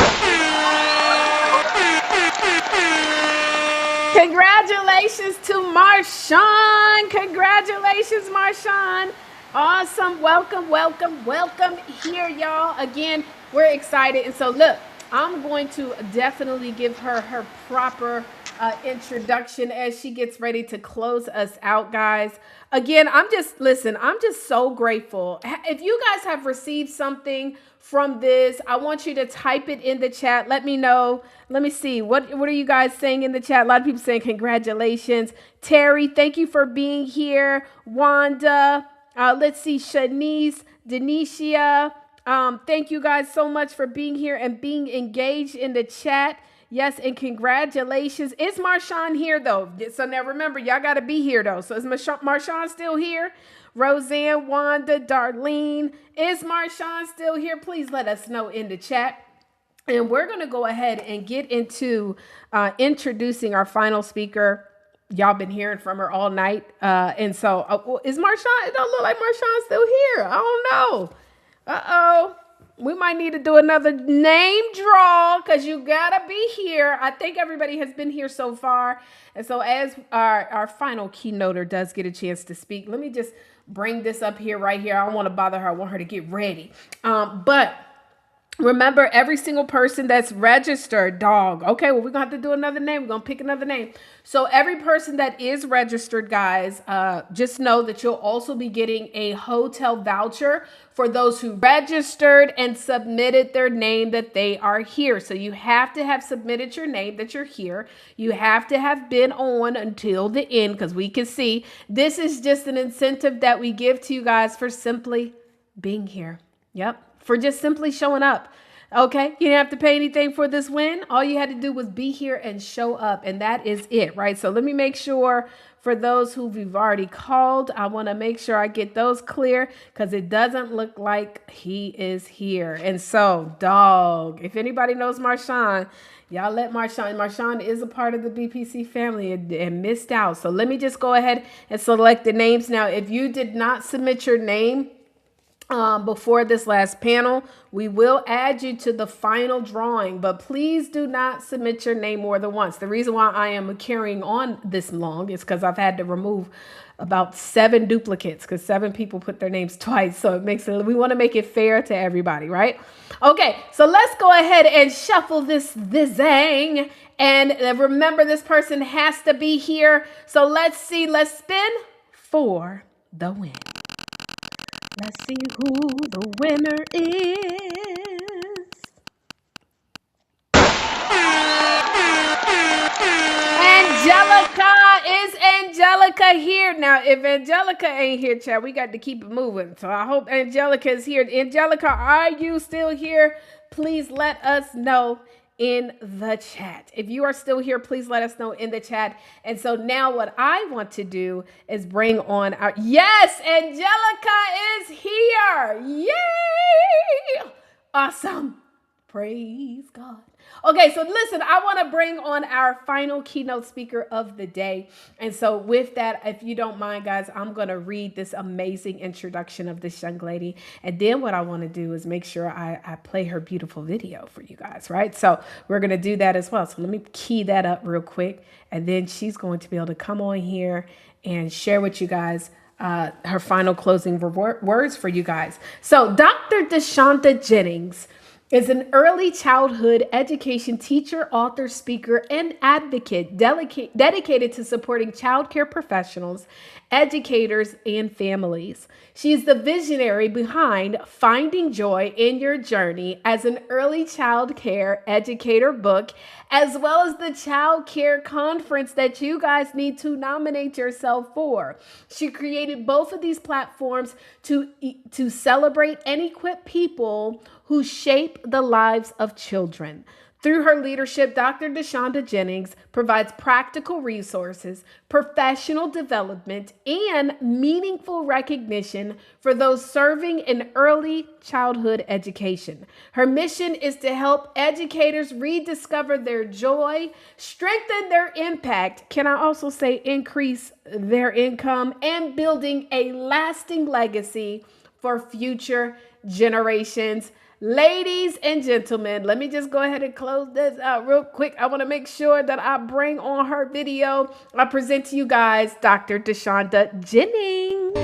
[SPEAKER 1] Congratulations to Marshawn. Congratulations, Marshawn. Awesome. Welcome, welcome, welcome here, y'all. Again, we're excited. And so look, I'm going to definitely give her her proper introduction as she gets ready to close us out, guys. Again, I'm just so grateful. If you guys have received something from this, I want you to type it in the chat. Let me know. Let me see. What are you guys saying in the chat? A lot of people saying congratulations. Terry, thank you for being here. Wanda, let's see, Shanice, Denicia. Thank you guys so much for being here and being engaged in the chat. Yes, and congratulations. Is Marshawn here, though? So now remember, y'all got to be here, though. So is Marshawn still here? Roseanne, Wanda, Darlene. Is Marshawn still here? Please let us know in the chat. And we're going to go ahead and get into introducing our final speaker. Y'all been hearing from her all night. And so is Marshawn? It don't look like Marshawn's still here. I don't know. Uh-oh. We might need to do another name draw because you gotta be here. I think everybody has been here so far. And so as our final keynoter does get a chance to speak, let me just bring this up here right here. I don't want to bother her. I want her to get ready. But remember, every single person that's registered, dog. Okay, well, we're going to have to do another name. We're going to pick another name. So every person that is registered, guys, just know that you'll also be getting a hotel voucher for those who registered and submitted their name that they are here. So you have to have submitted your name that you're here. You have to have been on until the end because we can see this is just an incentive that we give to you guys for simply being here. Yep. For just simply showing up. Okay, you didn't have to pay anything for this win. All you had to do was be here and show up, and that is it, right? So let me make sure for those who we've already called, I want to make sure I get those clear because it doesn't look like he is here. And so, dog, if anybody knows Marshawn, y'all let Marshawn. Marshawn is a part of the BPC family and missed out. So let me just go ahead and select the names now. If you did not submit your name before this last panel, we will add you to the final drawing, but please do not submit your name more than once. The reason why I am carrying on this long is because I've had to remove about 7 duplicates because 7 people put their names twice. So it makes it, we want to make it fair to everybody, right? Okay, so let's go ahead and shuffle this zang. And remember, this person has to be here. So let's see, let's spin for the win. Let's see who the winner is. Angelica, is Angelica here? Now, if Angelica ain't here, chat, we got to keep it moving. So I hope Angelica is here. Angelica, are you still here? Please let us know in the chat. If you are still here, please let us know in the chat. And so now what I want to do is bring on our, yes, Angelica is here. Yay! Awesome. Praise God. Okay, so listen, I want to bring on our final keynote speaker of the day. And so with that, if you don't mind, guys, I'm going to read this amazing introduction of this young lady. And then what I want to do is make sure I play her beautiful video for you guys, right? So we're going to do that as well. So let me key that up real quick. And then she's going to be able to come on here and share with you guys her final closing words for you guys. So Dr. DeShonda Jennings is an early childhood education teacher, author, speaker, and advocate dedicated to supporting childcare professionals, educators, and families. She is the visionary behind Finding Joy in Your Journey as an early child care educator book, as well as the child care conference that you guys need to nominate yourself for. She created both of these platforms to celebrate and equip people who shape the lives of children. Through her leadership, Dr. DeShonda Jennings provides practical resources, professional development, and meaningful recognition for those serving in early childhood education. Her mission is to help educators rediscover their joy, strengthen their impact, can I also say increase their income, and building a lasting legacy for future generations. Ladies and gentlemen, let me just go ahead and close this out real quick. I want to make sure that I bring on her video. I present to you guys Dr. DeShonda Jennings.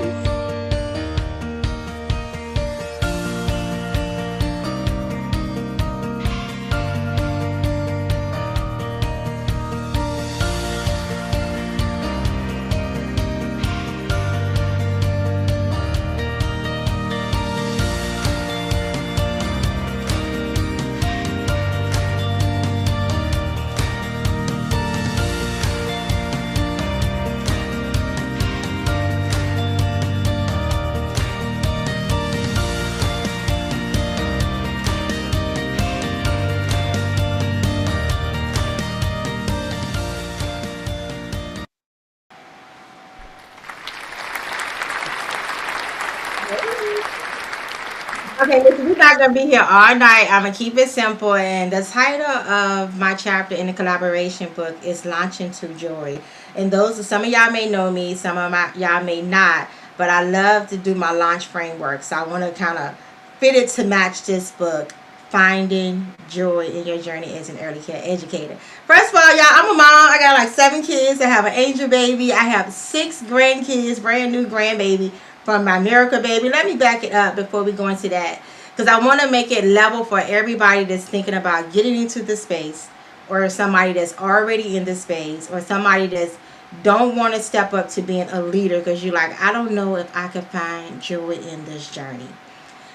[SPEAKER 6] Okay, listen, we're not gonna be here all night. I'm gonna keep it simple. And the title of my chapter in the collaboration book is "Launching to Joy." And those, some of y'all may know me, some of y'all may not. But I love to do my launch framework, so I want to kind of fit it to match this book, "Finding Joy in Your Journey as an Early Care Educator." First of all, y'all, I'm a mom. I got like 7 kids. I have an angel baby. I have 6 grandkids, brand new grandbaby from my miracle baby. Let me back it up before we go into that, because I want to make it level for everybody that's thinking about getting into the space, or somebody that's already in the space, or somebody that's don't want to step up to being a leader because you're like, I don't know if I can find joy in this journey.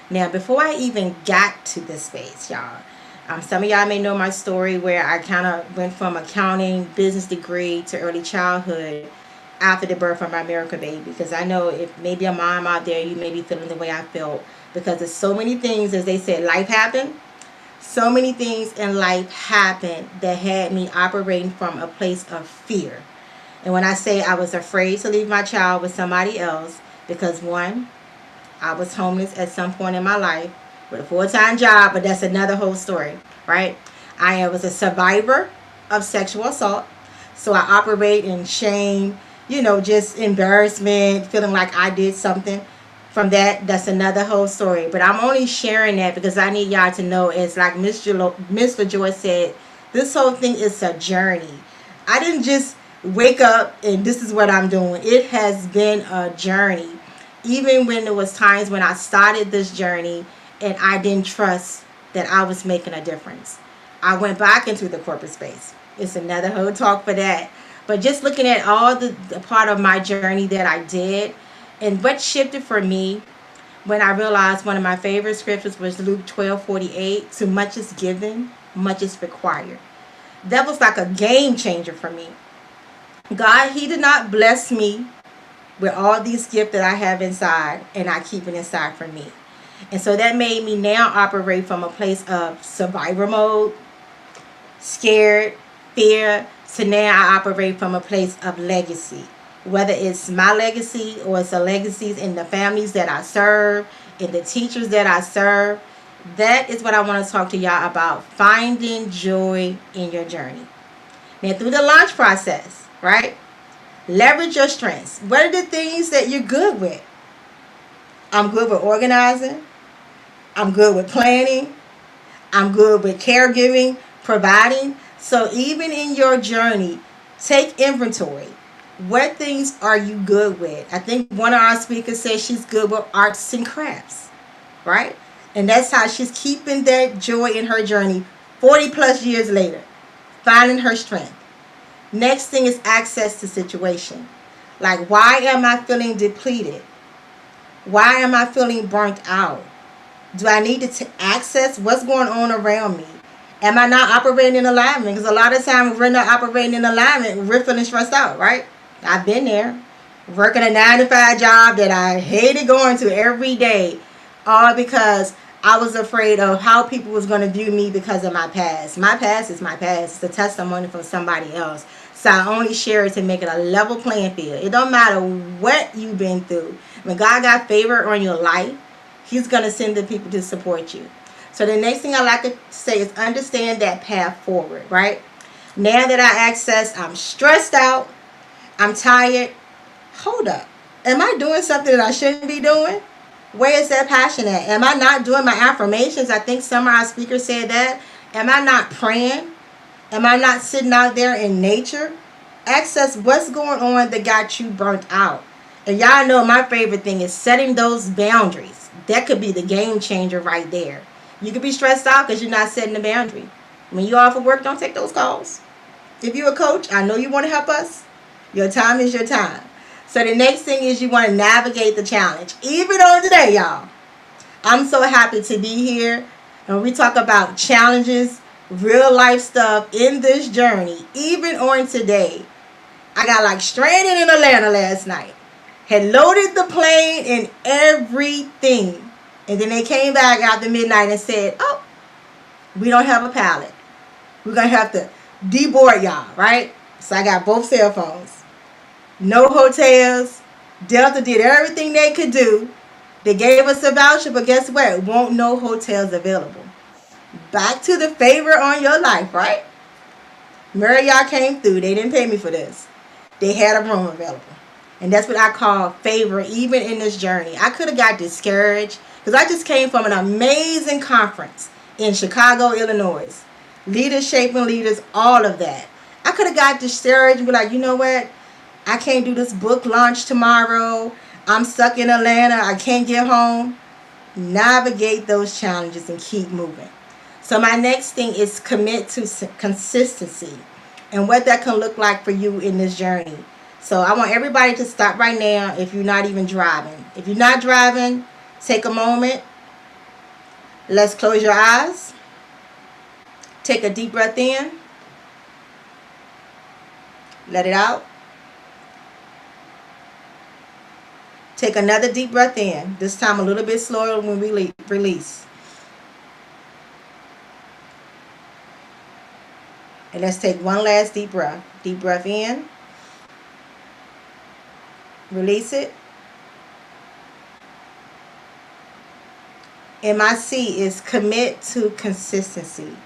[SPEAKER 6] Now, before I even got to this space, y'all, some of y'all may know my story where I kind of went from accounting, business degree to early childhood after the birth of my miracle baby. Because I know if maybe a mom out there, you may be feeling the way I felt. Because there's so many things, as they said, life happened. So many things in life happened that had me operating from a place of fear. And when I say I was afraid to leave my child with somebody else, because one, I was homeless at some point in my life with a full-time job, but that's another whole story, right? I was a survivor of sexual assault. So I operate in shame, just embarrassment, feeling like I did something. From that, that's another whole story. But I'm only sharing that because I need y'all to know, it's like Miss LaJoy said, this whole thing is a journey. I didn't just wake up and this is what I'm doing. It has been a journey. Even when there was times when I started this journey and I didn't trust that I was making a difference. I went back into the corporate space. It's another whole talk for that. But just looking at all the part of my journey that I did, and what shifted for me when I realized one of my favorite scriptures was Luke 12:48, to much is given, much is required. That was like a game changer for me. God, He did not bless me with all these gifts that I have inside and I keep it inside for me. And so that made me now operate from a place of survivor mode, scared, fear, to now I operate from a place of legacy. Whether it's my legacy or it's the legacies in the families that I serve, in the teachers that I serve, that is what I want to talk to y'all about, finding joy in your journey. Now, through the launch process, right? Leverage your strengths. What are the things that you're good with? I'm good with organizing. I'm good with planning. I'm good with caregiving, providing. So even in your journey, take inventory. What things are you good with? I think one of our speakers said she's good with arts and crafts, right? And that's how she's keeping that joy in her journey 40 plus years later, finding her strength. Next thing is access to situation. Like, why am I feeling depleted? Why am I feeling burnt out? Do I need to access what's going on around me? Am I not operating in alignment? Because a lot of times we're not operating in alignment, we're feeling stressed out, right? I've been there. Working a 9 to 5 job that I hated going to every day, all because I was afraid of how people was going to view me because of my past. My past is my past. It's a testimony from somebody else. So I only share it to make it a level playing field. It don't matter what you've been through. When God got favor on your life, He's going to send the people to support you. So the next thing I like to say is understand that path forward, right? Now that I access, I'm stressed out, I'm tired. Hold up. Am I doing something that I shouldn't be doing? Where is that passion at? Am I not doing my affirmations? I think some of our speakers said that. Am I not praying? Am I not sitting out there in nature? Access what's going on that got you burnt out. And y'all know my favorite thing is setting those boundaries. That could be the game changer right there. You could be stressed out because you're not setting the boundary. When you off of work, don't take those calls. If you're a coach, I know you want to help us. Your time is your time. So the next thing is you want to navigate the challenge. Even on today, y'all. I'm so happy to be here. And we talk about challenges, real life stuff in this journey. Even on today. I got like stranded in Atlanta last night. Had loaded the plane and everything. And then they came back after midnight and said, oh, we don't have a pilot. We're going to have to deboard y'all, right? So I got both cell phones. No hotels. Delta did everything they could do They gave us a voucher, but guess what? Won't no hotels available. Back to the favor on your life, right? Marriott came through. They didn't pay me for this. They had a room available. And that's what I call favor even in this journey. I could have got discouraged because I just came from an amazing conference in Chicago, Illinois. Leaders shaping leaders, all of that. I could have got discouraged and be like, you know what? I can't do this book launch tomorrow. I'm stuck in Atlanta. I can't get home. Navigate those challenges and keep moving. So my next thing is commit to consistency and what that can look like for you in this journey. So I want everybody to stop right now if you're not even driving. If you're not driving, take a moment. Let's close your eyes. Take a deep breath in. Let it out. Take another deep breath in. This time a little bit slower when we release. And let's take one last deep breath. Deep breath in. Release it. MIC is commit to consistency.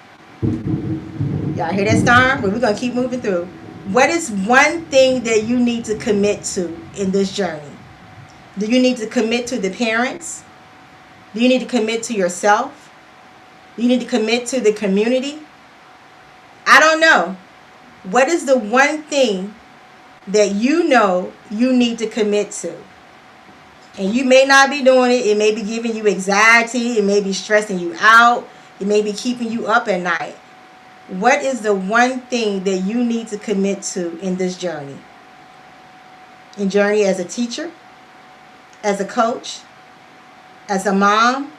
[SPEAKER 6] Y'all hear that storm? But we're going to keep moving through. What is one thing that you need to commit to in this journey? Do you need to commit to the parents? Do you need to commit to yourself? Do you need to commit to the community? I don't know. What is the one thing that you know you need to commit to? And you may not be doing it. It may be giving you anxiety. It may be stressing you out. It may be keeping you up at night. What is the one thing that you need to commit to in this journey? In journey as a teacher, as a coach, as a mom.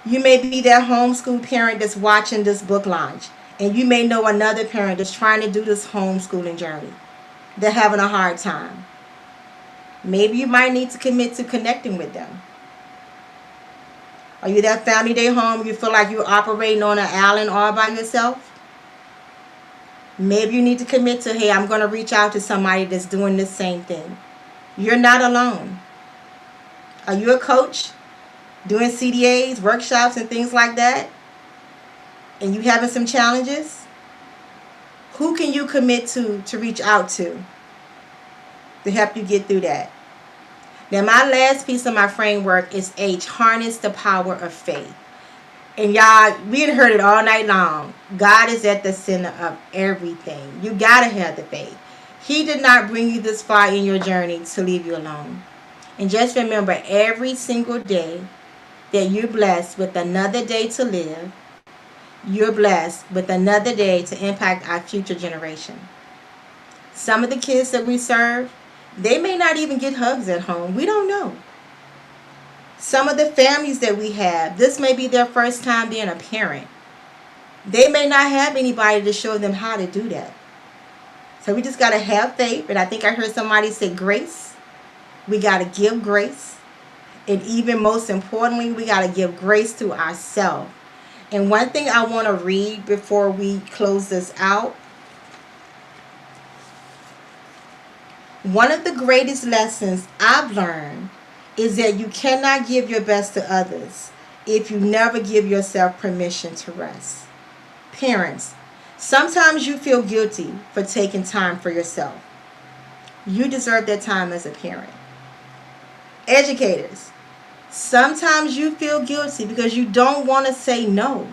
[SPEAKER 6] You may be that homeschool parent that's watching this book launch. And you may know another parent that's trying to do this homeschooling journey. They're having a hard time. Maybe you might need to commit to connecting with them. Are you that family day home? You feel like you're operating on an island all by yourself? Maybe you need to commit to, hey, I'm going to reach out to somebody that's doing the same thing. You're not alone. Are you a coach doing CDAs, workshops, and things like that? And you having some challenges? Who can you commit to reach out to help you get through that? Now, my last piece of my framework is H, harness the power of faith. And y'all, we had heard it all night long. God is at the center of everything. You got to have the faith. He did not bring you this far in your journey to leave you alone. And just remember, every single day that you're blessed with another day to live, you're blessed with another day to impact our future generation. Some of the kids that we serve, they may not even get hugs at home. We don't know. Some of the families that we have, this may be their first time being a parent. They may not have anybody to show them how to do that. So we just got to have faith. And I think I heard somebody say grace. We got to give grace. And even most importantly, we got to give grace to ourselves. And one thing I want to read before we close this out. One of the greatest lessons I've learned is that you cannot give your best to others if you never give yourself permission to rest. Parents, sometimes you feel guilty for taking time for yourself. You deserve that time as a parent. Educators, sometimes you feel guilty because you don't want to say no.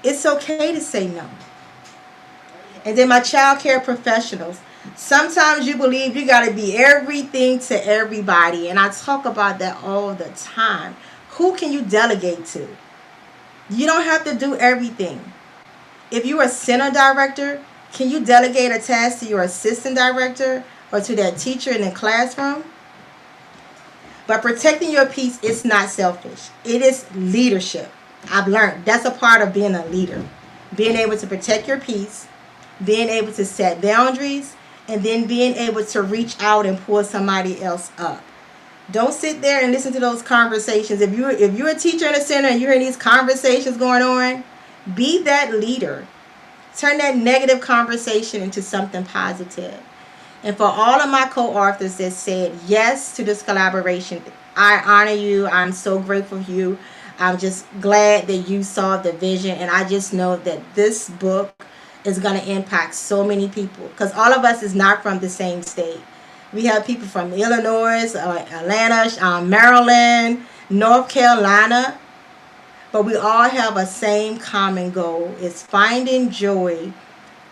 [SPEAKER 6] It's okay to say no. And then my child care professionals, sometimes you believe you got to be everything to everybody. And I talk about that all the time. Who can you delegate to? You don't have to do everything. If you're a center director, can you delegate a task to your assistant director or to that teacher in the classroom? But protecting your peace is not selfish. It is leadership. I've learned that's a part of being a leader. Being able to protect your peace, being able to set boundaries, and then being able to reach out and pull somebody else up. Don't sit there and listen to those conversations. If you're a teacher in a center and you're hearing these conversations going on, be that leader. Turn that negative conversation into something positive. And for all of my co-authors that said yes to this collaboration, I honor you. I'm so grateful for you. I'm just glad that you saw the vision, and I just know that this book is going to impact so many people because all of us is not from the same state. We have people from Illinois, Atlanta, Maryland, North Carolina, but we all have a same common goal: is finding joy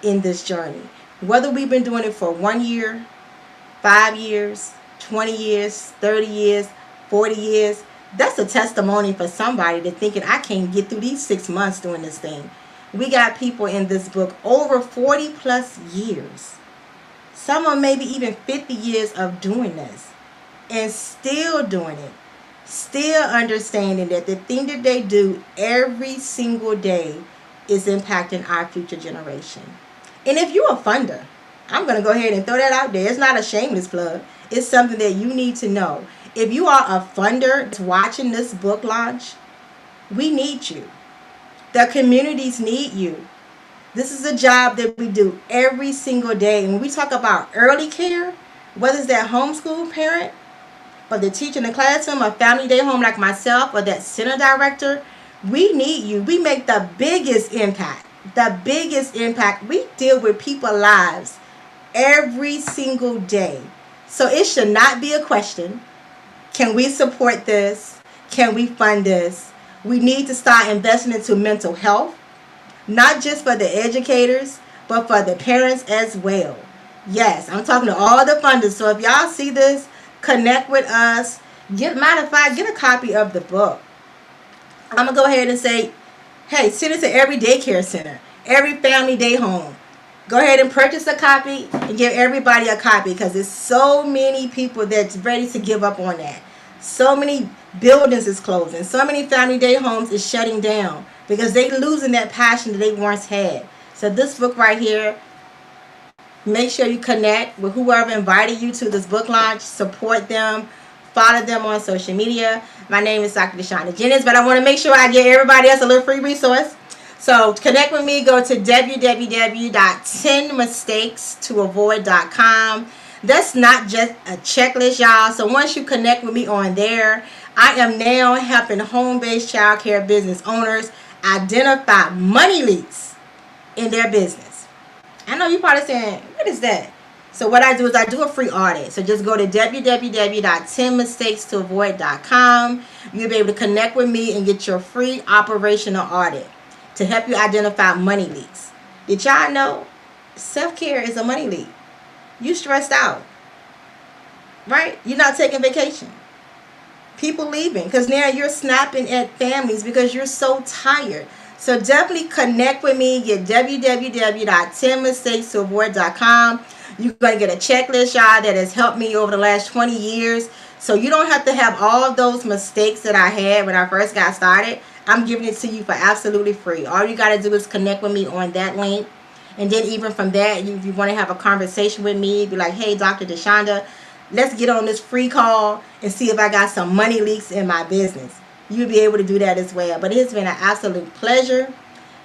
[SPEAKER 6] in this journey. Whether we've been doing it for 1 year, 5 years, 20 years, 30 years, 40 years, that's a testimony for somebody to thinking I can't get through these 6 months doing this thing. We got people in this book over 40 plus years. Some of them maybe even 50 years of doing this and still doing it. Still understanding that the thing that they do every single day is impacting our future generation. And if you're a funder, I'm going to go ahead and throw that out there. It's not a shameless plug. It's something that you need to know. If you are a funder that's watching this book launch, we need you. The communities need you. This is a job that we do every single day. And when we talk about early care, whether it's that homeschool parent or the teacher in the classroom or family day home like myself or that center director, we need you. We make the biggest impact. The biggest impact. We deal with people's lives every single day. So it should not be a question. Can we support this? Can we fund this? We need to start investing into mental health, not just for the educators, but for the parents as well. Yes, I'm talking to all the funders. So if y'all see this, connect with us. Matter of fact, get a copy of the book. I'm going to go ahead and say, hey, send it to every daycare center, every family day home. Go ahead and purchase a copy and give everybody a copy because there's so many people that's ready to give up on that. So many buildings is closing. So many family day homes is shutting down because they losing that passion that they once had. So this book right here, make sure you connect with whoever invited you to this book launch. Support them. Follow them on social media. My name is Dr. Deshonda Jennings, but I want to make sure I give everybody else a little free resource. So connect with me. Go to www.10mistakes-to-avoid.com. That's not just a checklist, y'all. So once you connect with me on there, I am now helping home-based child care business owners identify money leaks in their business. I know you're probably saying, what is that? So what I do is I do a free audit. So just go to www.10mistakes-to-avoid.com. You'll be able to connect with me and get your free operational audit to help you identify money leaks. Did y'all know self-care is a money leak? You stressed out, right? You're not taking vacation. People leaving because now you're snapping at families because you're so tired. So definitely connect with me. Get www.10mistakes-to-avoid.com. You're going to get a checklist, y'all, that has helped me over the last 20 years. So you don't have to have all of those mistakes that I had when I first got started. I'm giving it to you for absolutely free. All you got to do is connect with me on that link. And then even from that, if you want to have a conversation with me, be like, hey, Dr. Deshonda, let's get on this free call and see if I got some money leaks in my business. You'll be able to do that as well. But it's been an absolute pleasure.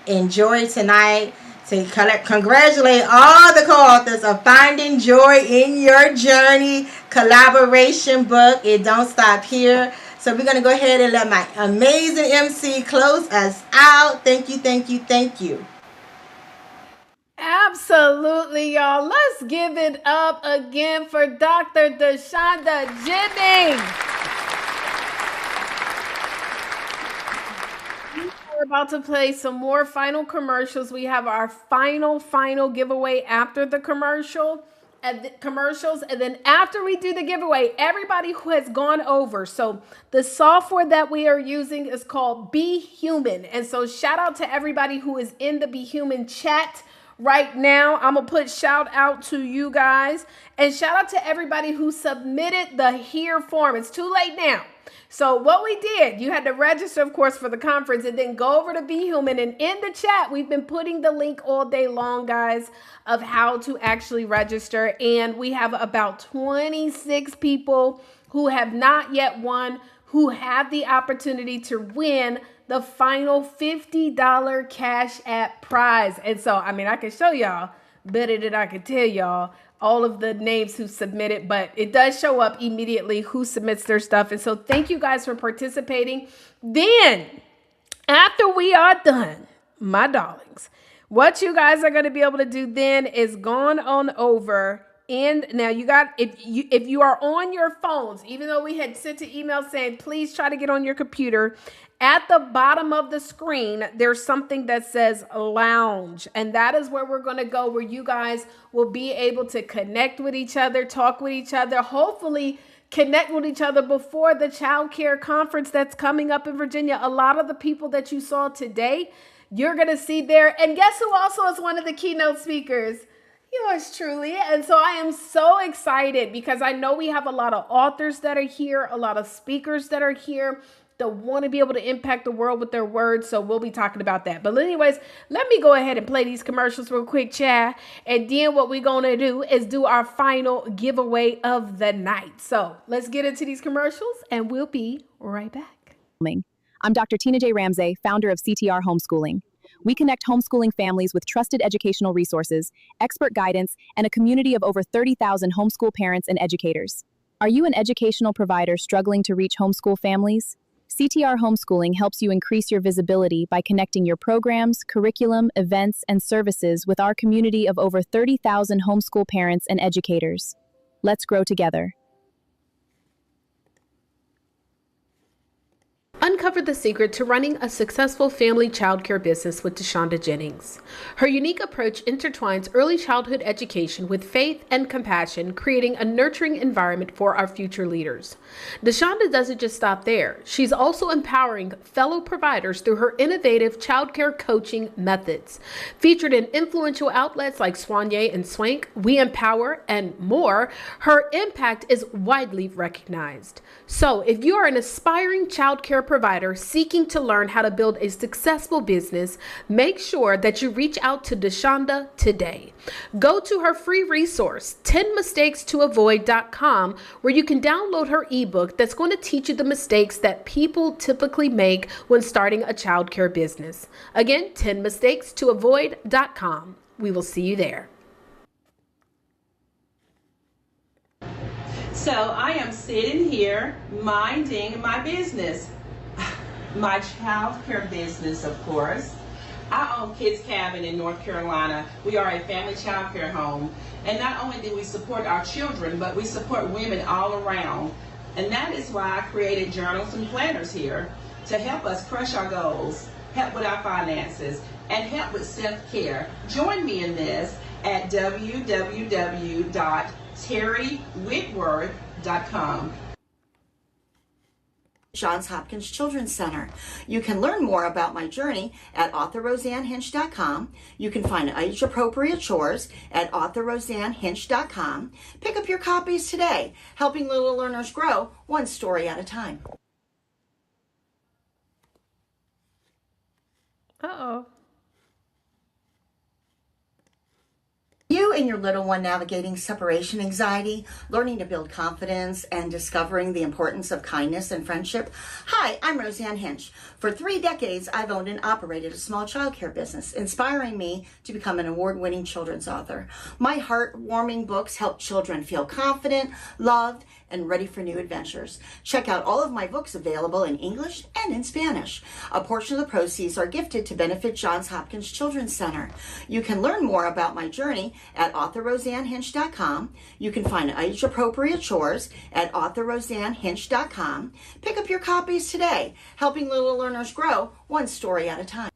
[SPEAKER 6] Enjoy tonight. To congratulate all the co-authors of Finding Joy in Your Journey collaboration book. It don't stop here. So we're going to go ahead and let my amazing MC close us out. Thank you, thank you, thank you.
[SPEAKER 1] Absolutely, y'all. Let's give it up again for Dr. Deshonda Jennings. We're about to play some more final commercials. We have our final giveaway after the commercials. And then after we do the giveaway, everybody who has gone over. So the software that we are using is called Be Human. And so shout out to everybody who is in the Be Human chat right now. I'm going to put shout out to you guys. And shout out to everybody who submitted the here form. It's too late now. So what we did, you had to register, of course, for the conference and then go over to Be Human. And in the chat, we've been putting the link all day long, guys, of how to actually register. And we have about 26 people who have not yet won, who have the opportunity to win the final $50 Cash App prize. And so, I mean, I can show y'all better than I can tell y'all. all of the names who submitted, but it does show up immediately who submits their stuff. And so thank you guys for participating. Then after we are done, my darlings, what you guys are going to be able to do then is gone on over. And now you got, if you are on your phones, even though we had sent an email saying, please try to get on your computer, at the bottom of the screen, there's something that says lounge. And that is where we're going to go, where you guys will be able to connect with each other, talk with each other, hopefully connect with each other before the child care conference that's coming up in Virginia. A lot of the people that you saw today, you're going to see there. And guess who also is one of the keynote speakers? Yours truly. And so I am so excited because I know we have a lot of authors that are here, a lot of speakers that are here that want to be able to impact the world with their words. So we'll be talking about that. But anyways, let me go ahead and play these commercials real quick, Chad. And then what we're going to do is do our final giveaway of the night. So let's get into these commercials and we'll be right back.
[SPEAKER 4] I'm Dr. Tina J. Ramsey, founder of CTR Homeschooling. We connect homeschooling families with trusted educational resources, expert guidance, and a community of over 30,000 homeschool parents and educators. Are you an educational provider struggling to reach homeschool families? CTR Homeschooling helps you increase your visibility by connecting your programs, curriculum, events, and services with our community of over 30,000 homeschool parents and educators. Let's grow together.
[SPEAKER 1] Uncover the secret to running a successful family childcare business with DeShonda Jennings. Her unique approach intertwines early childhood education with faith and compassion, creating a nurturing environment for our future leaders. DeShonda doesn't just stop there. She's also empowering fellow providers through her innovative childcare coaching methods. Featured in influential outlets like Soigné and Swank, We Empower, and more, her impact is widely recognized. So if you are an aspiring childcare provider seeking to learn how to build a successful business, make sure that you reach out to DeShonda today. Go to her free resource, 10mistakes-to-avoid.com, where you can download her ebook that's going to teach you the mistakes that people typically make when starting a childcare business. Again, 10mistakes-to-avoid.com. We will see you there.
[SPEAKER 3] So I am sitting here minding my business, my child care business, of course. I own Kids Cabin in North Carolina. We are a family child care home. And not only do we support our children, but we support women all around. And that is why I created journals and planners here to help us crush our goals, help with our finances, and help with self-care. Join me in this at www.terrywhitworth.com.
[SPEAKER 5] Johns Hopkins Children's Center. You can learn more about my journey at authorroseannehinch.com. You can find age-appropriate chores at authorroseannehinch.com. Pick up your copies today, helping little learners grow one story at a time.
[SPEAKER 1] Uh-oh.
[SPEAKER 5] You and your little one navigating separation anxiety, learning to build confidence, and discovering the importance of kindness and friendship? Hi, I'm Roseanne Hinch. For 3 decades, I've owned and operated a small childcare business, inspiring me to become an award-winning children's author. My heartwarming books help children feel confident, loved, and ready for new adventures. Check out all of my books available in English and in Spanish. A portion of the proceeds are gifted to benefit Johns Hopkins Children's Center. You can learn more about my journey at authorroseannehinch.com. You can find age-appropriate chores at authorroseannehinch.com. Pick up your copies today, helping little learners grow one story at a time.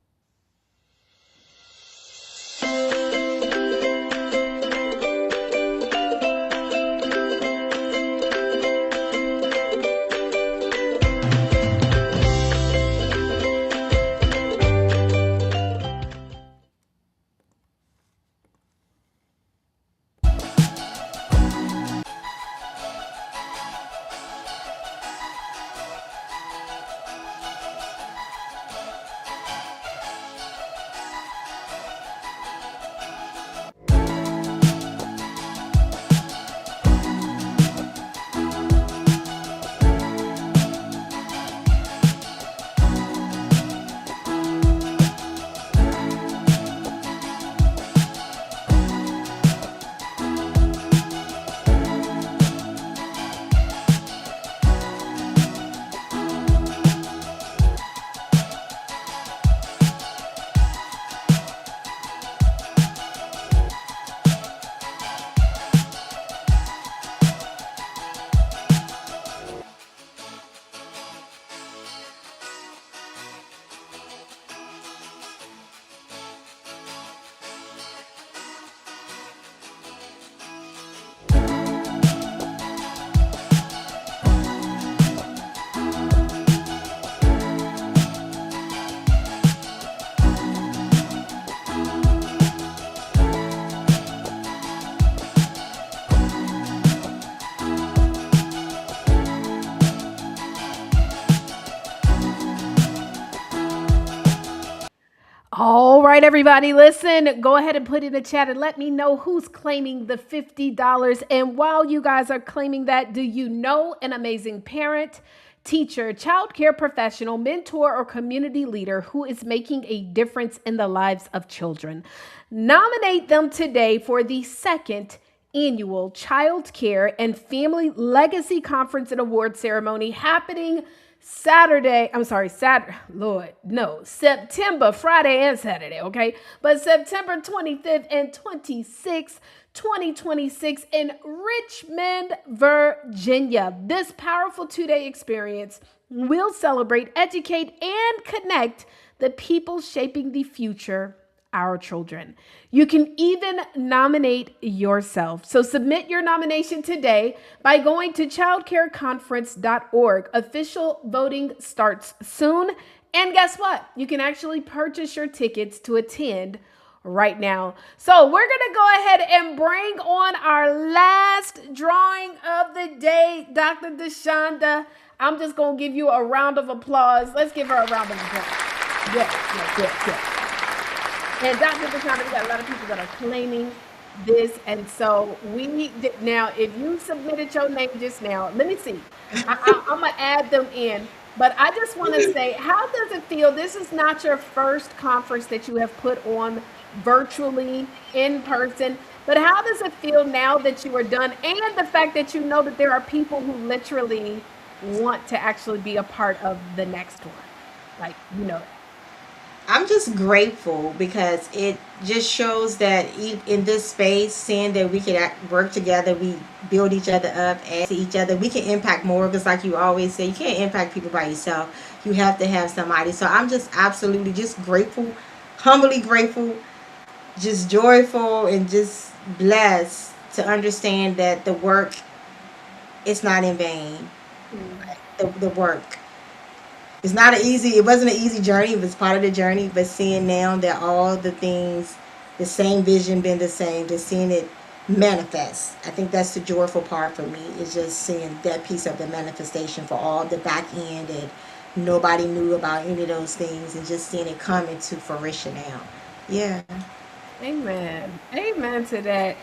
[SPEAKER 1] All right, everybody, listen, go ahead and put in the chat and let me know who's claiming the $50. And while you guys are claiming that, do you know an amazing parent, teacher, childcare professional, mentor, or community leader who is making a difference in the lives of children? Nominate them today for the second annual Child Care and Family Legacy Conference and Award Ceremony happening September, Friday and Saturday, okay? But September 25th and 26th, 2026 in Richmond, Virginia. This powerful 2-day experience will celebrate, educate, and connect the people shaping the future, our children. You can even nominate yourself. So submit your nomination today by going to childcareconference.org. Official voting starts soon. And guess what? You can actually purchase your tickets to attend right now. So we're going to go ahead and bring on our last drawing of the day, Dr. DeShonda. I'm just going to give you a round of applause. Let's give her a round of applause. Yes. And Dr. DeShonda, we got a lot of people that are claiming this. And so now, if you submitted your name just now, let me see. I'm going to add them in. But I just want to say, how does it feel? This is not your first conference that you have put on virtually, in person. But how does it feel now that you are done? And the fact that you know that there are people who literally want to actually be a part of the next one. Like, you know that.
[SPEAKER 6] I'm just grateful because it just shows that in this space, seeing that we can work together, we build each other up, add to each other, we can impact more. Because, like you always say, you can't impact people by yourself. You have to have somebody. So I'm just absolutely just grateful, humbly grateful, just joyful, and just blessed to understand that the work is not in vain. The work. It wasn't an easy journey. It was part of the journey, but seeing now that all the things, the same vision been the same, just seeing it manifest. I think that's the joyful part for me, is just seeing that piece of the manifestation for all the back end that nobody knew about any of those things, and just seeing it come into fruition now. Yeah.
[SPEAKER 1] Amen. Amen to that.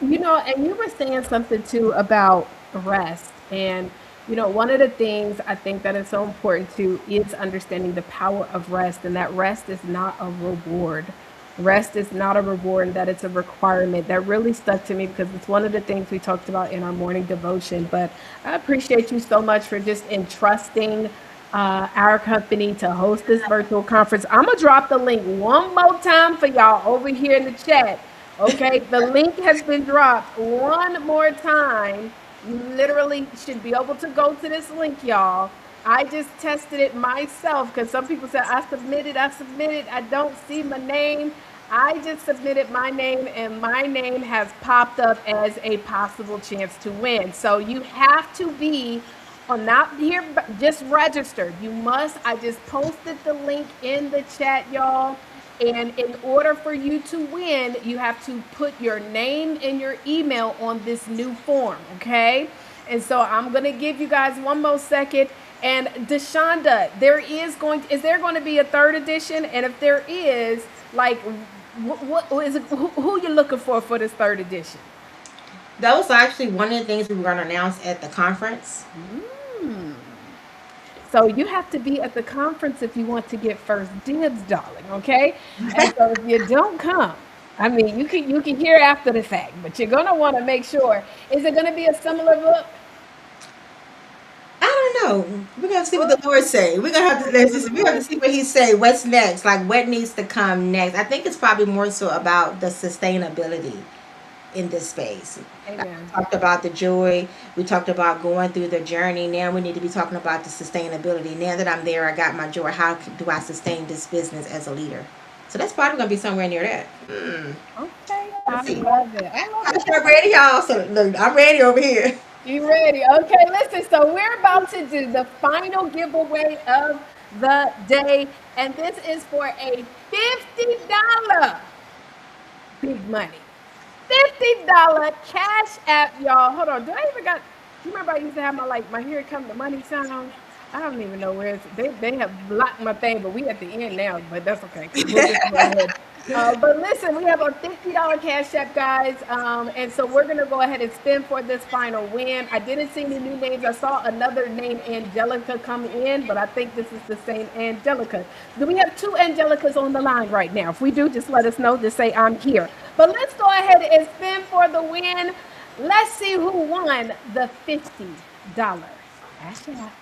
[SPEAKER 1] You know, and you were saying something too about rest. And, you know, one of the things I think that is so important too is understanding the power of rest, and that rest is not a reward. Rest is not a reward, and that it's a requirement. That really stuck to me because it's one of the things we talked about in our morning devotion. But I appreciate you so much for just entrusting our company to host this virtual conference. I'm going to drop the link one more time for y'all over here in the chat. Okay, the link has been dropped one more time. You literally should be able to go to this link, y'all. I just tested it myself because some people said, I submitted, I don't see my name. I just submitted my name, and my name has popped up as a possible chance to win. So you have to be not here, just registered. You must. I just posted the link in the chat, y'all. And in order for you to win, you have to put your name and your email on this new form, okay? And so I'm going to give you guys one more second. And DeShonda, is there going to be a third edition? And if there is, like, what is it, who you looking for this third edition?
[SPEAKER 6] That was actually one of the things we were going to announce at the conference.
[SPEAKER 1] So you have to be at the conference if you want to get first dibs, darling, okay? And so if you don't come, I mean, you can hear after the fact, but you're going to want to make sure. Is it going to be a similar book?
[SPEAKER 6] I don't know. We're gonna see what the Lord say. We're gonna have to see what He say. What's next? Like what needs to come next? I think it's probably more so about the sustainability in this space.
[SPEAKER 1] Amen.
[SPEAKER 6] We talked about the joy. We talked about going through the journey. Now we need to be talking about the sustainability. Now that I'm there, I got my joy. How do I sustain this business as a leader? So that's probably gonna be somewhere near that.
[SPEAKER 1] Okay, I love it.
[SPEAKER 6] I'm ready, y'all. So look, I'm ready over here.
[SPEAKER 1] You ready? Okay, listen. So we're about to do the final giveaway of the day, and this is for a $50 big money. $50 cash app, y'all. Hold on. Do you remember I used to have my here come the money sound? I don't even know where it's. They have blocked my thing, but we at the end now. But that's okay. We'll just go ahead. But listen, we have a $50 cash app, guys, and so we're gonna go ahead and spin for this final win. I didn't see any new names. I saw another name, Angelica, come in, but I think this is the same Angelica. Do we have two Angelicas on the line right now? If we do, just let us know. Just say I'm here. But let's go ahead and spin for the win. Let's see who won the $50 cash app.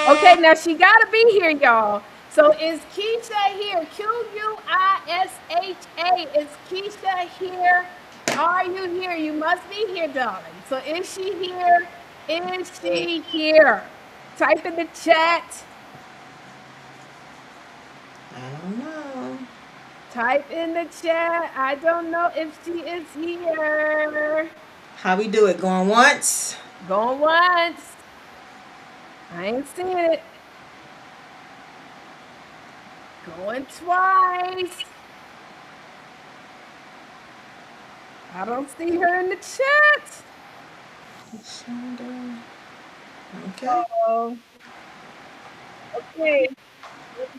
[SPEAKER 1] Okay, now she gotta be here, y'all. So is Keisha here? Quisha. Is Keisha here? Are you here? You must be here, darling. So is she here? Is she here? Type in the chat.
[SPEAKER 6] I don't know.
[SPEAKER 1] Type in the chat. I don't know if she is here.
[SPEAKER 6] How we do it? Going once?
[SPEAKER 1] Going once. I ain't seen it. Going twice. I don't see her in the chat.
[SPEAKER 6] Okay.
[SPEAKER 1] Oh, okay.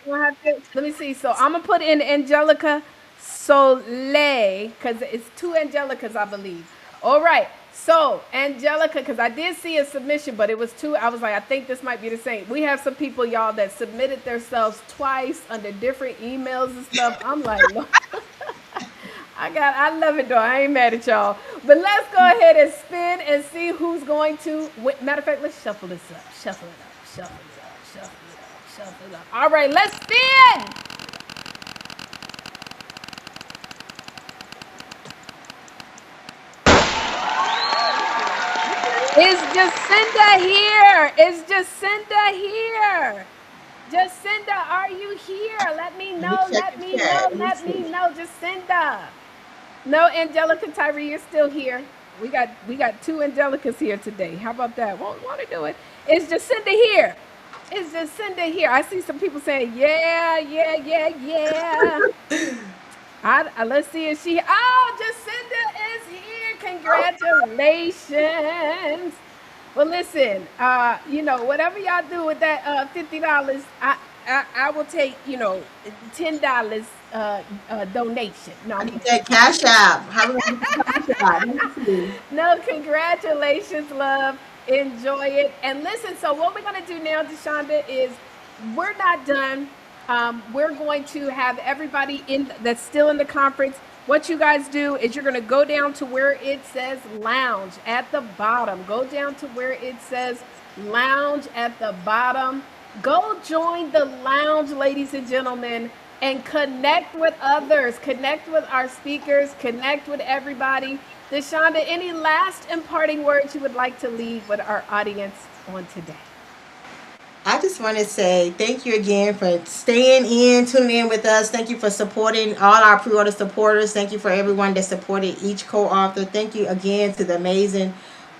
[SPEAKER 1] Let me see. So I'm gonna put in Angelica Soleil because it's two Angelicas, I believe. All right. So Angelica, because I did see a submission, but it was two. I was like, I think this might be the same. We have some people, y'all, that submitted themselves twice under different emails and stuff. I'm like, no. I love it though. I ain't mad at y'all. But let's go ahead and spin and see who's going to. Matter of fact, let's shuffle this up. Shuffle it up. Shuffle it up. Shuffle it up. Shuffle it up. All right, let's spin. Is Jacinda here? Is Jacinda here? Jacinda, are you here? Let me know. Let me know. Let me know, Jacinda. No, Angelica Tyree, you're still here. We got two Angelicas here today. How about that? Won't want to do it. Is Jacinda here? Is Jacinda here? I see some people saying, yeah, yeah, yeah, yeah. Let's see if she. Oh, Jacinda is here. Congratulations. Well, listen, whatever y'all do with that $50, I will take, $10 donation. No,
[SPEAKER 6] I need that cash app. How do I get the cash app? Let me see.
[SPEAKER 1] no, congratulations, love. Enjoy it. And listen, so what we're going to do now, Deshonda, is we're not done. We're going to have everybody in that's still in the conference. What you guys do is you're going to go down to where it says lounge at the bottom. Go down to where it says lounge at the bottom. Go join the lounge, ladies and gentlemen, and connect with others. Connect with our speakers. Connect with everybody. Deshonda, any last imparting words you would like to leave with our audience on today?
[SPEAKER 6] I just want to say thank you again for staying in, tuning in with us. Thank you for supporting all our pre-order supporters. Thank you for everyone that supported each co-author. Thank you again to the amazing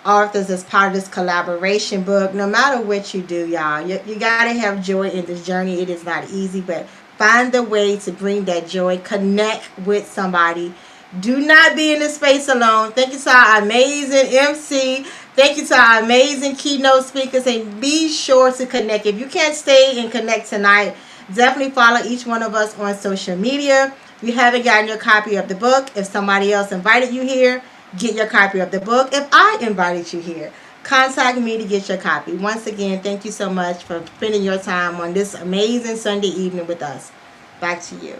[SPEAKER 6] authors as part of this collaboration book. No matter what you do, y'all, you got to have joy in this journey. It is not easy, but find the way to bring that joy. Connect with somebody. Do not be in this space alone. Thank you to our amazing MC. Thank you to our amazing keynote speakers. And be sure to connect. If you can't stay and connect tonight, definitely follow each one of us on social media. If you haven't gotten your copy of the book, if somebody else invited you here, get your copy of the book. If I invited you here, contact me to get your copy. Once again, thank you so much for spending your time on this amazing Sunday evening with us. Back to you.